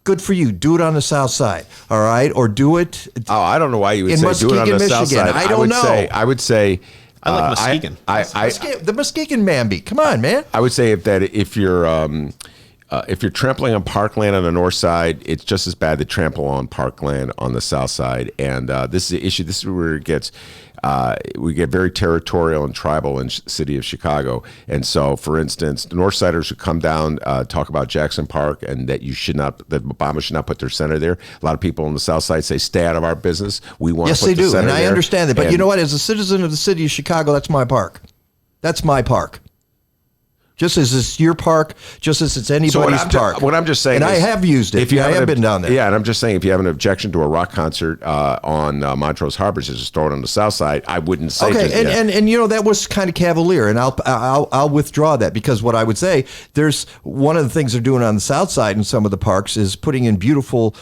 Good for you. Do it on the south side, all right? Or do it. I don't know why you would say Muskegon, do it on the Michigan. south side. I don't know. I would say. I like Muskegon. The Muskegon Mamby. Come on, man. I would say if you're trampling on parkland on the north side, it's just as bad to trample on parkland on the south side. And this is the issue. This is where it gets. We get very territorial and tribal in the city of Chicago. And so, for instance, the Northsiders who come down talk about Jackson Park and that that Obama should not put their center there. A lot of people on the South Side say, "Stay out of our business. We want to put the center there." Yes, they do, and I understand that. But you know what? As a citizen of the city of Chicago, that's my park. That's my park. Just as it's your park, just as it's anybody's park. What I'm just saying, and I have used it. I have been down there. Yeah, and I'm just saying, if you have an objection to a rock concert on Montrose Harbor, just throw it on the south side. I wouldn't say. Okay, and that was kind of cavalier, and I'll withdraw that, because what I would say, there's one of the things they're doing on the south side in some of the parks is putting in beautiful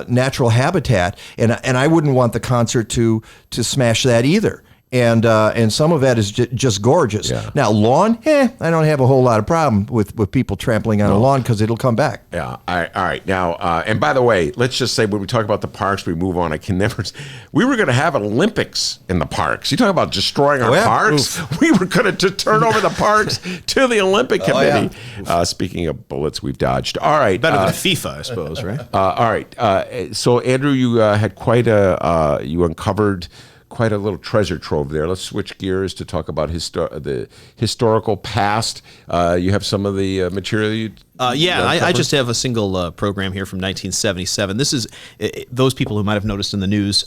natural habitat, and I wouldn't want the concert to smash that either. And some of that is just gorgeous. Yeah. Now, lawn, I don't have a whole lot of problem with people trampling on a lawn because it'll come back. Yeah. All right. Now, and by the way, let's just say when we talk about the parks, we move on. We were going to have an Olympics in the parks. You talk about destroying our parks. Oof. We were going to turn over the parks to the Olympic Committee. Yeah. Speaking of bullets, we've dodged. All right. Better than FIFA, I suppose, right? All right. So, Andrew, you had you uncovered quite a little treasure trove there. Let's switch gears to talk about the historical past. You have some of the material I just have a single program here from 1977. This is those people who might have noticed in the news.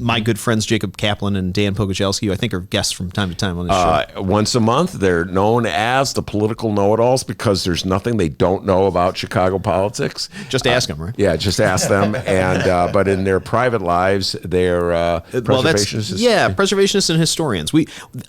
My good friends Jacob Kaplan and Dan Pogozelski, who I think are guests from time to time on this show. Once a month, they're known as the political know-it-alls because there's nothing they don't know about Chicago politics. Just ask them, right? Yeah, just ask them. And but in their private lives, they're preservationists. Preservationists and historians.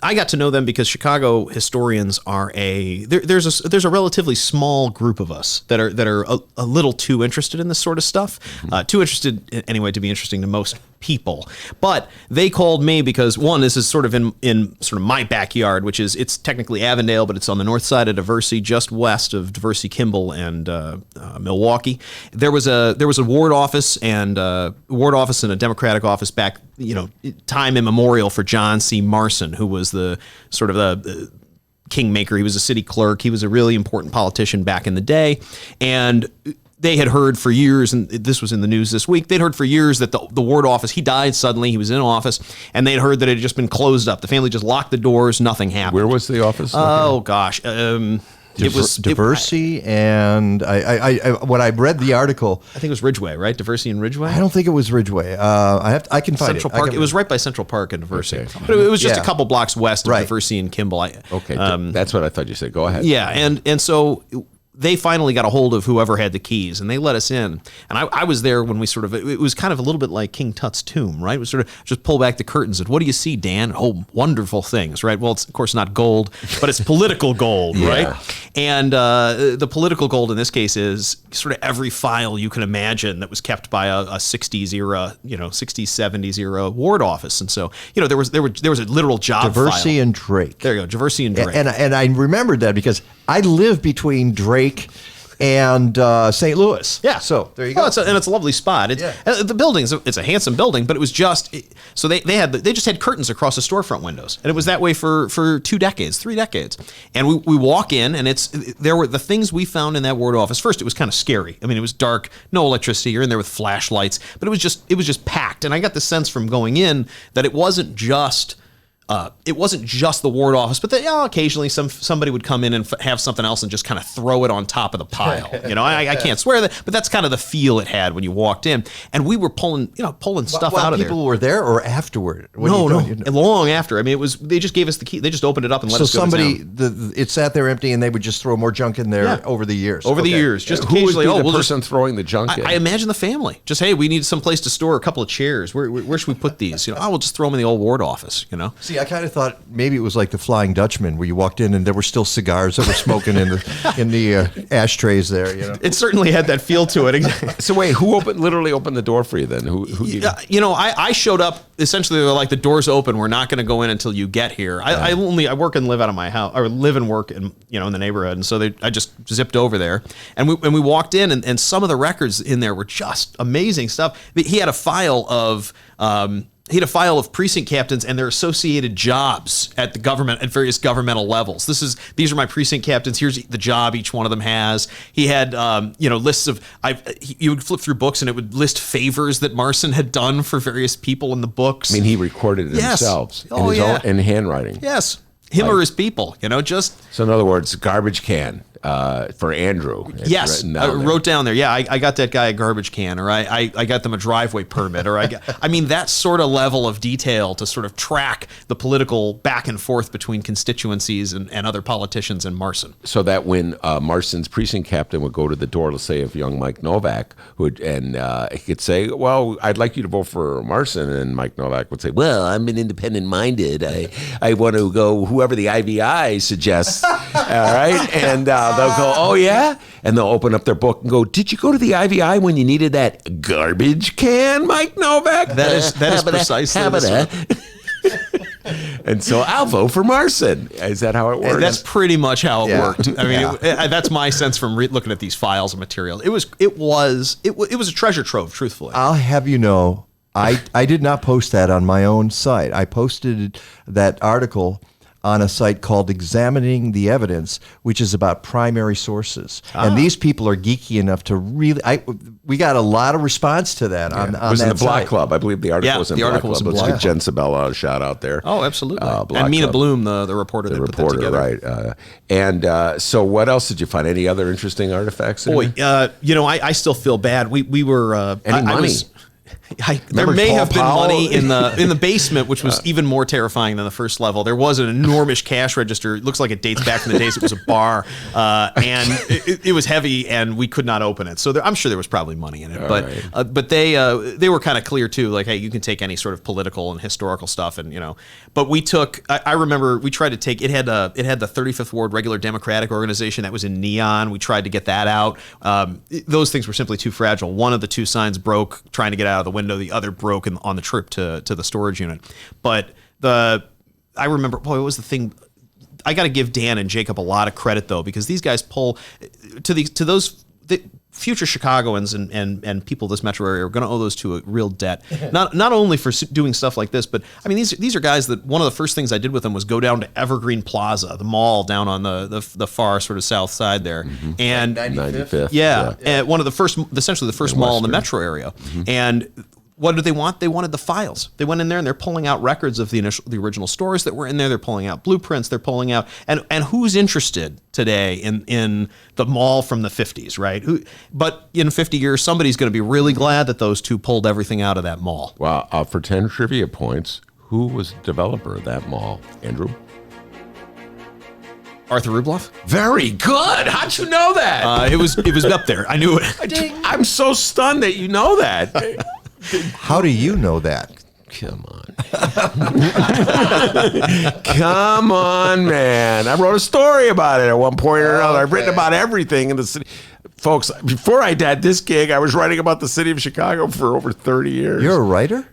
I got to know them because Chicago historians are there's a relatively small group of us that are a little too interested in this sort of stuff. Too interested anyway to be interesting to most people. But they called me because, one, this is sort of in sort of my backyard, which is, it's technically Avondale, but it's on the north side of Diversey, just west of Diversey, Kimball, and Milwaukee. There was a ward office and a Democratic office back, time immemorial for John C. Marson, who was the sort of the kingmaker. He was a city clerk. He was a really important politician back in the day. And they had heard for years, and this was in the news this week, they'd heard for years that the ward office, he died suddenly, he was in office, and they'd heard that it had just been closed up. The family just locked the doors, nothing happened. Where was the office? Oh, gosh. It was Diversey, and I when I read the article, I think it was Ridgeway, right? Diversey and Ridgeway. I don't think it was Ridgeway. I can find Central Park. It was right by Central Park and Diversey, but it was just a couple blocks west of Diversey and Kimball. That's what I thought you said. Go ahead. Yeah, and so they finally got a hold of whoever had the keys, and they let us in. And I was there when we it was kind of a little bit like King Tut's tomb, right? It was sort of just pull back the curtains and, what do you see, Dan? Oh, wonderful things, right? Well, it's of course not gold, but it's political gold, right? And the political gold in this case is sort of every file you can imagine that was kept by a 60s era, 60s, 70s era ward office. And so, there was a literal job Diversey file. and Drake. There you go, Diversey and Drake. And I remembered that because I live between Drake and St. Louis. Yeah. So there you go. Well, it's a lovely spot. The building's it's a handsome building, but it was just so they just had curtains across the storefront windows, and it was that way for 3 decades. And we walk in, and there were the things we found in that ward office. First, it was kind of scary. I mean, it was dark, no electricity. You're in there with flashlights, but it was just packed. And I got the sense from going in that it wasn't just the ward office, but that occasionally somebody would come in and have something else and just kind of throw it on top of the pile. I can't swear that, but that's kind of the feel it had when you walked in. And we were pulling stuff out of there. People were there or afterward? No, long after. I mean, they just gave us the key. They just opened it up and let us go. So it sat there empty, and they would just throw more junk in there over the years. Over the years, just who occasionally. Would be the person throwing the junk in? I imagine the family. Just, hey, we need some place to store a couple of chairs. Where should we put these? We'll just throw them in the old ward office. See, I kind of thought maybe it was like the Flying Dutchman, where you walked in and there were still cigars that were smoking in the ashtrays there. It certainly had that feel to it. So wait, who literally opened the door for you then? Who I showed up. Essentially, they're like, the door's open. We're not going to go in until you get here. I work and live out of my house, or live and work in the neighborhood, and so I just zipped over there, and we walked in, and some of the records in there were just amazing stuff. He had a file of precinct captains and their associated jobs at the government, at various governmental levels. These are my precinct captains. Here's the job each one of them has. He had lists of. You would flip through books and it would list favors that Marson had done for various people in the books. I mean, he recorded it himself in handwriting. Yes, him or his people. So in other words, garbage can. For Andrew. Yes, I wrote down there. Yeah, I got that guy a garbage can, or I got them a driveway permit, or that sort of level of detail to sort of track the political back and forth between constituencies and other politicians and Marson. So that when Marson's precinct captain would go to the door, let's say of young Mike Novak, he could say, "Well, I'd like you to vote for Marson," and Mike Novak would say, "Well, I'm an independent-minded. I want to go whoever the IVI suggests." All right, and they'll go, "Oh yeah," and they'll open up their book and go, "Did you go to the IVI when you needed that garbage can, Mike Novak?" That is precisely And so I'll vote for Marson. Is that how it works? That's pretty much how it Yeah. worked. I mean, that's my sense from looking at these files and material. It was a treasure trove, truthfully. I'll have you know, I did not post that on my own site. I posted that article on a site called Examining the Evidence, which is about primary sources. And these people are geeky enough to really, we got a lot of response to that on it was that in the Block site. Club. I believe the article was in the Block article was Club. in Let's Block give Jen Sabella a shout out there. Oh, absolutely. Block And Mina Club. Bloom, the reporter that put that together. Right. So what else did you find? Any other interesting artifacts? Boy, I still feel bad. We were Any money? There Remember may Paul have been Powell? money in the basement, which was even more terrifying than the first level. There was an enormous cash register. It looks like it dates back from the days it was a bar, and it was heavy, and we could not open it. So I'm sure there was probably money in it, but they were kind of clear too, like, hey, you can take any sort of political and historical stuff, and But we took. I remember we tried to take. It had the 35th Ward Regular Democratic Organization that was in neon. We tried to get that out. Those things were simply too fragile. One of the two signs broke trying to get out of the window. The other broke on the trip to the storage unit. But I remember, boy, what was the thing? I got to give Dan and Jacob a lot of credit though, because these guys pull to those future Chicagoans and people of this metro area are going to owe those to a real debt. Not only for doing stuff like this, but I mean these are guys that one of the first things I did with them was go down to Evergreen Plaza, the mall down on the far sort of south side there, and 95th. yeah, and one of the first, essentially the first mall in the metro area, and. What did they want? They wanted the files. They went in there and they're pulling out records of the original stores that were in there. They're pulling out blueprints. They're pulling out and who's interested today in the mall from the 50s, right? But in 50 years, somebody's going to be really glad that those two pulled everything out of that mall. Wow. For 10 trivia points, who was the developer of that mall? Andrew? Arthur Rubloff. Very good. How'd you know that? It was up there. I knew it. I'm so stunned that you know that. How do you know that? Come on. Come on, man. I wrote a story about it at one point or another. I've written about everything in the city. Folks, before I did this gig, I was writing about the city of Chicago for over 30 years. You're a writer?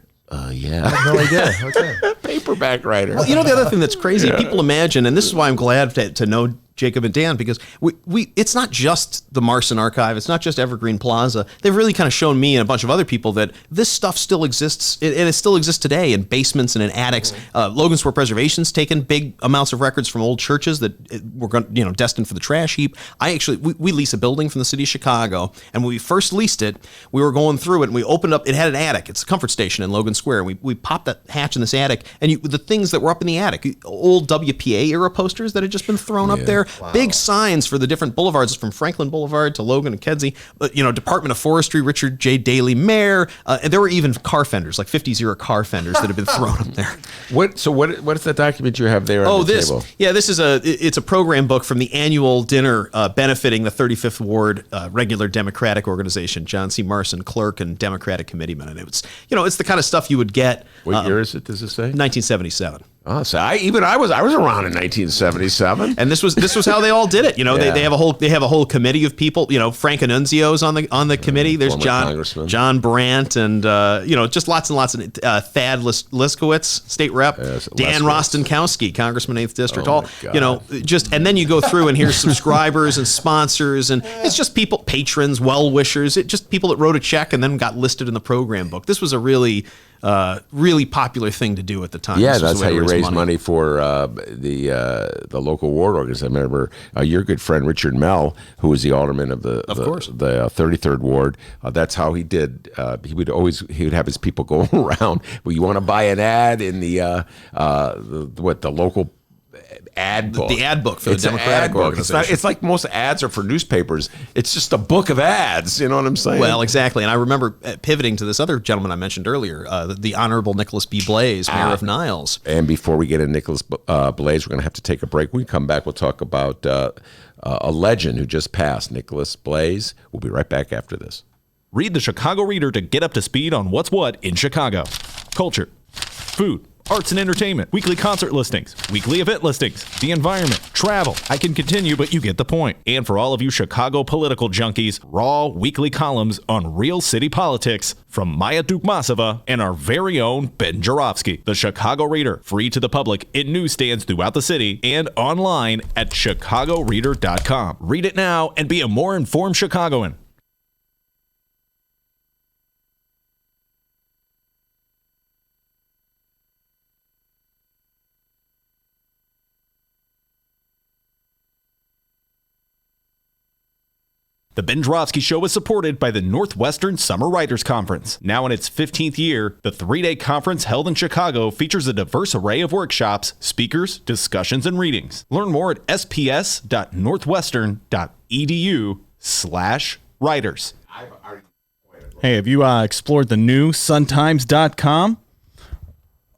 Yeah. I have no idea. Okay. Paperback writer. Well, the other thing that's crazy, people imagine, and this is why I'm glad to know Jacob and Dan, because we it's not just the Marson Archive, it's not just Evergreen Plaza. They've really kind of shown me and a bunch of other people that this stuff still exists, and it still exists today in basements and in attics. Logan Square Preservation's taken big amounts of records from old churches that were destined for the trash heap. We lease a building from the city of Chicago, and when we first leased it, we were going through it, and we opened up, it had an attic. It's a comfort station in Logan Square. We popped that hatch in this attic, and the things that were up in the attic, old WPA era posters that had just been thrown up there. Wow. Big signs for the different boulevards, from Franklin Boulevard to Logan and Kedzie. Department of Forestry, Richard J. Daley Mayor, and there were even car fenders, like 50 car fenders that have been thrown up there. What is that document you have there on the table? Yeah, this is it's a program book from the annual dinner benefiting the 35th Ward Regular Democratic Organization. John C. Marson, clerk and Democratic committeeman, and it's the kind of stuff you would get. What year is it? Does it say? 1977. Oh, so I was around in 1977, and this was how they all did it. They have a whole committee of people. Frank Annunzio's on the committee. There's John Brandt, and just lots and lots of Thad Liskowitz, state rep, Dan Rostenkowski, Congressman 8th District. And then you go through and here's subscribers and sponsors, and it's just people, patrons, well wishers, just people that wrote a check and then got listed in the program book. This was a really popular thing to do at the time. Yeah, that's how you raise money for the local ward organization. I remember your good friend Richard Mell, who was the alderman of the 33rd Ward. That's how he did. He would have his people go around. Well, you want to buy an ad in the local ad book. The ad book for the Democratic organization. It's like most ads are for newspapers. It's just a book of ads. You know what I'm saying? Well, exactly. And I remember pivoting to this other gentleman I mentioned earlier, the Honorable Nicholas B. Blaze, Mayor of Niles. And before we get into Nicholas Blaze, we're going to have to take a break. When we come back, we'll talk about a legend who just passed, Nicholas Blaze. We'll be right back after this. Read the Chicago Reader to get up to speed on what's what in Chicago. Culture, food, arts and entertainment, weekly concert listings, weekly event listings, the environment, travel. I can continue, but you get the point. And for all of you Chicago political junkies, raw weekly columns on real city politics from Maya Dukmasova and our very own Ben Joravsky. The Chicago Reader, free to the public in newsstands throughout the city and online at chicagoreader.com. Read it now and be a more informed Chicagoan. The Ben Joravsky Show is supported by the Northwestern Summer Writers Conference. Now in its 15th year, the 3-day conference held in Chicago features a diverse array of workshops, speakers, discussions, and readings. Learn more at sps.northwestern.edu/writers. Hey, have you explored the new suntimes.com?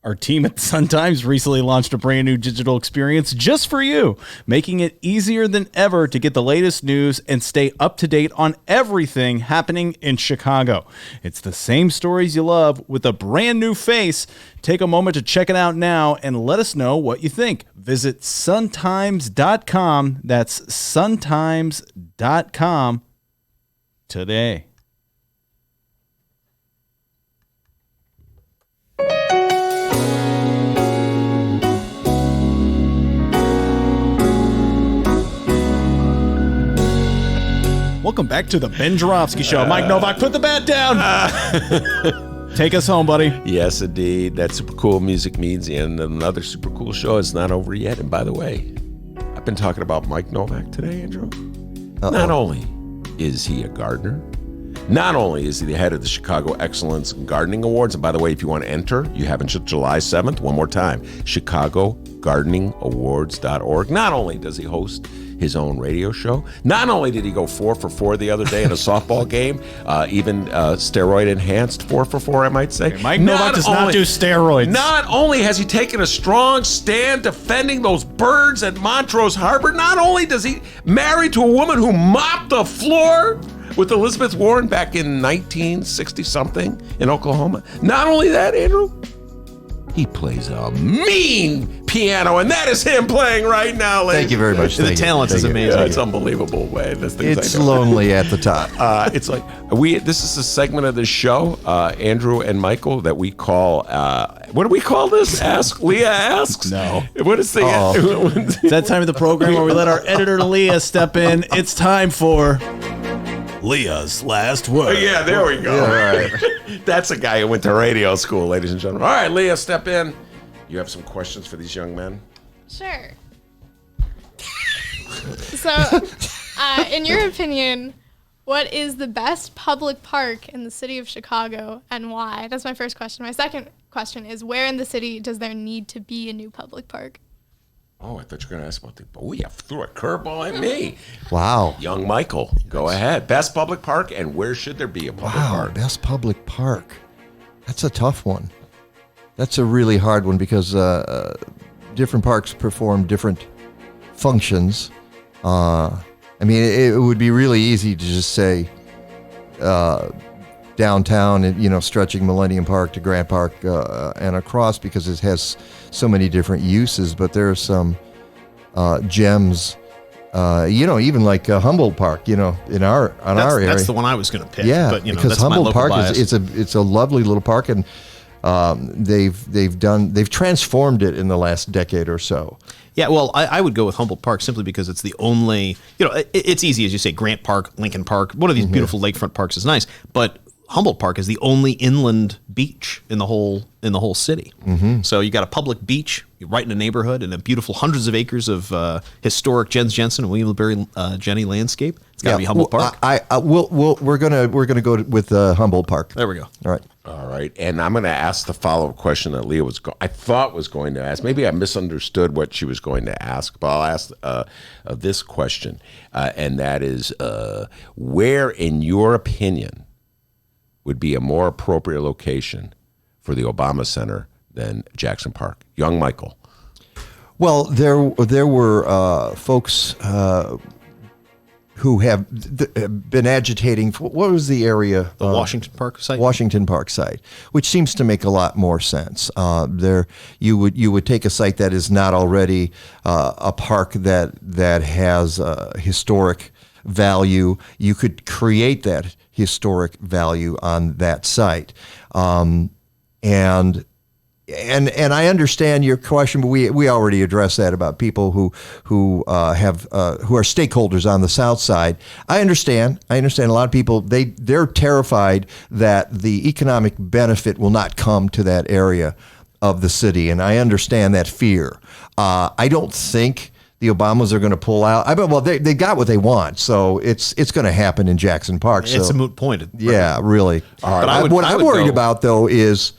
Our team at the Sun-Times recently launched a brand new digital experience just for you, making it easier than ever to get the latest news and stay up to date on everything happening in Chicago. It's the same stories you love with a brand new face. Take a moment to check it out now and let us know what you think. Visit suntimes.com. That's suntimes.com today. Welcome back to the Ben Joravsky Show. Mike Novak, put the bat down. Take us home, buddy. Yes, indeed. That super cool music means the end of another super cool show. It's not over yet. And by the way, I've been talking about Mike Novak today, Andrew. Not only is he a gardener, not only is he the head of the Chicago Excellence Gardening Awards, and by the way, if you want to enter, you have until July 7th. One more time, ChicagoGardeningAwards.org. Not only does he host his own radio show, not only did he go 4 for 4 the other day in a softball game, even steroid-enhanced 4 for 4, I might say. Mike Novak does not do steroids. Not only has he taken a strong stand defending those birds at Montrose Harbor, not only does he married to a woman who mopped the floor with Elizabeth Warren back in 1960-something in Oklahoma. Not only that, Andrew, he plays a mean piano, and that is him playing right now. Thank you very much. The talent is amazing. Yeah, it's unbelievable, way. It's lonely at the top. It's like this is a segment of the show, Andrew and Michael, that we call. What do we call this? Ask Leah asks. No. What is the? It's that time of the program where we let our editor Leah step in. It's time for Leah's last word. Yeah, there we go. Yeah, all right. That's a guy who went to radio school, ladies and gentlemen. All right, Leah, step in. You have some questions for these young men? Sure. So, in your opinion, what is the best public park in the city of Chicago and why? That's my first question. My second question is, where in the city does there need to be a new public park? Oh, I thought you were going to ask about you threw a curveball at me. Wow. Young Michael, go ahead. Best public park, and where should there be a public park? Best public park. That's a tough one. That's a really hard one because different parks perform different functions. I mean, it would be really easy to just say downtown and, stretching Millennium Park to Grant Park and across because it has so many different uses. But there are some gems, even like Humboldt Park, in our area. That's the one I was going to pick. Yeah, but, because that's Humboldt my Park bias. it's a lovely little park, and they've transformed it in the last decade or so. Yeah, well, I would go with Humboldt Park simply because it's the only, it's easy, as you say, Grant Park, Lincoln Park, one of these beautiful lakefront parks is nice, but Humboldt Park is the only inland beach in the whole city. Mm-hmm. So you got a public beach right in a neighborhood and a beautiful hundreds of acres of historic Jens Jensen and William LeBerry Jenny landscape. It's got to be Humboldt Park. We're gonna go with Humboldt Park. There we go. All right, and I'm going to ask the follow-up question that Leah was going to ask. Maybe I misunderstood what she was going to ask, but I'll ask this question, and that is, where, in your opinion, would be a more appropriate location for the Obama Center than Jackson Park? Young Michael. Well, there were folks who have been agitating. What was the area? The Washington Park site. Washington Park site, which seems to make a lot more sense. There, you would take a site that is not already a park that has historic value. You could create that historic value on that site, and I understand your question, but we already addressed that about people who are stakeholders on the south side. I understand a lot of people they're terrified that the economic benefit will not come to that area of the city, and I understand that fear. I don't think the Obamas are going to pull out. They got what they want, so it's going to happen in Jackson Park. It's a moot point. Yeah, really. All right. But what I'm worried about, though, is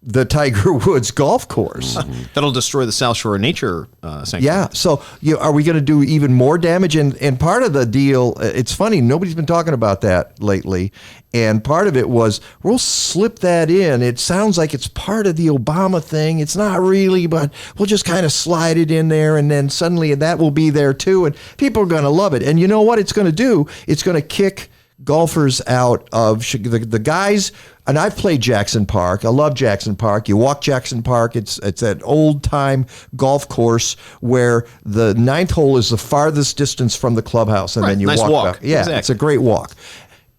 the Tiger Woods golf course. That'll destroy the South Shore Nature Sanctuary. Yeah. So are we going to do even more damage? And part of the deal, it's funny, nobody's been talking about that lately. And part of it was, we'll slip that in. It sounds like it's part of the Obama thing. It's not really, but we'll just kind of slide it in there. And then suddenly that will be there too. And people are going to love it. And you know what it's going to do? It's going to kick golfers out of the guys. And I've played Jackson Park. I love Jackson Park. You walk Jackson Park. It's that old time golf course where the ninth hole is the farthest distance from the clubhouse, and then you nice walk. back. Yeah, exactly. It's a great walk.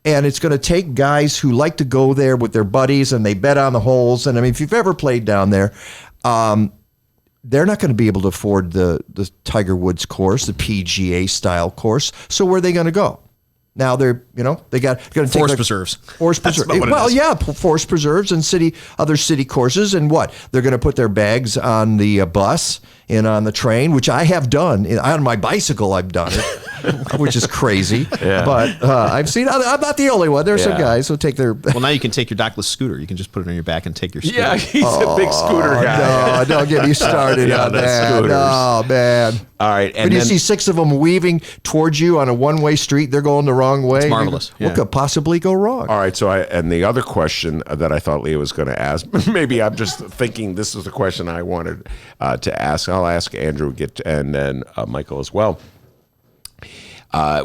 And it's going to take guys who like to go there with their buddies, and they bet on the holes. And I mean, if you've ever played down there, they're not going to be able to afford the Tiger Woods course, the PGA style course. So where are they going to go? Now they got to take forest preserves. Forest preserves. Well, yeah, forest preserves and other city courses, and what they're going to put their bags on the bus and on the train, which I have done. On my bicycle, I've done it, which is crazy. Yeah. But I've seen. I'm not the only one. There are some guys who take their. Well, now you can take your dockless scooter. You can just put it on your back and take your scooter. Yeah, he's a big scooter guy. No, don't get me started on that. Scooters. Oh man. All right, and you see 6 of them weaving towards you on a one-way street. They're going the wrong way. It's marvelous. What could possibly go wrong? All right, so and the other question that I thought Leah was going to ask, maybe I'm just thinking this is the question I wanted to ask. I'll ask Andrew and then Michael as well.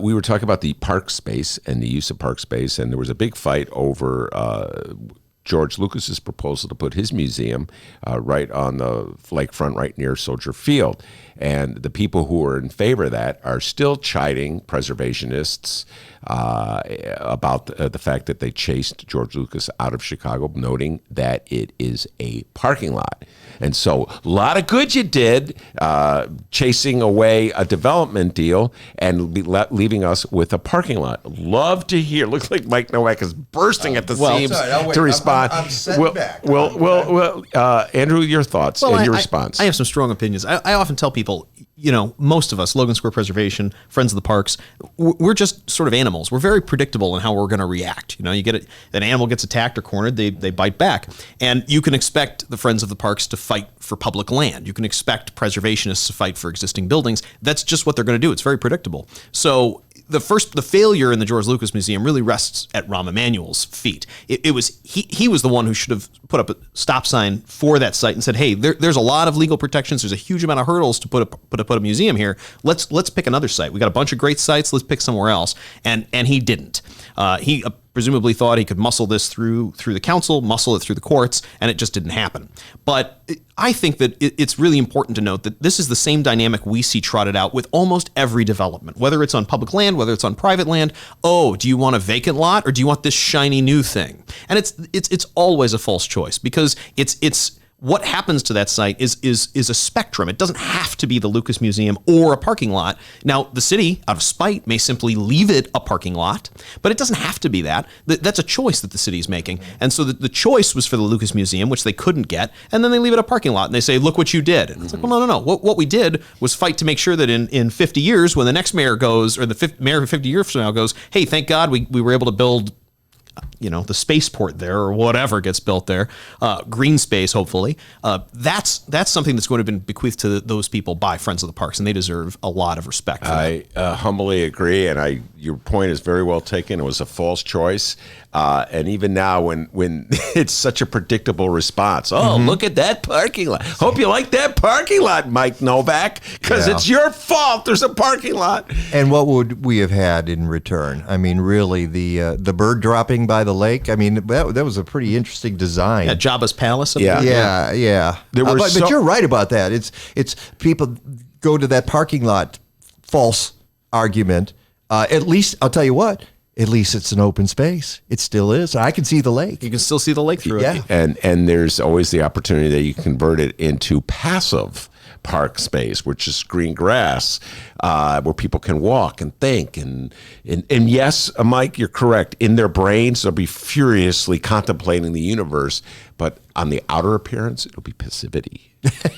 We were talking about the park space and the use of park space, and there was a big fight over George Lucas's proposal to put his museum right on the lakefront, right near Soldier Field. And the people who are in favor of that are still chiding preservationists about the fact that they chased George Lucas out of Chicago, noting that it is a parking lot. And so a lot of good you did chasing away a development deal and leaving us with a parking lot. Love to hear. Looks like Mike Nowak is bursting at the seams to respond. I'm setting back. Andrew, your thoughts and your response. I have some strong opinions. I often tell people, most of us, Logan Square Preservation, Friends of the Parks, we're just sort of animals. We're very predictable in how we're going to react. You get an animal gets attacked or cornered, they bite back. And you can expect the Friends of the Parks to fight for public land. You can expect preservationists to fight for existing buildings. That's just what they're going to do. It's very predictable. So the failure in the George Lucas Museum really rests at Rahm Emanuel's feet. He was the one who should have put up a stop sign for that site and said, "Hey, there's a lot of legal protections. There's a huge amount of hurdles to put a museum here. Let's pick another site. We got a bunch of great sites. Let's pick somewhere else." And he didn't. He presumably thought he could muscle this through the council, muscle it through the courts, and it just didn't happen. But I think that it's really important to note that this is the same dynamic we see trotted out with almost every development, whether it's on public land, whether it's on private land. Oh, do you want a vacant lot or do you want this shiny new thing? And it's always a false choice, because it's what happens to that site is a spectrum. It doesn't have to be the Lucas Museum or a parking lot. Now, the city, out of spite, may simply leave it a parking lot, but it doesn't have to be that. That's a choice that the city is making. And so the choice was for the Lucas Museum, which they couldn't get, and then they leave it a parking lot, and they say, look what you did. And it's like, well, no. What we did was fight to make sure that in 50 years, when the next mayor goes, or the mayor 50 years from now goes, hey, thank God we were able to build the spaceport there or whatever gets built there, green space, hopefully, that's something that's going to have been bequeathed to those people by Friends of the Parks, and they deserve a lot of respect for that. I humbly agree, and your point is very well taken. It was a false choice. And even now, when it's such a predictable response, look at that parking lot. Hope you like that parking lot, Mike Novak, because it's your fault. There's a parking lot. And what would we have had in return? I mean, really, the bird dropping by the lake. I mean, that was a pretty interesting design. Yeah, Jabba's palace. Yeah. But you're right about that. It's people go to that parking lot. False argument. At least I'll tell you what. At least it's an open space. It still is. I can see the lake. You can still see the lake through it. And there's always the opportunity that you convert it into passive park space, which is green grass, where people can walk and think. And yes, Mike, you're correct. In their brains, they'll be furiously contemplating the universe. But on the outer appearance, it'll be passivity.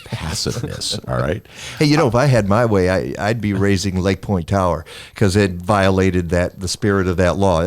Passiveness, all right? Hey, if I had my way, I'd be raising Lake Point Tower because it violated the spirit of that law.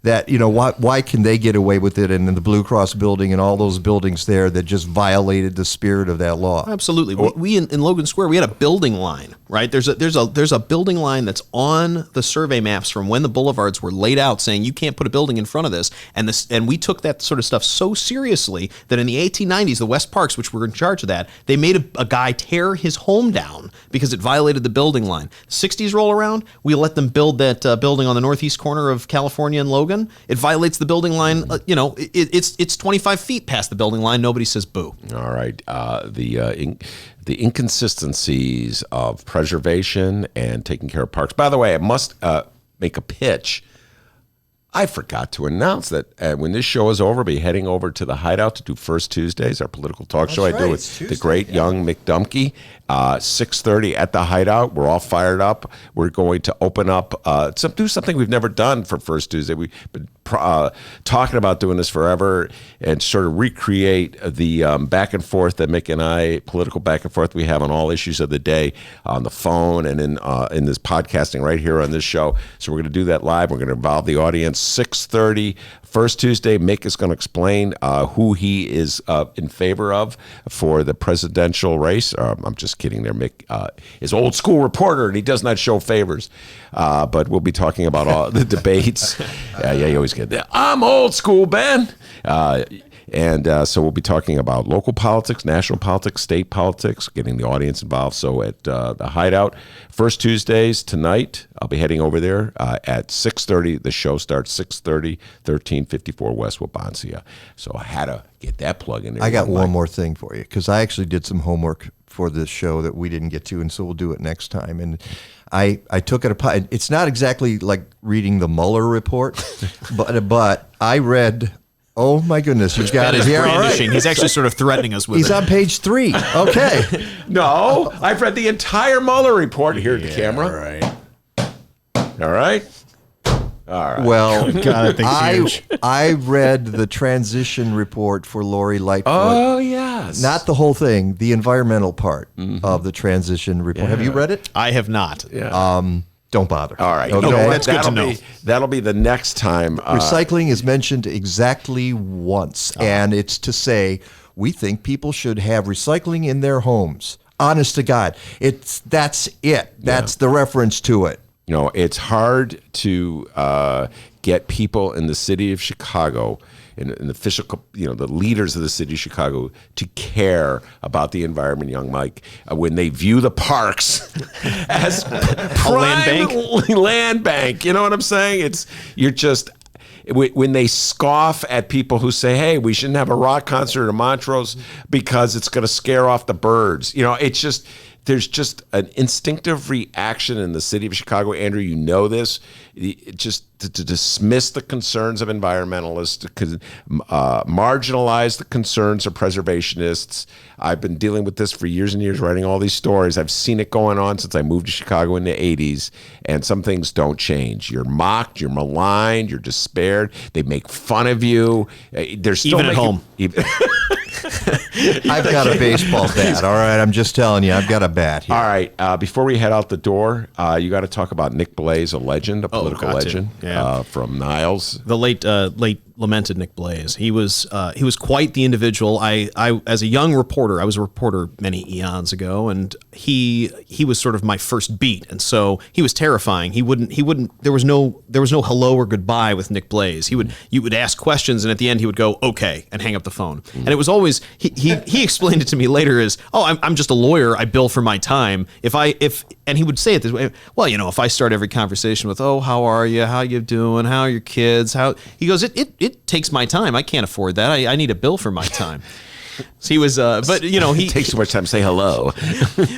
Why can they get away with it, and in the Blue Cross building and all those buildings there that just violated the spirit of that law? Absolutely. We in Logan Square, we had a building line, right? There's a building line that's on the survey maps from when the boulevards were laid out, saying you can't put a building in front of this, and we took that sort of stuff so seriously that in the 1890s, the West Parks, which were in charge of that, they made a guy tear his home down because it violated the building line. 60s roll around, we let them build that building on the northeast corner of California and Logan. It violates the building line. It's 25 feet past the building line. Nobody says boo. All right. The inconsistencies of preservation and taking care of parks. By the way, I must make a pitch. I forgot to announce that when this show is over, I'll be heading over to the Hideout to do First Tuesdays, our political talk show I do with the great young Mick Dumke. 6:30 at the Hideout. We're all fired up. We're going to open up, do something we've never done for First Tuesday. We've been talking about doing this forever and sort of recreate the back and forth that Mick and I, political back and forth we have on all issues of the day on the phone and in this podcasting right here on this show. So we're going to do that live. We're going to involve the audience. 6:30 First Tuesday, Mick is going to explain who he is in favor of for the presidential race. I'm just kidding there. Mick is old school reporter, and he does not show favors. But we'll be talking about all the debates. You always get that. I'm old school, Ben. So we'll be talking about local politics, national politics, state politics, getting the audience involved. So at the Hideout, First Tuesdays tonight, I'll be heading over there at 6:30. The show starts 6:30, 1354 West Wabansia. So I had to get that plug in there. I got one more thing for you because I actually did some homework for this show that we didn't get to, and so we'll do it next time. And I took it apart. It's not exactly like reading the Mueller report, but I read. Oh my goodness, you've got it here. All right. He's actually sort of threatening us with He's it. on page 3. Okay. No, I've read the entire Mueller report here at the camera. All right. Well, God, I read the transition report for Lori Lightfoot. Oh, yes. Not the whole thing, the environmental part of the transition report. Yeah. Have you read it? I have not. Yeah. Don't bother. All right. Okay. That's good to know. That'll be the next time. Recycling is mentioned exactly once, and it's to say we think people should have recycling in their homes. Honest to God. That's it. That's the reference to it. It's hard to get people in the city of Chicago, in the official, the leaders of the city of Chicago, to care about the environment, young Mike, when they view the parks as prime land bank. You know what I'm saying? When they scoff at people who say, hey, we shouldn't have a rock concert in Montrose because it's going to scare off the birds. There's just an instinctive reaction in the city of Chicago. Andrew, you know this. Just to dismiss the concerns of environmentalists, to marginalize the concerns of preservationists. I've been dealing with this for years and years, writing all these stories. I've seen it going on since I moved to Chicago in the 80s, and some things don't change. You're mocked, you're maligned, you're despaired. They make fun of you. They're still even at home. I've got a baseball bat. All right, I'm just telling you, I've got a bat here. All right, before we head out the door, you got to talk about Nick Blaze, a legend, a political legend from Niles. The late lamented Nick Blaze. He was quite the individual. I as a young reporter, I was a reporter many eons ago, and he was sort of my first beat, and so he was terrifying. He wouldn't. There was no hello or goodbye with Nick Blaze. You would ask questions, and at the end he would go okay and hang up the phone. And it was always he explained it to me later as, oh, I'm just a lawyer. I bill for my time. And he would say it this way. Well, if I start every conversation with, oh, how are you? How you doing? How are your kids? He goes, it takes my time. I can't afford that. I need a bill for my time. So he was, but he takes too much time to say hello.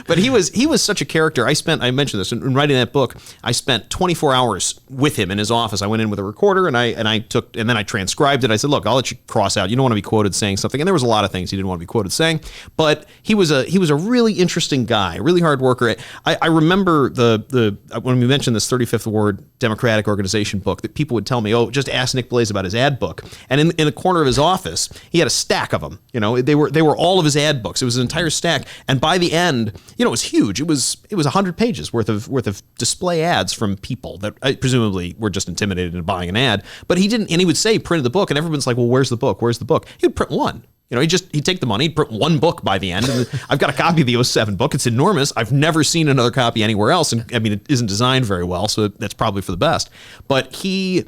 But he was such a character. I mentioned this in writing that book. I spent 24 hours with him in his office. I went in with a recorder and then I transcribed it. I said, look, I'll let you cross out. You don't want to be quoted saying something. And there was a lot of things he didn't want to be quoted saying. But he was a really interesting guy, really hard worker. I remember when we mentioned this 35th Ward Democratic Organization book, that people would tell me, oh, just ask Nick Blaze about his ad book. And in the corner of his office, he had a stack of them. They were all of his ad books. It was an entire stack. And by the end, it was huge. It was 100 pages worth of display ads from people that presumably were just intimidated into buying an ad. But he didn't, and he would say, printed the book, and everyone's like, well, where's the book? Where's the book? He would print one. He'd take the money, he'd print one book by the end. And I've got a copy of the 07 book. It's enormous. I've never seen another copy anywhere else. And I mean, it isn't designed very well, so that's probably for the best. But he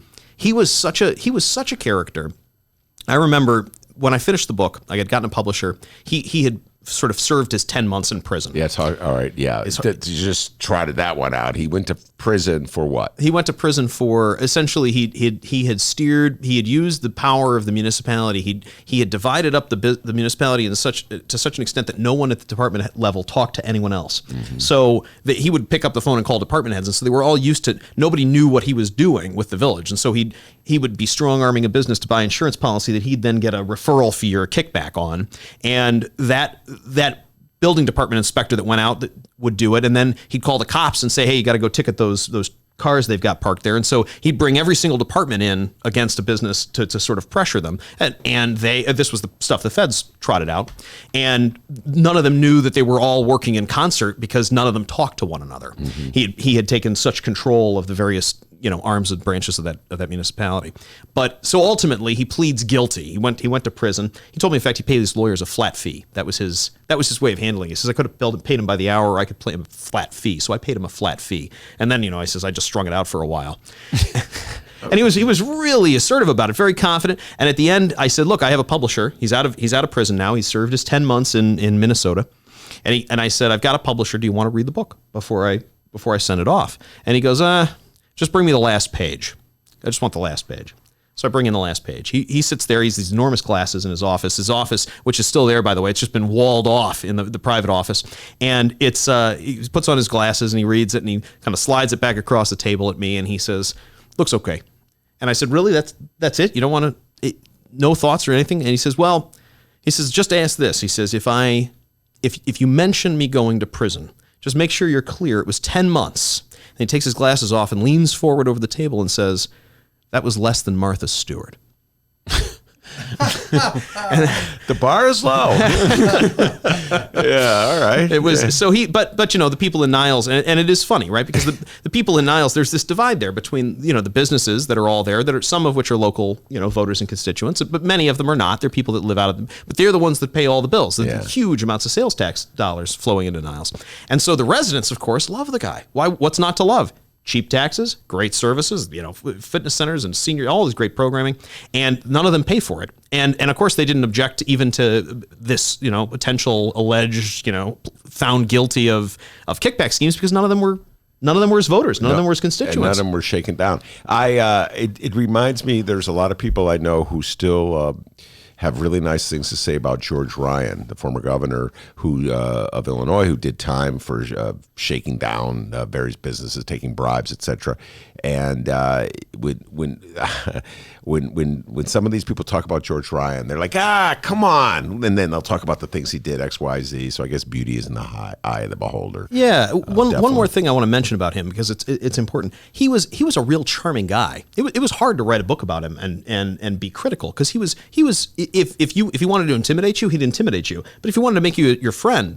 was such a character. I remember when I finished the book, I had gotten a publisher. He had sort of served his 10 months in prison. Yeah, it's hard. All right, yeah. You just trotted that one out. He went to prison for what? He went to prison for, essentially, he had used the power of the municipality. He had divided up the municipality to such an extent that no one at the department level talked to anyone else. Mm-hmm. So that he would pick up the phone and call department heads, and so they were all used to, nobody knew what he was doing with the village, and so he would be strong-arming a business to buy insurance policy that he'd then get a referral fee or a kickback on, and that building department inspector that went out that would do it, and then he'd call the cops and say, hey, you got to go ticket those cars they've got parked there. And so he'd bring every single department in against a business to sort of pressure them. And this was the stuff the feds trotted out, and none of them knew that they were all working in concert because none of them talked to one another. Mm-hmm. He had taken such control of the various arms and branches of that municipality. But so ultimately he pleads guilty. He went to prison. He told me, in fact, he paid his lawyers a flat fee. That was his way of handling it. He says, I could have paid him by the hour, or I could pay him a flat fee. So I paid him a flat fee. And then, I says, I just strung it out for a while. And he was really assertive about it, very confident. And at the end, I said, look, I have a publisher. He's out of prison now. He's served his 10 months in Minnesota. And I said, I've got a publisher. Do you want to read the book before I send it off? And he goes, just bring me the last page. I just want the last page. So I bring in the last page. He sits there. He's these enormous glasses in his office. His office, which is still there, by the way, it's just been walled off in the private office. And it's he puts on his glasses and he reads it and he kind of slides it back across the table at me and he says, looks okay. And I said, really? That's it? You don't want to, no thoughts or anything? And he says, just ask this. He says, if you mention me going to prison, just make sure you're clear. It was 10 months. And he takes his glasses off and leans forward over the table and says, that was less than Martha Stewart. The bar is low. Yeah, all right. It was so but the people in Niles, and it is funny, right? Because the people in Niles, there's this divide there between the businesses that are all there, that are some of which are local voters and constituents, but many of them are not. They're people that live out of them, but they're the ones that pay all the bills. There's huge amounts of sales tax dollars flowing into Niles, and so the residents, of course, love the guy. Why? What's not to love? Cheap taxes, great services, fitness centers and senior, all this great programming, and none of them pay for it. And of course they didn't object even to this, potential alleged, found guilty of kickback schemes because none of them were his voters, none of them were his constituents. And none of them were shaken down. It reminds me, there's a lot of people I know who still have really nice things to say about George Ryan, the former governor of Illinois, who did time for shaking down various businesses, taking bribes, etc. And when some of these people talk about George Ryan, they're like, come on, and then they'll talk about the things he did, X, Y, Z. So I guess beauty is in the eye of the beholder. Yeah, one more thing I want to mention about him because it's important. He was a real charming guy. It was hard to write a book about him and be critical because he was if he wanted to intimidate you, he'd intimidate you. But if he wanted to make you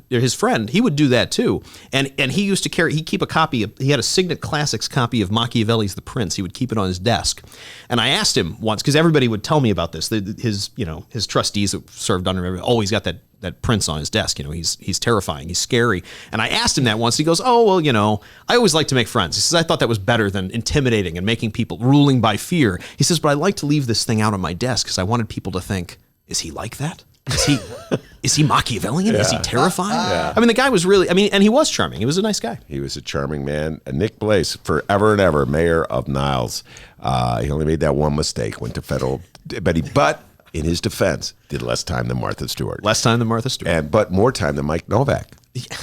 his friend, he would do that too. And he used to keep a copy. He had a Signet Classics copy of Machiavelli's The Prince. He would keep it on his desk. And I asked him once, because everybody would tell me about this. His trustees that served under him always got that prince on his desk. He's terrifying. He's scary. And I asked him that once. He goes, oh, well, I always like to make friends. He says, I thought that was better than intimidating and making people ruling by fear. He says, but I like to leave this thing out on my desk because I wanted people to think, is he like that? Is he Machiavellian? Yeah. Is he terrifying? Yeah. I mean, the guy was really, and he was charming. He was a nice guy. He was a charming man. Nick Blaze, forever and ever, mayor of Niles. He only made that one mistake, went to federal, but in his defense, did less time than Martha Stewart. But more time than Mike Novak.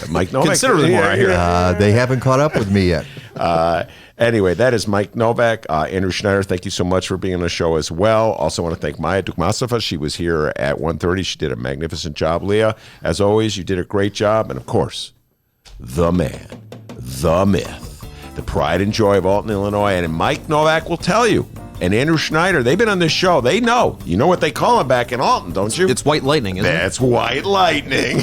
Mike Novak. Considerably more, I hear. They haven't caught up with me yet. Anyway, that is Mike Novak. Andrew Schneider, thank you so much for being on the show as well. Also want to thank Maya Dukmasova. She was here at 1:30. She did a magnificent job. Leah, as always, you did a great job. And, of course, the man, the myth, the pride and joy of Alton, Illinois. And Mike Novak will tell you, and Andrew Schneider, they've been on this show. They know. You know what they call him back in Alton, don't you? It's white lightning, isn't it? That's white lightning.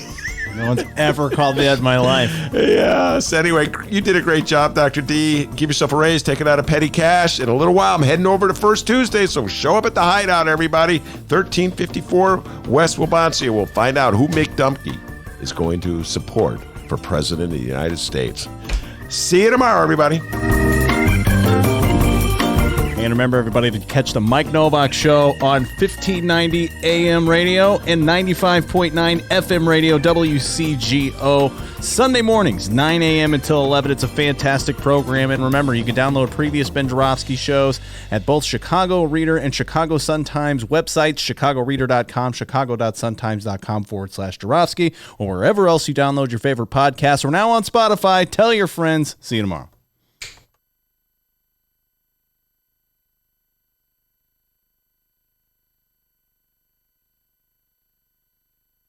No one's ever called me that in my life. Yes. Anyway, you did a great job, Dr. D. Give yourself a raise. Take it out of petty cash. In a little while, I'm heading over to First Tuesday, so show up at the Hideout, everybody. 1354 West Wabansia. We'll find out who Mick Dumke is going to support for President of the United States. See you tomorrow, everybody. And remember, everybody, to catch the Mike Novak Show on 1590 AM radio and 95.9 FM radio, WCGO, Sunday mornings, 9 a.m. until 11. It's a fantastic program. And remember, you can download previous Ben Joravsky shows at both Chicago Reader and Chicago Sun-Times websites, chicagoreader.com, chicago.suntimes.com/Joravsky, or wherever else you download your favorite podcasts. We're now on Spotify. Tell your friends. See you tomorrow.